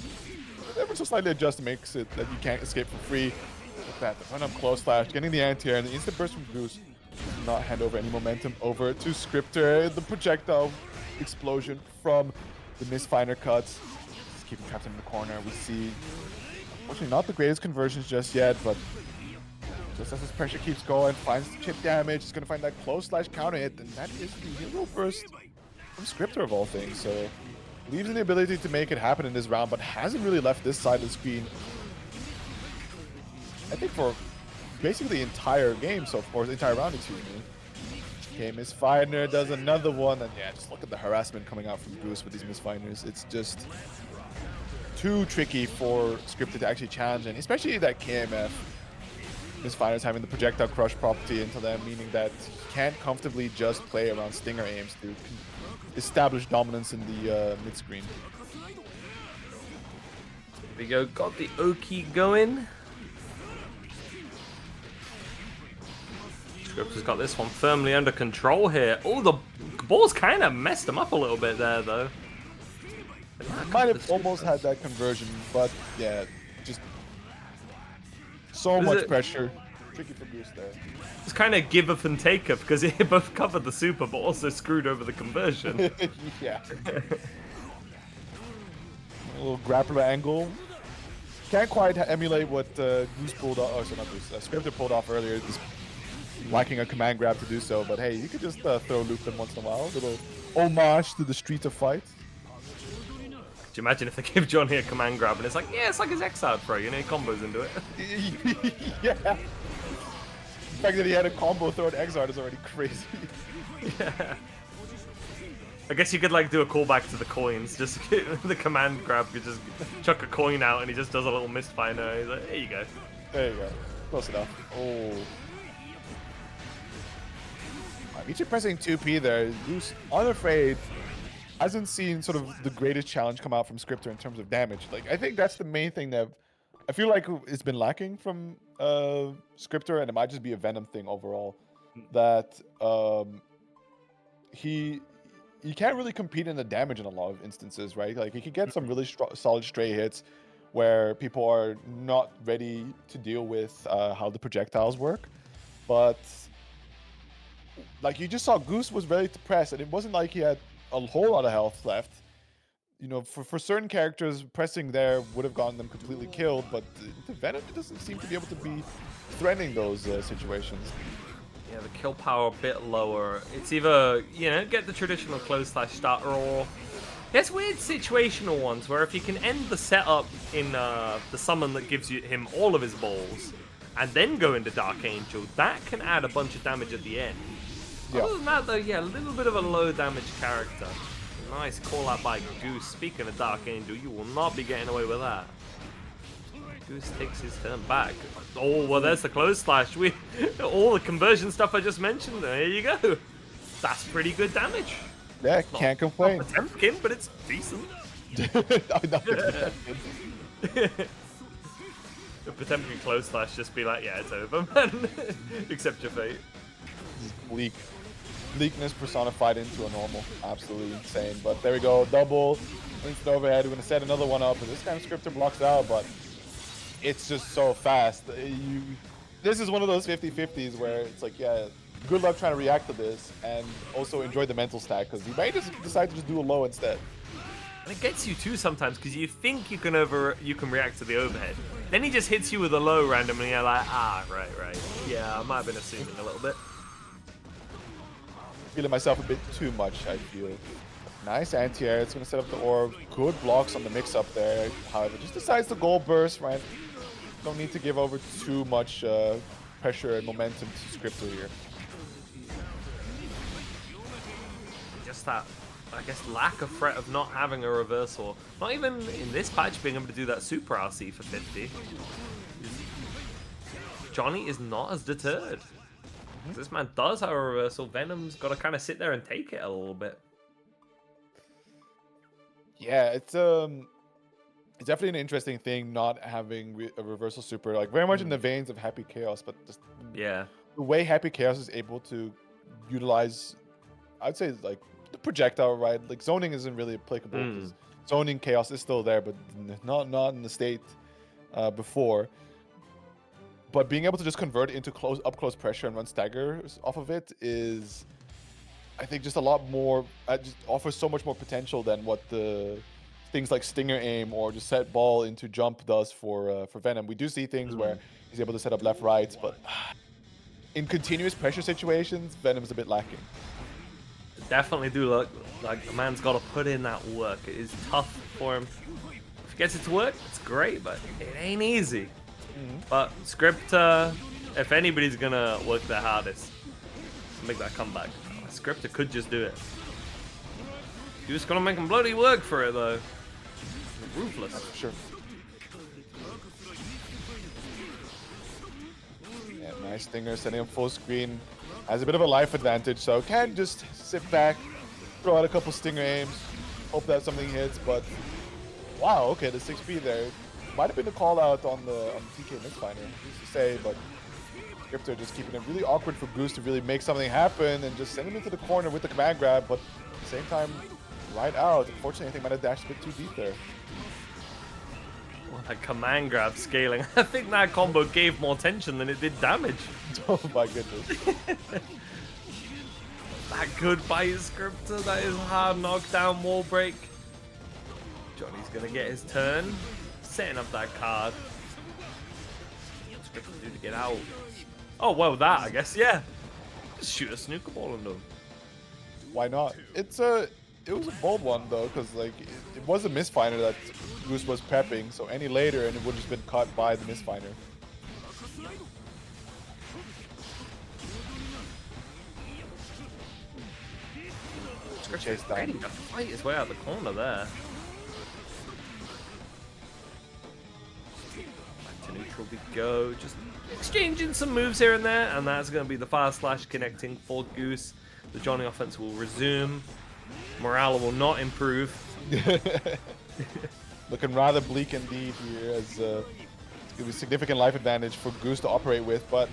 ever so slightly adjust makes it that you can't escape for free. Look at that, the run up close slash, getting the anti-air, and the instant burst from Goose does not hand over any momentum over to Scripter. The projectile explosion from the misfiner cuts, just keeping trapped in the corner. We see, unfortunately, not the greatest conversions just yet, but just as his pressure keeps going, finds the chip damage, he's going to find that close slash counter hit, and that is the hero burst from Scripter of all things. So, believes in the ability to make it happen in this round, but hasn't really left this side of the screen, I think, for basically the entire game so far, the entire round, excuse me. Okay, Misfiner does another one, and yeah, just look at the harassment coming out from Goose with these Misfiners. It's just too tricky for Scripter to actually challenge, and especially that KMF. Misfiners having the projectile crush property into them, meaning that he can't comfortably just play around stinger aims to establish dominance in the mid screen. There we go, got the Oki going. Scripter's got this one firmly under control here. Oh, the balls kind of messed him up a little bit there, though. Might have almost had that conversion, but yeah, just so much pressure. Tricky for Goose there. It's kind of give up and take up because they both covered the super, but also screwed over the conversion. Yeah. A little grappler angle. Can't quite emulate what Goose pulled off, or sorry, not Goose, Scripter pulled off earlier. Just lacking a command grab to do so, but hey, you could just throw loop them once in a while. A little homage to the Street of Fight. Could you imagine if they give Johnny a command grab and it's like, yeah, it's like his Xrd throw, you know, he combos into it. Yeah. fact that he had a combo throw at Xrd is already crazy. Yeah. I guess you could like do a callback to the coins. Just the command grab could just chuck a coin out and he just does a little misfire. He's like, there you go. There you go. Close enough. Oh. Michi pressing 2P there. Goose, unafraid, hasn't seen sort of the greatest challenge come out from Scripter in terms of damage. Like, I think that's the main thing that I feel like it's been lacking from Scripter, and it might just be a Venom thing overall. That he can't really compete in the damage in a lot of instances, right? Like, he could get some really solid stray hits where people are not ready to deal with how the projectiles work. But, like, you just saw Goose was ready to press, and it wasn't like he had a whole lot of health left. You know, for certain characters, pressing there would have gotten them completely killed, but the Venom doesn't seem to be able to be threatening those situations. Yeah, the kill power a bit lower. It's either, you know, get the traditional close slash starter, or there's weird situational ones where if you can end the setup in the summon that gives him all of his balls, and then go into Dark Angel, that can add a bunch of damage at the end. Yeah. Other than that, though, yeah, a little bit of a low damage character. Nice call out by Goose. Speaking of Dark Angel, you will not be getting away with that. Goose takes his turn back. Oh, well, there's the close slash. All the conversion stuff I just mentioned. There you go. That's pretty good damage. Yeah, can't complain. Not Potemkin, but it's decent. The The Potemkin close slash just be like, yeah, it's over, man. Accept your fate. Bleakness personified into a normal. Absolutely insane. But there we go. Double. Instant overhead. We're going to set another one up. And this time Scripter blocks out, but it's just so fast. This is one of those 50-50s where it's like, yeah, good luck trying to react to this, and also enjoy the mental stack, because you might just decide to just do a low instead. And it gets you too sometimes, because you think you can react to the overhead. Then he just hits you with a low randomly, and you're like, ah, right. Yeah, I might have been assuming a little bit. Feeling myself a bit too much, I feel. Nice anti-air. It's going to set up the orb. Good blocks on the mix-up there. However, just decides to goal burst, right? Don't need to give over too much pressure and momentum to Scripter here. Just that, I guess, lack of threat of not having a reversal. Not even in this patch being able to do that super RC for 50. Johnny is not as deterred. This man does have a reversal. Venom's got to kind of sit there and take it a little bit. Yeah, it's definitely an interesting thing not having a reversal super, like very much in the veins of Happy Chaos, but just Yeah. the way Happy Chaos is able to utilize, I'd say, like the projectile, right? Like zoning isn't really applicable because zoning Chaos is still there, but not in the state before. But being able to just convert it into up close pressure and run staggers off of it is, I think, just a lot more. Just offers so much more potential than what the things like Stinger Aim or just set ball into jump does for Venom. We do see things where he's able to set up left, right, but in continuous pressure situations, Venom's a bit lacking. Definitely do look like the man's got to put in that work. It is tough for him. If he gets it to work, it's great, but it ain't easy. But Scripter, if anybody's gonna work their hardest, make that comeback, Scripter could just do it. You're just gonna make him bloody work for it, though. Ruthless. That's for sure. Yeah, nice stinger, setting up full screen. Has a bit of a life advantage, so can just sit back, throw out a couple stinger aims, hope that something hits. But wow, okay, the 6B there might have been a call out on the TK misfinder, who's to say, but Scripter just keeping it really awkward for Goose to really make something happen and just send him into the corner with the command grab, but at the same time, right out. Unfortunately, I think might have dashed a bit too deep there. Well, that command grab scaling, I think that combo gave more tension than it did damage. Oh my goodness. That good by Scripter, that is hard knockdown wall break. Johnny's gonna get his turn. Setting up that card. What's Scripter do to get out? Oh, well, that, I guess, yeah. Just shoot a snooker ball into him. Why not? It was a bold one, though, because like it was a misfinder that Goose was prepping, so any later and it would have just been caught by the misfinder. chase down. Ready to fight his way out the corner there. Back to neutral we go. Just exchanging some moves here and there, and that's going to be the fast slash connecting for Goose. The Johnny offense will resume. Morale will not improve. Looking rather bleak indeed here, as it's going to be a significant life advantage for Goose to operate with, but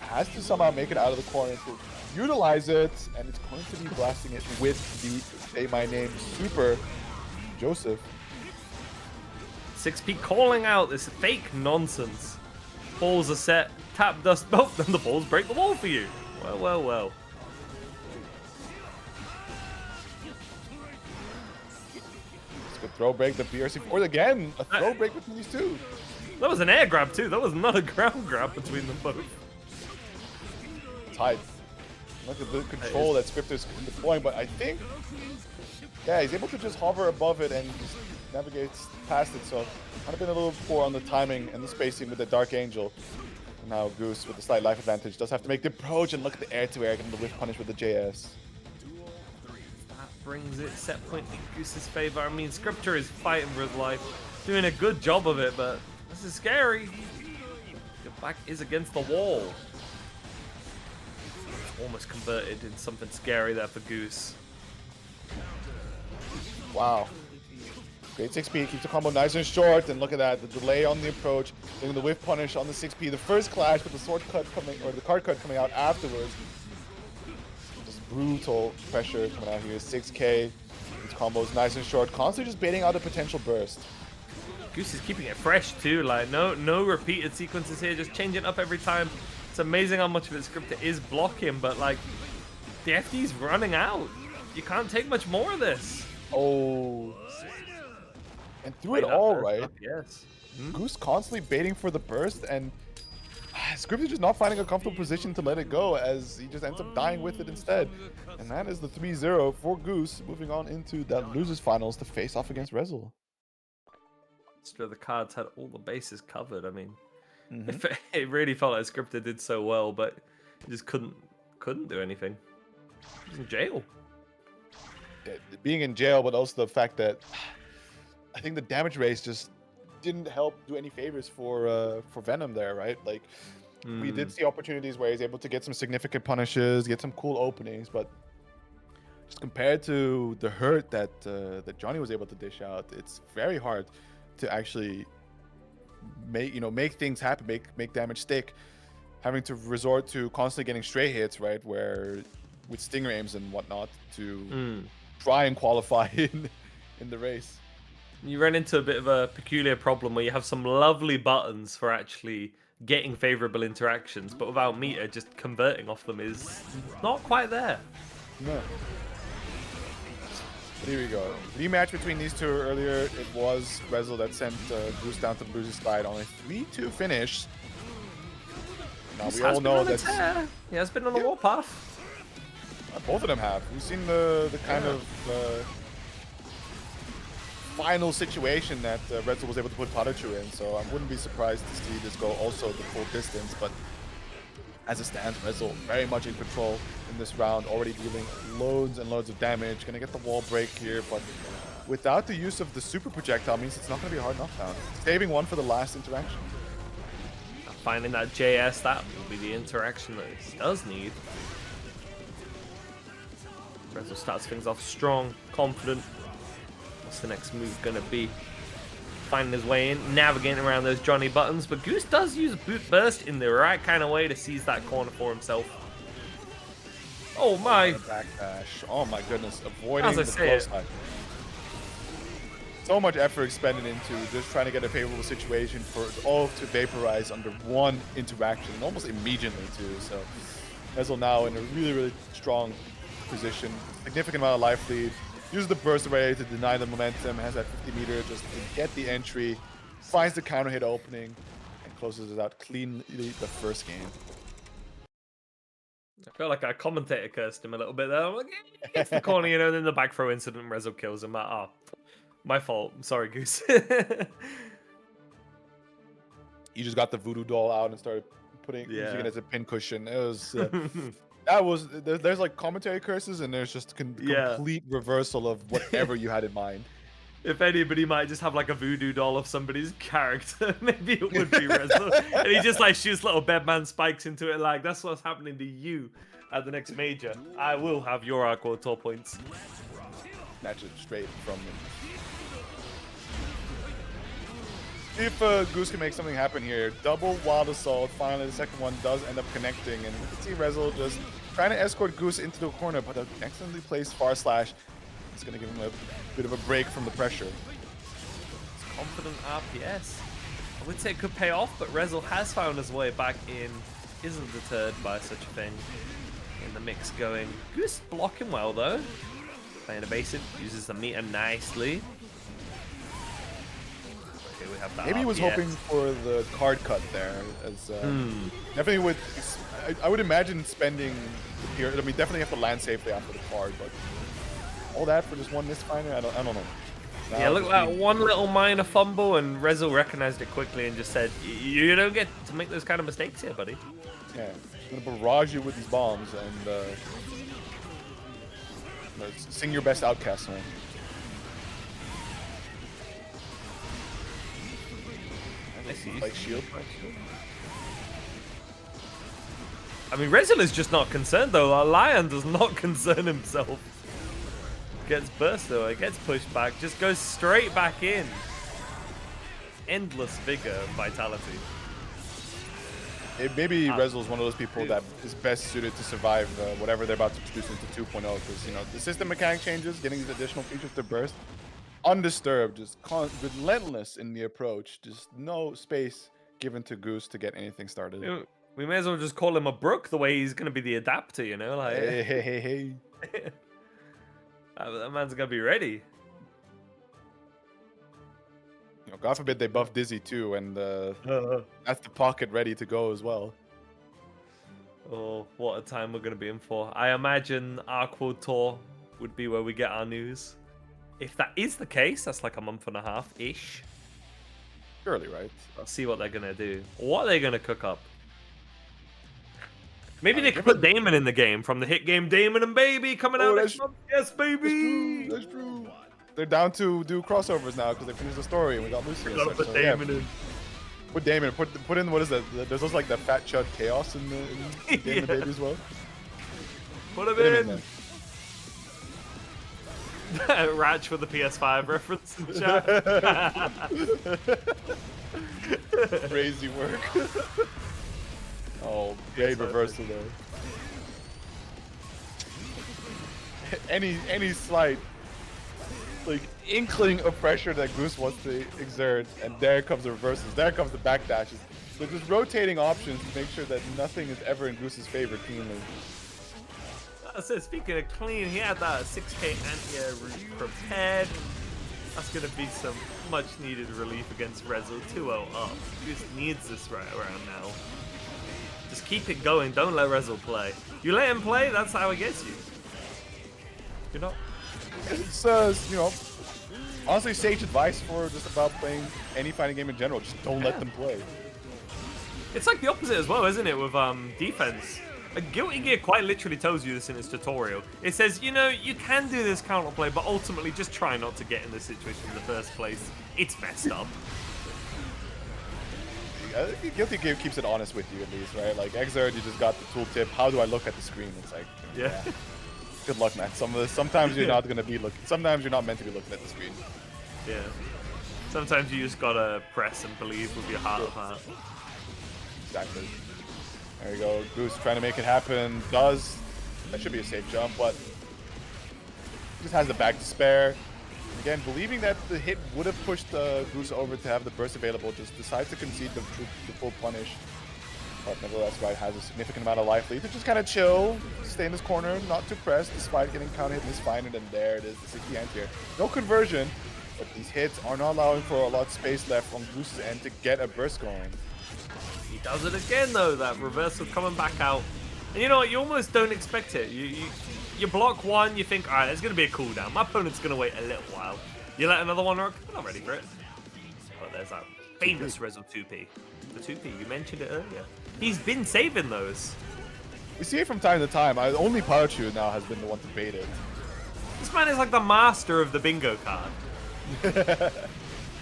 has to somehow make it out of the corner to utilize it, and it's going to be blasting it with the Say My Name super Joseph. 6P calling out this fake nonsense. Balls are set, tap dust both, then the balls break the wall for you. Well, well, well. Good throw break, the BRC4 again. A throw break between these two. That was an air grab too. That was not a ground grab between them both. Tight. Look at the control that Script is deploying, but I think, yeah, he's able to just hover above it and just navigates past it. So might have been a little poor on the timing and the spacing with the Dark Angel. Now Goose with the slight life advantage does have to make the approach, and look at the air-to-air getting the whiff punish with the JS. Brings it set point in Goose's favor. I mean, Scripture is fighting for his life, doing a good job of it, but this is scary. Your back is against the wall. It's almost converted in something scary there for Goose. Wow. Great 6P, keeps the combo nice and short, and look at that, the delay on the approach, getting the whiff punish on the 6P, the first clash with the sword cut coming, or the card cut coming out afterwards. Brutal pressure coming out here. 6K. These combos nice and short. Constantly just baiting out a potential burst. Goose is keeping it fresh too. Like no repeated sequences here. Just changing up every time. It's amazing how much of his script is blocking, but like the FD's running out. You can't take much more of this. Oh. And through it all, right? Yes. Goose constantly baiting for the burst, and Script is just not finding a comfortable position to let it go, as he just ends up dying with it instead. And that is the 3-0 for Goose, moving on into that losers finals to face off against Resil. So the cards had all the bases covered. I mean, it really felt like Scripter did so well, but he just couldn't do anything. He was in jail. Yeah, being in jail, but also the fact that I think the damage race just didn't help do any favors for Venom there, right? Like, we did see opportunities where he's able to get some significant punishes, get some cool openings, but just compared to the hurt that that Johnny was able to dish out, it's very hard to actually make things happen, make damage stick. Having to resort to constantly getting stray hits, right? Where with stinger aims and whatnot to try and qualify in the race. You run into a bit of a peculiar problem where you have some lovely buttons for actually getting favorable interactions, but without meter, just converting off them is not quite there. No. Here we go. Rematch between these two earlier. It was Resil that sent Goose down to the loser's side on a 3-2 finish. Now we all know that he has been on the warpath. Both of them have. We've seen the kind of final situation that Resil was able to put PataChu in, so I wouldn't be surprised to see this go also the full distance, but as it stands, Resil very much in control in this round, already dealing loads and loads of damage. Gonna get the wall break here, but without the use of the super projectile means it's not gonna be a hard knockdown. Saving one for the last interaction. Finding that JS, that will be the interaction that he does need. Resil starts things off strong, confident. What's the next move gonna be? Finding his way in, navigating around those Johnny buttons, but Goose does use boot burst in the right kind of way to seize that corner for himself. Oh my! Backdash. Oh my goodness! Avoiding the say close line. So much effort expended into just trying to get a favorable situation for it all to vaporize under one interaction, and almost immediately too. So Resil now in a really strong position, significant amount of life lead. Uses the burst array to deny the momentum, has that 50 meter just to get the entry, finds the counter hit opening, and closes it out cleanly the first game. I feel like I commentator cursed him a little bit there. I'm like, it's the corner, and then the back throw incident, Resil kills him. Like, my fault. I'm sorry, Goose. He just got the voodoo doll out and started using it as a pin cushion. It was that was there's like commentary curses, and there's just complete reversal of whatever you had in mind. If anybody might just have like a voodoo doll of somebody's character, maybe it would be Resil. And he just like shoots little Bedman spikes into it, like that's what's happening to you at the next major. I will have your Aqua Tour points. Snatch it straight from him. See if Goose can make something happen here. Double Wild Assault. Finally, the second one does end up connecting, and you can see Resil just trying to escort Goose into the corner, but an excellently placed far slash. It's going to give him a bit of a break from the pressure. It's confident RPS. I would say it could pay off, but Resil has found his way back in. Isn't deterred by such a thing. In the mix going. Goose blocking well though. Playing evasive, uses the meter nicely. Okay, we have that. Maybe he was RPS. hoping for the card cut there, as definitely with. I would imagine spending the period. I mean, definitely have to land safely after the card, but all that for just one misfinder. I don't know. Now Yeah, look at that one little minor fumble, and Resil recognized it quickly and just said, "You don't get to make those kind of mistakes here, buddy." Yeah, he's gonna barrage you with these bombs and sing your best outcast song. Like shield. I mean, Resil is just not concerned though. Lion does not concern himself. Gets burst though, it gets pushed back, just goes straight back in. Endless vigor and vitality. Maybe Resil is one of those people that is best suited to survive whatever they're about to introduce into 2.0, because the system mechanic changes, getting these additional features to burst, undisturbed, just relentless in the approach, just no space given to Goose to get anything started. We may as well just call him a Brook the way he's gonna be the adapter, like. Hey. That man's gonna be ready. God forbid they buff Dizzy too, and that's the pocket ready to go as well. Oh, what a time we're gonna be in for. I imagine Aqua Tour would be where we get our news. If that is the case, that's like a month and a half-ish. Surely, right? I'll see what they're gonna do. What are they gonna cook up? Maybe they could put Damon in the game from the hit game Damon and Baby coming out next month. Yes, baby! That's true. They're down to do crossovers now because they finished the story and we got Lucy. Gotta put Damon in. Put Damon. Put in, what is that? There's also like the Fat Chud Chaos in the Damon Baby as well. Put him in. Ratch with the PS5 reference in chat. Crazy work. Oh, great reversal there. Any slight like inkling of pressure that Goose wants to exert, and there comes the reversals, there comes the backdashes. So just rotating options to make sure that nothing is ever in Goose's favor cleanly. That's it. Speaking of clean, he had that 6k anti-air route prepared. That's going to be some much needed relief against Resil. 2-0 up. Goose needs this right around now. Just keep it going. Don't let Resil play. You let him play, that's how it gets you. You're not. It's honestly sage advice for just about playing any fighting game in general. Just don't let them play. It's like the opposite as well, isn't it, with defense? Guilty Gear quite literally tells you this in its tutorial. It says, you can do this counterplay, but ultimately just try not to get in this situation in the first place. It's messed up. Guilty Gear keeps it honest with you at least, right? Like Xrd, you just got the tooltip. How do I look at the screen? It's like, yeah. Good luck, man. Sometimes you're not gonna be looking. Sometimes you're not meant to be looking at the screen. Yeah. Sometimes you just gotta press and believe with your heart of heart. Exactly. There you go. Goose trying to make it happen. Does. That should be a safe jump, but just has the back to spare. Again, believing that the hit would have pushed Goose over to have the burst available, just decides to concede the full punish. But nevertheless, right, has a significant amount of life lead to just kind of chill, stay in this corner, not too pressed, despite getting counter hit misfired, and there it is, the 60 end here. No conversion, but these hits are not allowing for a lot of space left on Goose's end to get a burst going. He does it again though, that reversal coming back out. And you know what, you almost don't expect it. You block one, you think, alright, there's going to be a cooldown. My opponent's going to wait a little while. You let another one rock, I'm not ready for it. But there's that famous Resil 2P. The 2P, you mentioned it earlier. He's been saving those. We see it from time to time. Only PataChu now has been the one to bait it. This man is like the master of the bingo card.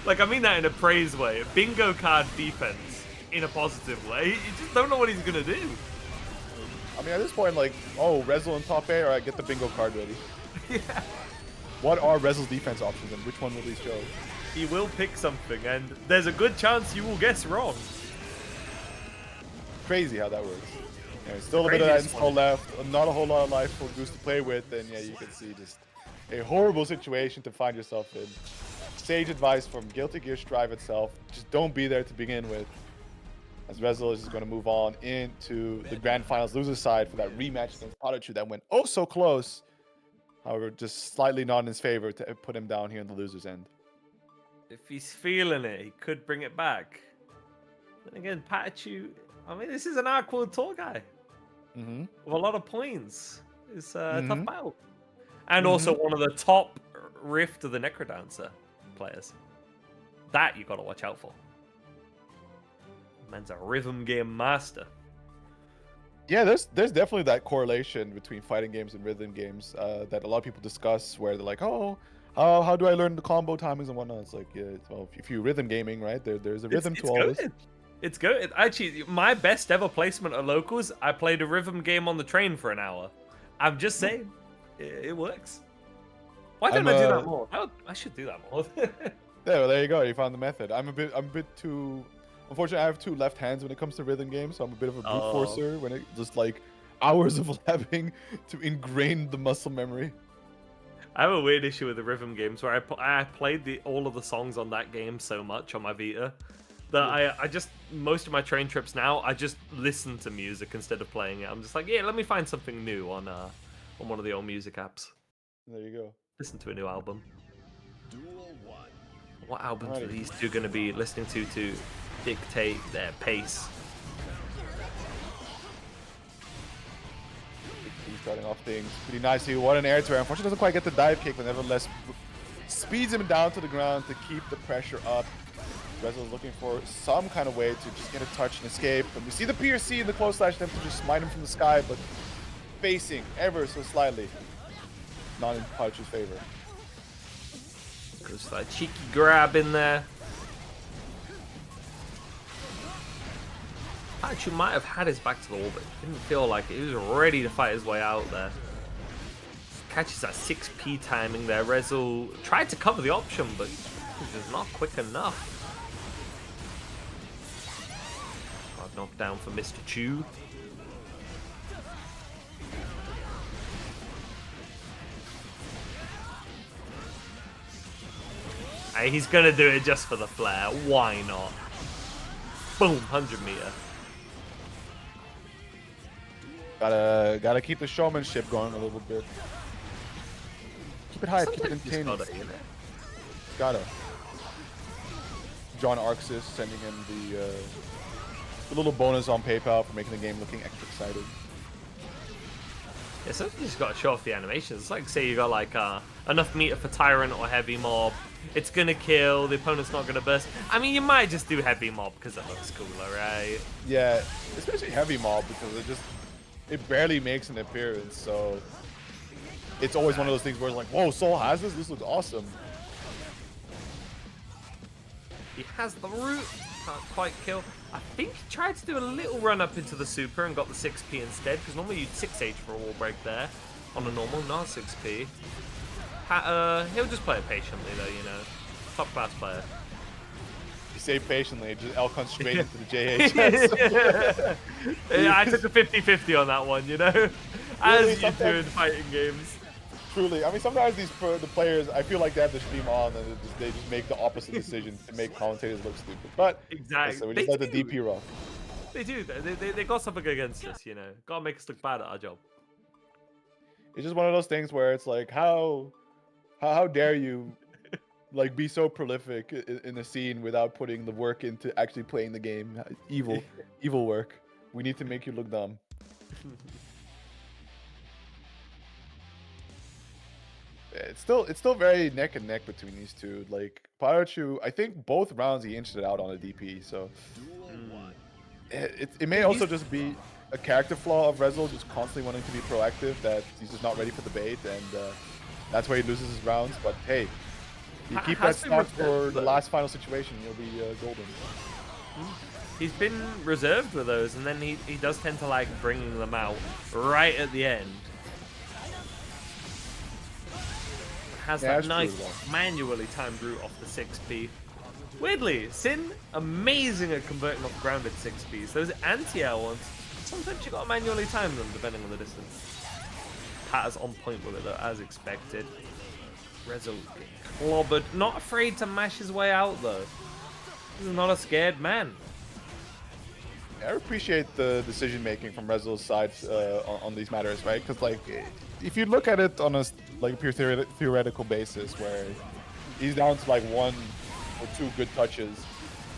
Like, I mean that in a praise way. Bingo card defense in a positive way. You just don't know what he's gonna do. I mean, at this point, like, oh, Resil in top A, alright, get the bingo card ready. Yeah. What are Resil's defense options, and which one will he show? He will pick something, and there's a good chance you will guess wrong. Crazy how that works. Yeah, still a bit of that install left, not a whole lot of life for Goose to play with, and yeah, you can see just a horrible situation to find yourself in. Sage advice from Guilty Gear Strive itself, just don't be there to begin with. As Resil is just going to move on into the Grand Finals loser's side for that rematch against PataChu that went oh so close. However, just slightly not in his favor to put him down here in the loser's end. If he's feeling it, he could bring it back. Then again, PataChu, I mean, this is an Aqua Tour guy. With a lot of points. It's a tough battle. And also one of the top Rift of the Necrodancer players. That you got to watch out for. Man's a rhythm game master. Yeah, there's definitely that correlation between fighting games and rhythm games that a lot of people discuss, where they're like, oh, how do I learn the combo timings and whatnot? It's like, yeah, well, if you're rhythm gaming, right, there's a rhythm to all this. It's good. Actually, my best ever placement at locals, I played a rhythm game on the train for an hour. I'm just saying, it works. Why don't I do that more? I should do that more. Yeah, well, there you go. You found the method. I'm a bit too. Unfortunately, I have two left hands when it comes to rhythm games, so I'm a bit of a brute forcer when it just like hours of labbing to ingrain the muscle memory. I have a weird issue with the rhythm games where I played all of the songs on that game so much on my Vita that I just, most of my train trips now, I just listen to music instead of playing it. I'm just like, yeah, let me find something new on one of the old music apps. There you go. Listen to a new album. What albums are these two going to be listening to dictate their pace? He's starting off things pretty nicely. What an air to air. Unfortunately, doesn't quite get the dive kick, but nevertheless speeds him down to the ground to keep the pressure up. Resil is looking for some kind of way to just get a touch and escape. And we see the PRC in the close slash attempt to just smite him from the sky, but facing ever so slightly. Not in PataChu's favor. Just that cheeky grab in there. PataChu might have had his back to the wall, but it didn't feel like it. He was ready to fight his way out there. Catches that 6P timing there. Resil tried to cover the option, but he's just not quick enough. Got knocked down for Mr. Chu. Hey, he's gonna do it just for the flair. Why not? Boom, 100 meter. Gotta keep the showmanship going a little bit. Keep it high, keep it intense. Gotta. John Arxis sending him the little bonus on PayPal for making the game looking extra exciting. Yeah, sometimes you just gotta show off the animations. It's like, say you got like enough meter for Tyrant or Heavy Mob. It's gonna kill, the opponent's not gonna burst. I mean, you might just do Heavy Mob because it looks cooler, right? Yeah, especially Heavy Mob because it barely makes an appearance, so it's always one of those things where it's like, whoa, Soul has this? This looks awesome. He has the root, can't quite kill. I think he tried to do a little run up into the super and got the 6P instead, because normally you'd 6H for a wall break there on a normal, not 6P. He'll just play it patiently though, you know. Top class player. You say patiently, just Elcon straight into the JHS. Yeah, I took a 50-50 on that one, you know? As you do in fighting games. Truly, I mean, sometimes the players, I feel like they have the stream on and they just make the opposite decision to make commentators look stupid. But exactly, so we just let the DP rock. They do. They got something against us, you know. Gotta make us look bad at our job. It's just one of those things where it's like, how dare you, like, be so prolific in a scene without putting the work into actually playing the game? Evil work. We need to make you look dumb. It's still very neck and neck between these two. Like PataChu, I think both rounds he inched it out on a DP. So it may also just be a character flaw of Resil, just constantly wanting to be proactive, that he's just not ready for the bait, and that's where he loses his rounds. But hey, you keep that stock for the last final situation, you'll be golden. He's been reserved with those, and then he does tend to like bringing them out right at the end. Has that nice manually timed route off the 6p. Weirdly, Sin, amazing at converting off grounded 6ps. Those anti-air ones, sometimes you gotta manually time them depending on the distance. Pat is on point with it though, as expected. Resil clobbered, not afraid to mash his way out though. This is not a scared man. I appreciate the decision making from Resil's side on these matters, right? Because like, if you look at it on a pure theoretical basis, where he's down to like 1 or 2 good touches,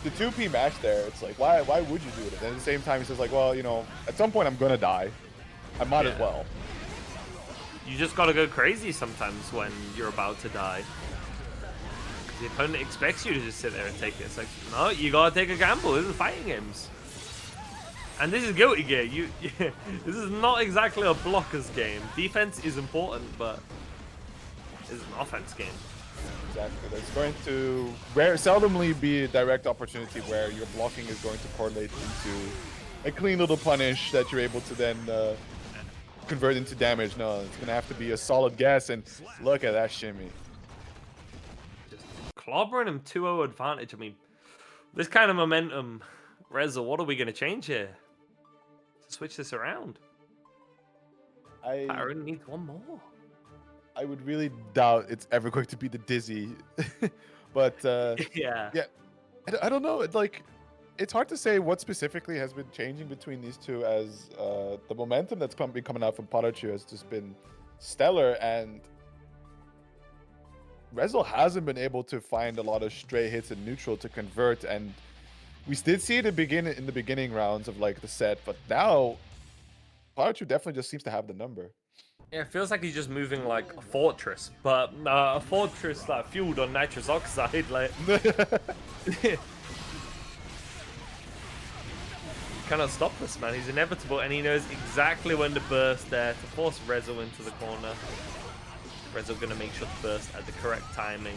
the 2p match there, it's like, why would you do it? And at the same time, he says like, well, you know, at some point I'm gonna die, I might as well. You just gotta go crazy sometimes when you're about to die. The opponent expects you to just sit there and take it. It's like, no, you gotta take a gamble. This is fighting games. And this is Guilty Gear. This is not exactly a blocker's game. Defense is important, but it's an offense game. Exactly. There's going to seldomly be a direct opportunity where your blocking is going to correlate into a clean little punish that you're able to then convert into damage. No, it's going to have to be a solid guess, and look at that shimmy. Just clobbering him 2-0 advantage. I mean, this kind of momentum, Resil, what are we going to change here? Switch this around. Aaron needs one more. I would really doubt it's ever going to be the Dizzy, but yeah. I don't know. It's hard to say what specifically has been changing between these two, as the momentum that's been coming out from PataChu has just been stellar, and Resil hasn't been able to find a lot of stray hits in neutral to convert, and we did see it in the beginning rounds of like the set, but now PataChu definitely just seems to have the number. Yeah, it feels like he's just moving like a fortress, but a fortress like fueled on nitrous oxide. Like, cannot stop this man. He's inevitable, and he knows exactly when to burst there to force Resil into the corner. Resil gonna make sure to burst at the correct timing.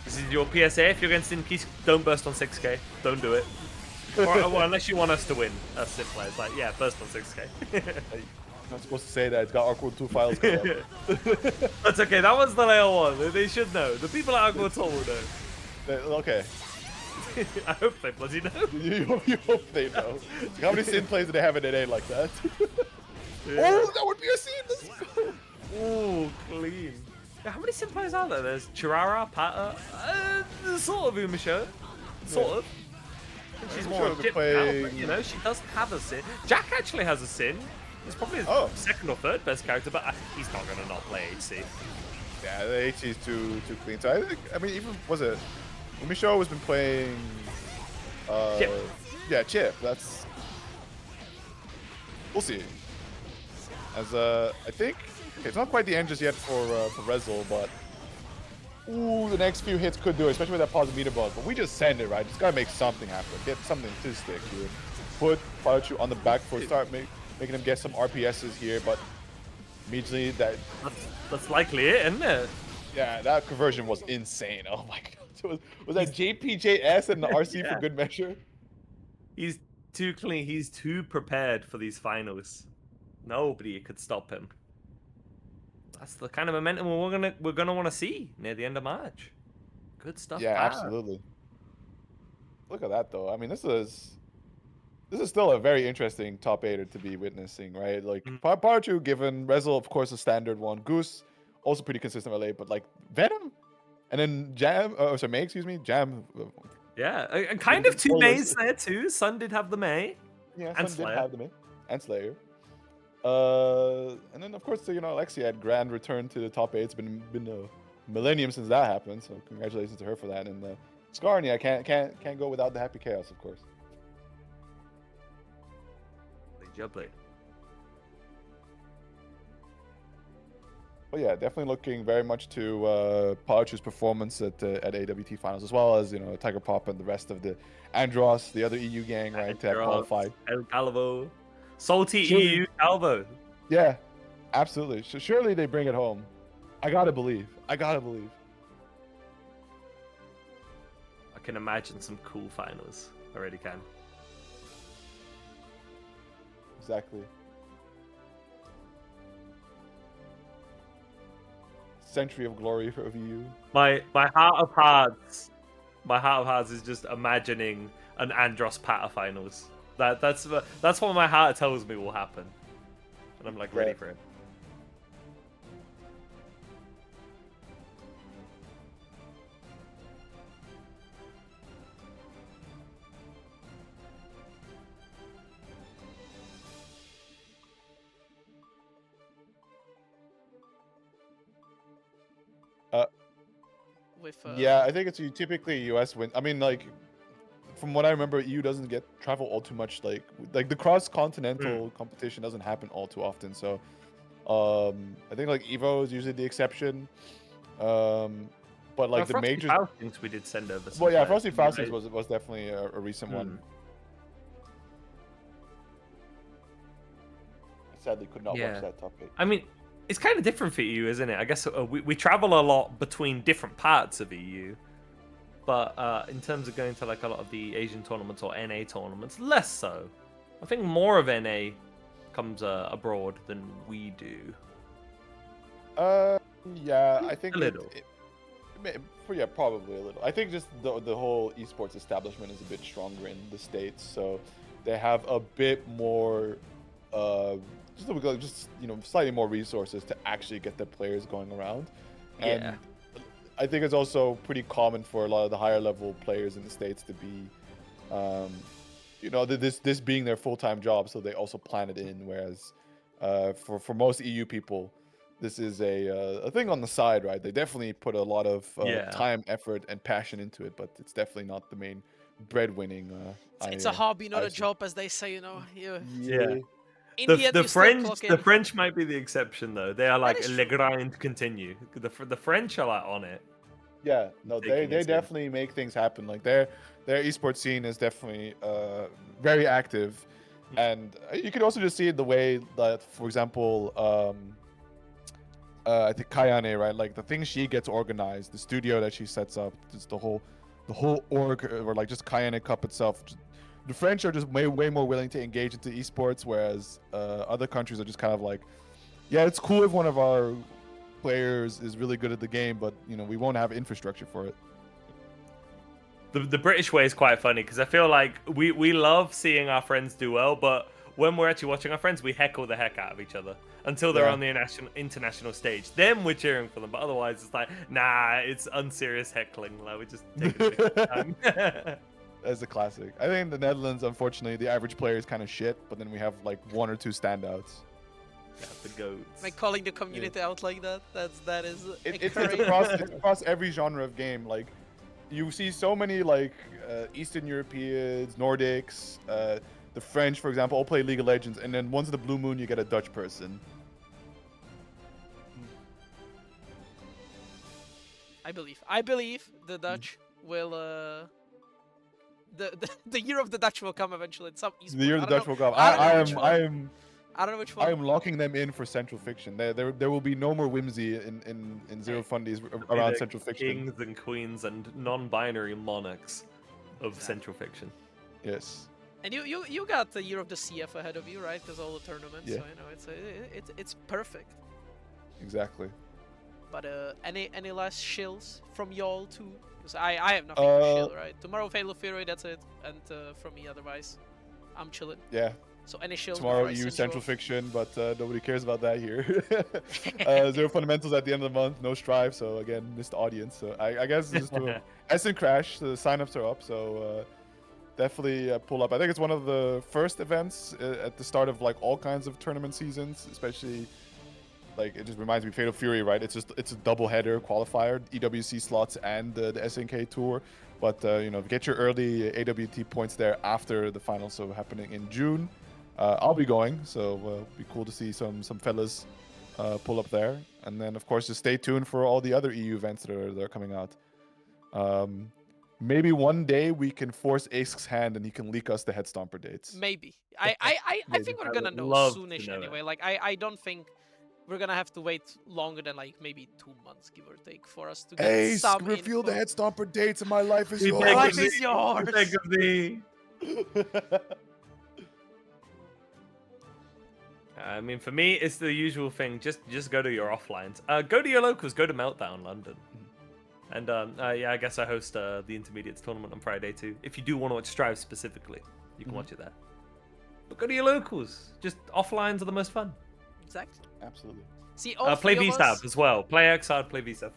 This is your PSA. If you're against Sin, please don't burst on 6k. Don't do it. Or unless you want us to win. That's simple. It's like, yeah, burst on 6k. I'm not supposed to say that. It's got Arcwood 2 files. That's okay. That was the layer one. They should know. The people at Arcwood will know. Okay. I hope they bloody know. You hope they know. How many Sin plays do they have in NA like that? Oh, that would be a scene. Let's go. Ooh, clean. Yeah, how many Sin players are there? There's Chirara, Pata, sort of UEMEA. Sort of. She's more of a now, but, you know, she does have a Sin. Jack actually has a Sin. He's probably his second or third best character, but he's not going to not play HC. Yeah, the HC is too clean. So I mean, even was it? YoMeShow has been playing. Chip. Yeah, Chip. That's. We'll see. As I think. Okay, it's not quite the end just yet for Resil, but. Ooh, the next few hits could do it, especially with that positive meter bug. But we just send it, right? Just gotta make something happen. Get something to stick here. Put PataChu on the back foot. Start making him get some RPSs here, but immediately that's likely it, isn't it? Yeah, that conversion was insane. Oh my god. Was that JPJS and the RC for good measure? He's too clean. He's too prepared for these finals. Nobody could stop him. That's the kind of momentum we're gonna want to see near the end of March. Good stuff. Yeah, absolutely. Look at that though. I mean, this is still a very interesting top 8 to be witnessing, right? Like PataChu given Resil, of course, a standard one. Goose also pretty consistent late, but like Venom, and then May, excuse me, Jam. Yeah, and kind of two Mays there too. Sun did have the May. Yeah, and Sun did have the May and Slayer. And then of course, you know, Alexiad grand return to the top 8. It's been a millennium since that happened, so congratulations to her for that. And Skarnia can't go without the happy chaos, of course. Jubbly. But yeah, definitely looking very much to PataChu's performance at AWT finals, as well as Tiger Pop and the rest of the Andros, the other EU gang, right, to have qualified. El Calvo. Salty Surely- EU Calvo. Yeah, absolutely. Surely they bring it home. I gotta believe. I gotta believe. I can imagine some cool finals. I really can. Exactly. Century of glory for EU. My heart of hearts. My heart of hearts is just imagining an Andros Pata finals. That's what my heart tells me will happen. And I'm like ready for it. With Yeah, I think it's typically US win. I mean, like, from what I remember, EU doesn't get travel all too much. Like the cross-continental competition doesn't happen all too often. So, I think like EVO is usually the exception. But like the majors. Falcons we did send over. Well, yeah, players, Frosty Falcons was definitely a recent one. I sadly could not watch that top 8. I mean, it's kind of different for EU, isn't it? I guess we travel a lot between different parts of EU. But in terms of going to like a lot of the Asian tournaments or NA tournaments, less so. I think more of NA comes abroad than we do. Yeah, I think a little. Yeah, probably a little. I think just the whole esports establishment is a bit stronger in the States, so they have a bit more, just slightly more resources to actually get the players going around. And Yeah. I think it's also pretty common for a lot of the higher level players in the States to be, this being their full-time job, so they also plan it in. Whereas for most EU people, this is a thing on the side, right? They definitely put a lot of time, effort, and passion into it, but it's definitely not the main breadwinning. it's a hobby, not a job, as they say. Yeah. In the end, you still clock in. The French might be the exception though. They are like is le true. grind continue. The French are like on it. Yeah, no, they Taking it in. definitely make things happen. Like their esports scene is definitely very active, and you can also just see it the way that, for example, I think Kayane, right? Like the things she gets organized, the studio that she sets up, just the whole org, or like just Kayane Cup itself. The French are just way more willing to engage into esports, whereas other countries are just kind of like, yeah, it's cool if one of our players is really good at the game, but we won't have infrastructure for it. The British way is quite funny because I feel like we love seeing our friends do well, but when we're actually watching our friends, we heckle the heck out of each other until they're on the international stage. Then we're cheering for them, but otherwise it's like, nah, it's unserious heckling. Like we just take a time. That's a classic. I think in the Netherlands, unfortunately, the average player is kind of shit, but then we have like 1 or 2 standouts. Yeah, the goats. Like calling the community out like that. That is. It's across every genre of game. Like you see so many like Eastern Europeans, Nordics, the French, for example, all play League of Legends, and then once in the blue moon, you get a Dutch person. I believe the Dutch will. The year of the Dutch will come eventually. Some esports. The year of the Dutch will come. I don't know which one. I am locking them in for Central Fiction. There will be no more whimsy in Zero Fundies around Central Fiction. Kings and queens and non-binary monarchs of Central Fiction. Yes. And you got the year of the CF ahead of you, right? Because all the tournaments. Yeah. So it's perfect. Exactly. But any last shills from y'all too? Because I have nothing to shill, right? Tomorrow Fatal Fury, that's it. And from me otherwise, I'm chilling. Yeah. So any shills? Tomorrow EU Central Fiction, but nobody cares about that here. Zero Fundamentals at the end of the month, no Strive, so again, missed audience. So I guess it's just Essen Crash, the signups are up, so definitely pull up. I think it's one of the first events at the start of like all kinds of tournament seasons, especially like it just reminds me of Fatal Fury, right? It's a double header qualifier, EWC slots and the SNK tour. But get your early AWT points there after the finals, so happening in June. I'll be going, so it'll be cool to see some fellas pull up there. And then, of course, just stay tuned for all the other EU events that are coming out. Maybe one day we can force Ace's hand and he can leak us the Head Stomper dates. Maybe. I think we're I gonna would know love to soonish know it. anyway. Like I don't think we're gonna have to wait longer than like maybe 2 months, give or take, for us to get Ace, some reveal the info. Head Stomper dates and my life is We yours. beg Life of thee. is yours. We beg of thee. I mean, for me, it's the usual thing. Just go to your offlines. Go to your locals. Go to Meltdown London. And yeah, I guess I host the Intermediates tournament on Friday too. If you do want to watch Strive specifically, you can watch it there. But go to your locals. Just offlines are the most fun. Exactly. Absolutely. See, all Play three of VSAB us. as well. Play Xrd, play VSAB.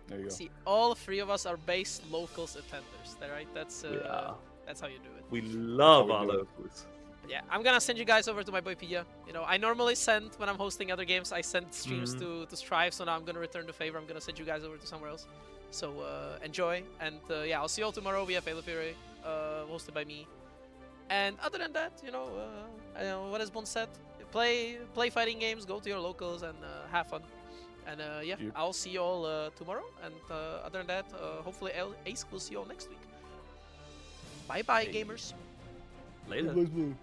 There you go. See, all three of us are base locals attenders. Right? That's are. that's how you do it. We love we our do it. locals. Yeah, I'm gonna send you guys over to my boy Pia. You know, I normally send when I'm hosting other games. I send streams to Strive, so now I'm gonna return the favor. I'm gonna send you guys over to somewhere else. So enjoy, and yeah, I'll see you all tomorrow. We have Halo Fury, hosted by me. And other than that, you know what has Bond said? Play fighting games, go to your locals, and have fun. And yeah, Yep. I'll see you all tomorrow. And other than that, hopefully Ace will see you all next week. Bye bye, gamers. Later. Blue.